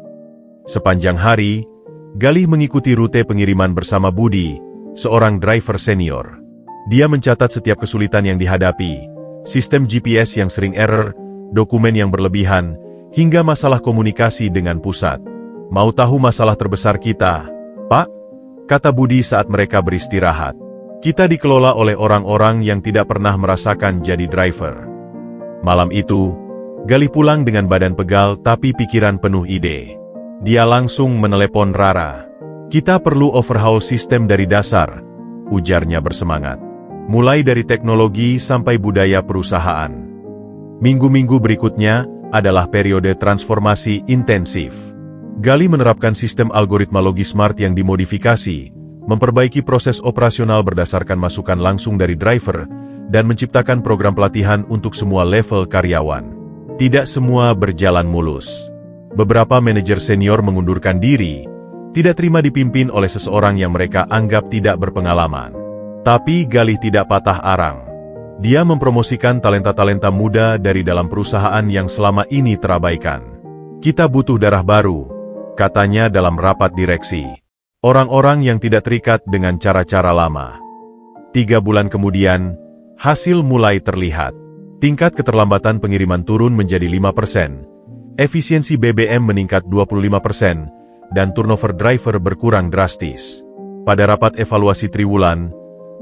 Sepanjang hari, Galih mengikuti rute pengiriman bersama Budi, seorang driver senior. Dia mencatat setiap kesulitan yang dihadapi, sistem GPS yang sering error, dokumen yang berlebihan, hingga masalah komunikasi dengan pusat. "Mau tahu masalah terbesar kita, Pak?" kata Budi saat mereka beristirahat. "Kita dikelola oleh orang-orang yang tidak pernah merasakan jadi driver." Malam itu, Galih pulang dengan badan pegal tapi pikiran penuh ide. Dia langsung menelepon Rara. "Kita perlu overhaul sistem dari dasar," ujarnya bersemangat. "Mulai dari teknologi sampai budaya perusahaan." Minggu-minggu berikutnya adalah periode transformasi intensif. Galih menerapkan sistem algoritma Logismart yang dimodifikasi, memperbaiki proses operasional berdasarkan masukan langsung dari driver, dan menciptakan program pelatihan untuk semua level karyawan. Tidak semua berjalan mulus. Beberapa manajer senior mengundurkan diri, tidak terima dipimpin oleh seseorang yang mereka anggap tidak berpengalaman. Tapi Galih tidak patah arang. Dia mempromosikan talenta-talenta muda dari dalam perusahaan yang selama ini terabaikan. "Kita butuh darah baru," katanya dalam rapat direksi. "Orang-orang yang tidak terikat dengan cara-cara lama." 3 bulan kemudian, hasil mulai terlihat. Tingkat keterlambatan pengiriman turun menjadi 5%, efisiensi BBM meningkat 25%, dan turnover driver berkurang drastis. Pada rapat evaluasi triwulan,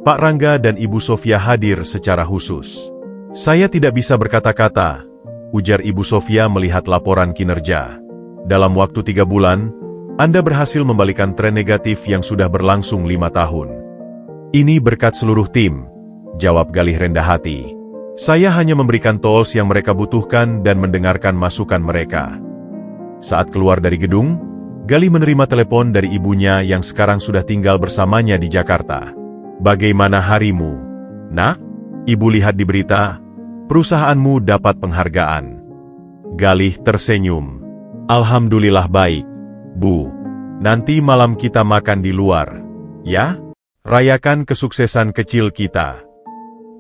Pak Rangga dan Ibu Sofia hadir secara khusus. "Saya tidak bisa berkata-kata," ujar Ibu Sofia melihat laporan kinerja. "Dalam waktu 3 bulan, Anda berhasil membalikan tren negatif yang sudah berlangsung 5 tahun. Ini berkat seluruh tim," jawab Galih rendah hati. "Saya hanya memberikan tools yang mereka butuhkan dan mendengarkan masukan mereka." Saat keluar dari gedung, Galih menerima telepon dari ibunya yang sekarang sudah tinggal bersamanya di Jakarta. "Bagaimana harimu, Nak?" "Ibu lihat di berita, perusahaanmu dapat penghargaan." Galih tersenyum. "Alhamdulillah baik, Bu. Nanti malam kita makan di luar, ya? Rayakan kesuksesan kecil kita."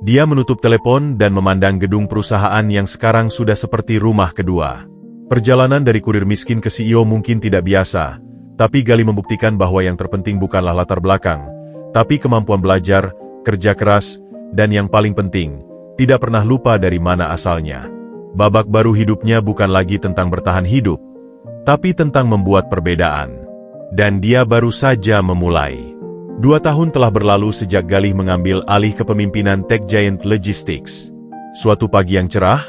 Dia menutup telepon dan memandang gedung perusahaan yang sekarang sudah seperti rumah kedua. Perjalanan dari kurir miskin ke CEO mungkin tidak biasa, tapi Galih membuktikan bahwa yang terpenting bukanlah latar belakang, tapi kemampuan belajar, kerja keras, dan yang paling penting, tidak pernah lupa dari mana asalnya. Babak baru hidupnya bukan lagi tentang bertahan hidup, tapi tentang membuat perbedaan. Dan dia baru saja memulai. 2 tahun telah berlalu sejak Galih mengambil alih kepemimpinan Tech Giant Logistics. Suatu pagi yang cerah,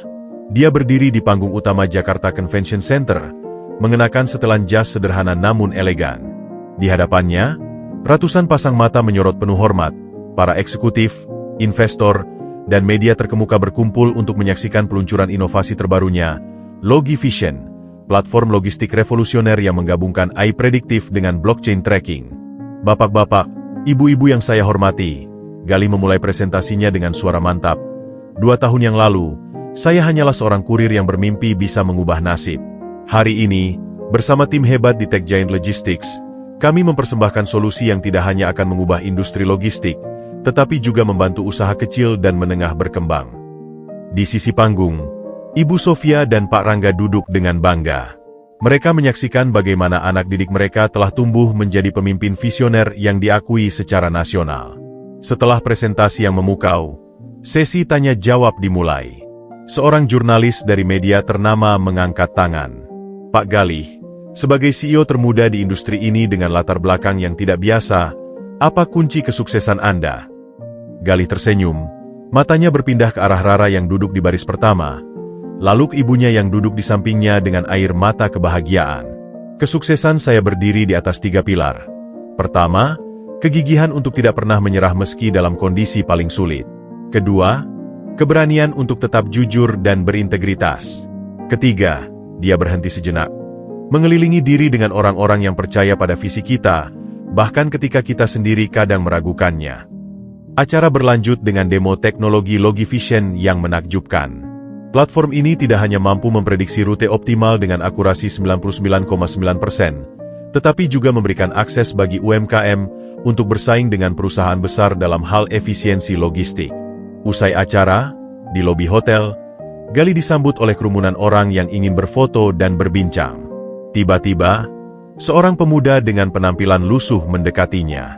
dia berdiri di panggung utama Jakarta Convention Center, mengenakan setelan jas sederhana namun elegan. Di hadapannya, ratusan pasang mata menyorot penuh hormat, para eksekutif, investor, dan media terkemuka berkumpul untuk menyaksikan peluncuran inovasi terbarunya, LogiVision, platform logistik revolusioner yang menggabungkan AI prediktif dengan blockchain tracking. "Bapak-bapak, ibu-ibu yang saya hormati," Galih memulai presentasinya dengan suara mantap. 2 tahun yang lalu, saya hanyalah seorang kurir yang bermimpi bisa mengubah nasib. Hari ini, bersama tim hebat di Tech Giant Logistics, kami mempersembahkan solusi yang tidak hanya akan mengubah industri logistik, tetapi juga membantu usaha kecil dan menengah berkembang. Di sisi panggung, Ibu Sofia dan Pak Rangga duduk dengan bangga. Mereka menyaksikan bagaimana anak didik mereka telah tumbuh menjadi pemimpin visioner yang diakui secara nasional. Setelah presentasi yang memukau, sesi tanya jawab dimulai. Seorang jurnalis dari media ternama mengangkat tangan. "Pak Galih, sebagai CEO termuda di industri ini dengan latar belakang yang tidak biasa, apa kunci kesuksesan Anda?" Galih tersenyum, matanya berpindah ke arah Rara yang duduk di baris pertama, lalu ke ibunya yang duduk di sampingnya dengan air mata kebahagiaan. "Kesuksesan saya berdiri di atas 3 pilar. Pertama, kegigihan untuk tidak pernah menyerah meski dalam kondisi paling sulit. Kedua, keberanian untuk tetap jujur dan berintegritas. Ketiga," dia berhenti sejenak, "mengelilingi diri dengan orang-orang yang percaya pada visi kita, bahkan ketika kita sendiri kadang meragukannya." Acara berlanjut dengan demo teknologi LogiVision yang menakjubkan. Platform ini tidak hanya mampu memprediksi rute optimal dengan akurasi 99,9%, tetapi juga memberikan akses bagi UMKM untuk bersaing dengan perusahaan besar dalam hal efisiensi logistik. Usai acara, di lobi hotel, Galih disambut oleh kerumunan orang yang ingin berfoto dan berbincang. Tiba-tiba, Seorang pemuda dengan penampilan lusuh mendekatinya.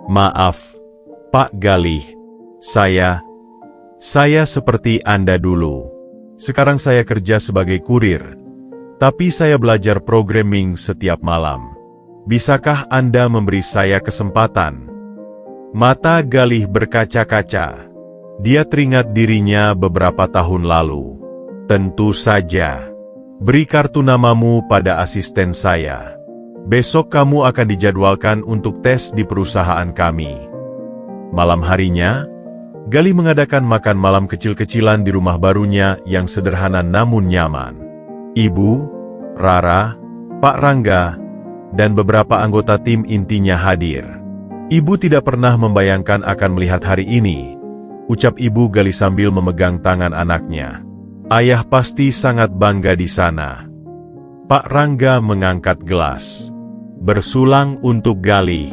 "Maaf, Pak Galih. Saya seperti Anda dulu. Sekarang saya kerja sebagai kurir, tapi saya belajar programming setiap malam. Bisakah Anda memberi saya kesempatan?" Mata Galih berkaca-kaca. Dia teringat dirinya beberapa tahun lalu. "Tentu saja. Beri kartu namamu pada asisten saya. Besok kamu akan dijadwalkan untuk tes di perusahaan kami." Malam harinya, Galih mengadakan makan malam kecil-kecilan di rumah barunya yang sederhana namun nyaman. Ibu, Rara, Pak Rangga, dan beberapa anggota tim intinya hadir. "Ibu tidak pernah membayangkan akan melihat hari ini," ucap Ibu Galih sambil memegang tangan anaknya. "Ayah pasti sangat bangga di sana." Pak Rangga mengangkat gelas. "Bersulang untuk Galih."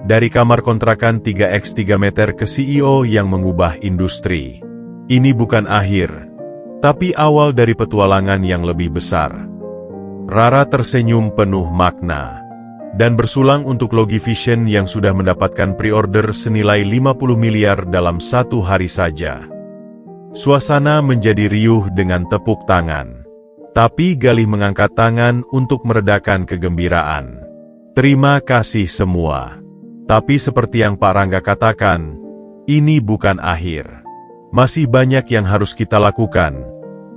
Dari kamar kontrakan 3x3 meter ke CEO yang mengubah industri. Ini bukan akhir, tapi awal dari petualangan yang lebih besar. Rara tersenyum penuh makna. Dan bersulang untuk Logivision yang sudah mendapatkan pre-order senilai 50 miliar dalam 1 hari saja. Suasana menjadi riuh dengan tepuk tangan. Tapi Galih mengangkat tangan untuk meredakan kegembiraan. "Terima kasih semua. Tapi seperti yang Pak Rangga katakan, ini bukan akhir. Masih banyak yang harus kita lakukan,"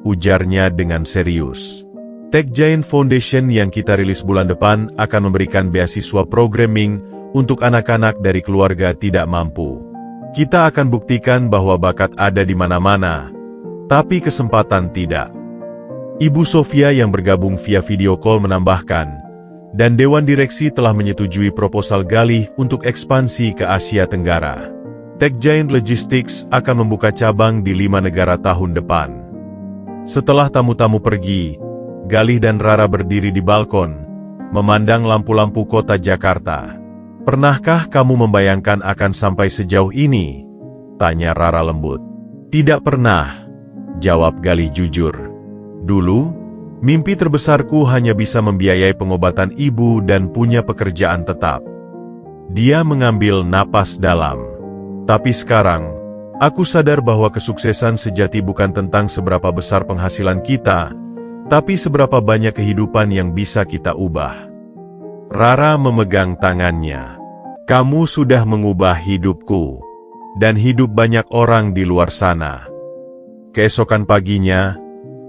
ujarnya dengan serius. Tech Giant Foundation yang kita rilis bulan depan akan memberikan beasiswa programming untuk anak-anak dari keluarga tidak mampu. Kita akan buktikan bahwa bakat ada di mana-mana, tapi kesempatan tidak. Ibu Sofia yang bergabung via video call menambahkan, dan Dewan Direksi telah menyetujui proposal Galih untuk ekspansi ke Asia Tenggara. Tech Giant Logistics akan membuka cabang di 5 negara tahun depan. Setelah tamu-tamu pergi, Galih dan Rara berdiri di balkon, memandang lampu-lampu kota Jakarta. "Pernahkah kamu membayangkan akan sampai sejauh ini?" tanya Rara lembut. "Tidak pernah," jawab Galih jujur. "Dulu, mimpi terbesarku hanya bisa membiayai pengobatan ibu dan punya pekerjaan tetap." Dia mengambil napas dalam. "Tapi sekarang, aku sadar bahwa kesuksesan sejati bukan tentang seberapa besar penghasilan kita, tapi seberapa banyak kehidupan yang bisa kita ubah." Rara memegang tangannya. "Kamu sudah mengubah hidupku, dan hidup banyak orang di luar sana." Keesokan paginya,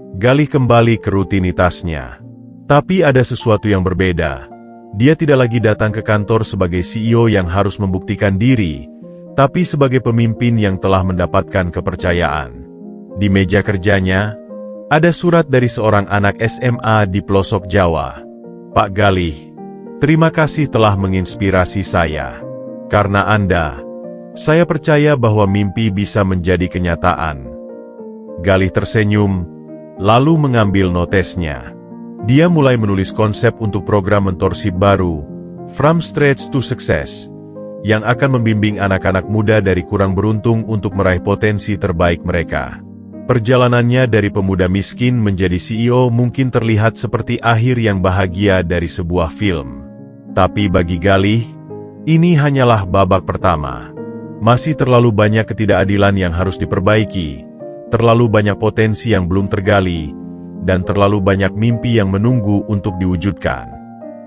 Galih kembali ke rutinitasnya. Tapi ada sesuatu yang berbeda. Dia tidak lagi datang ke kantor sebagai CEO yang harus membuktikan diri, tapi sebagai pemimpin yang telah mendapatkan kepercayaan. Di meja kerjanya, ada surat dari seorang anak SMA di pelosok Jawa. "Pak Galih, terima kasih telah menginspirasi saya. Karena Anda, saya percaya bahwa mimpi bisa menjadi kenyataan." Galih tersenyum, lalu mengambil notesnya. Dia mulai menulis konsep untuk program mentorship baru, From Stretch to Success, yang akan membimbing anak-anak muda dari kurang beruntung untuk meraih potensi terbaik mereka. Perjalanannya dari pemuda miskin menjadi CEO mungkin terlihat seperti akhir yang bahagia dari sebuah film. Tapi bagi Galih, ini hanyalah babak pertama. Masih terlalu banyak ketidakadilan yang harus diperbaiki, terlalu banyak potensi yang belum tergali, dan terlalu banyak mimpi yang menunggu untuk diwujudkan.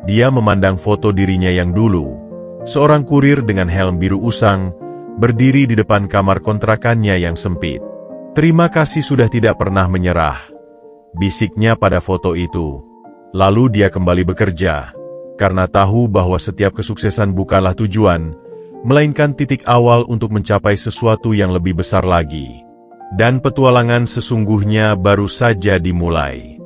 Dia memandang foto dirinya yang dulu, seorang kurir dengan helm biru usang, berdiri di depan kamar kontrakannya yang sempit. "Terima kasih sudah tidak pernah menyerah," bisiknya pada foto itu. Lalu dia kembali bekerja, karena tahu bahwa setiap kesuksesan bukanlah tujuan, melainkan titik awal untuk mencapai sesuatu yang lebih besar lagi. Dan petualangan sesungguhnya baru saja dimulai.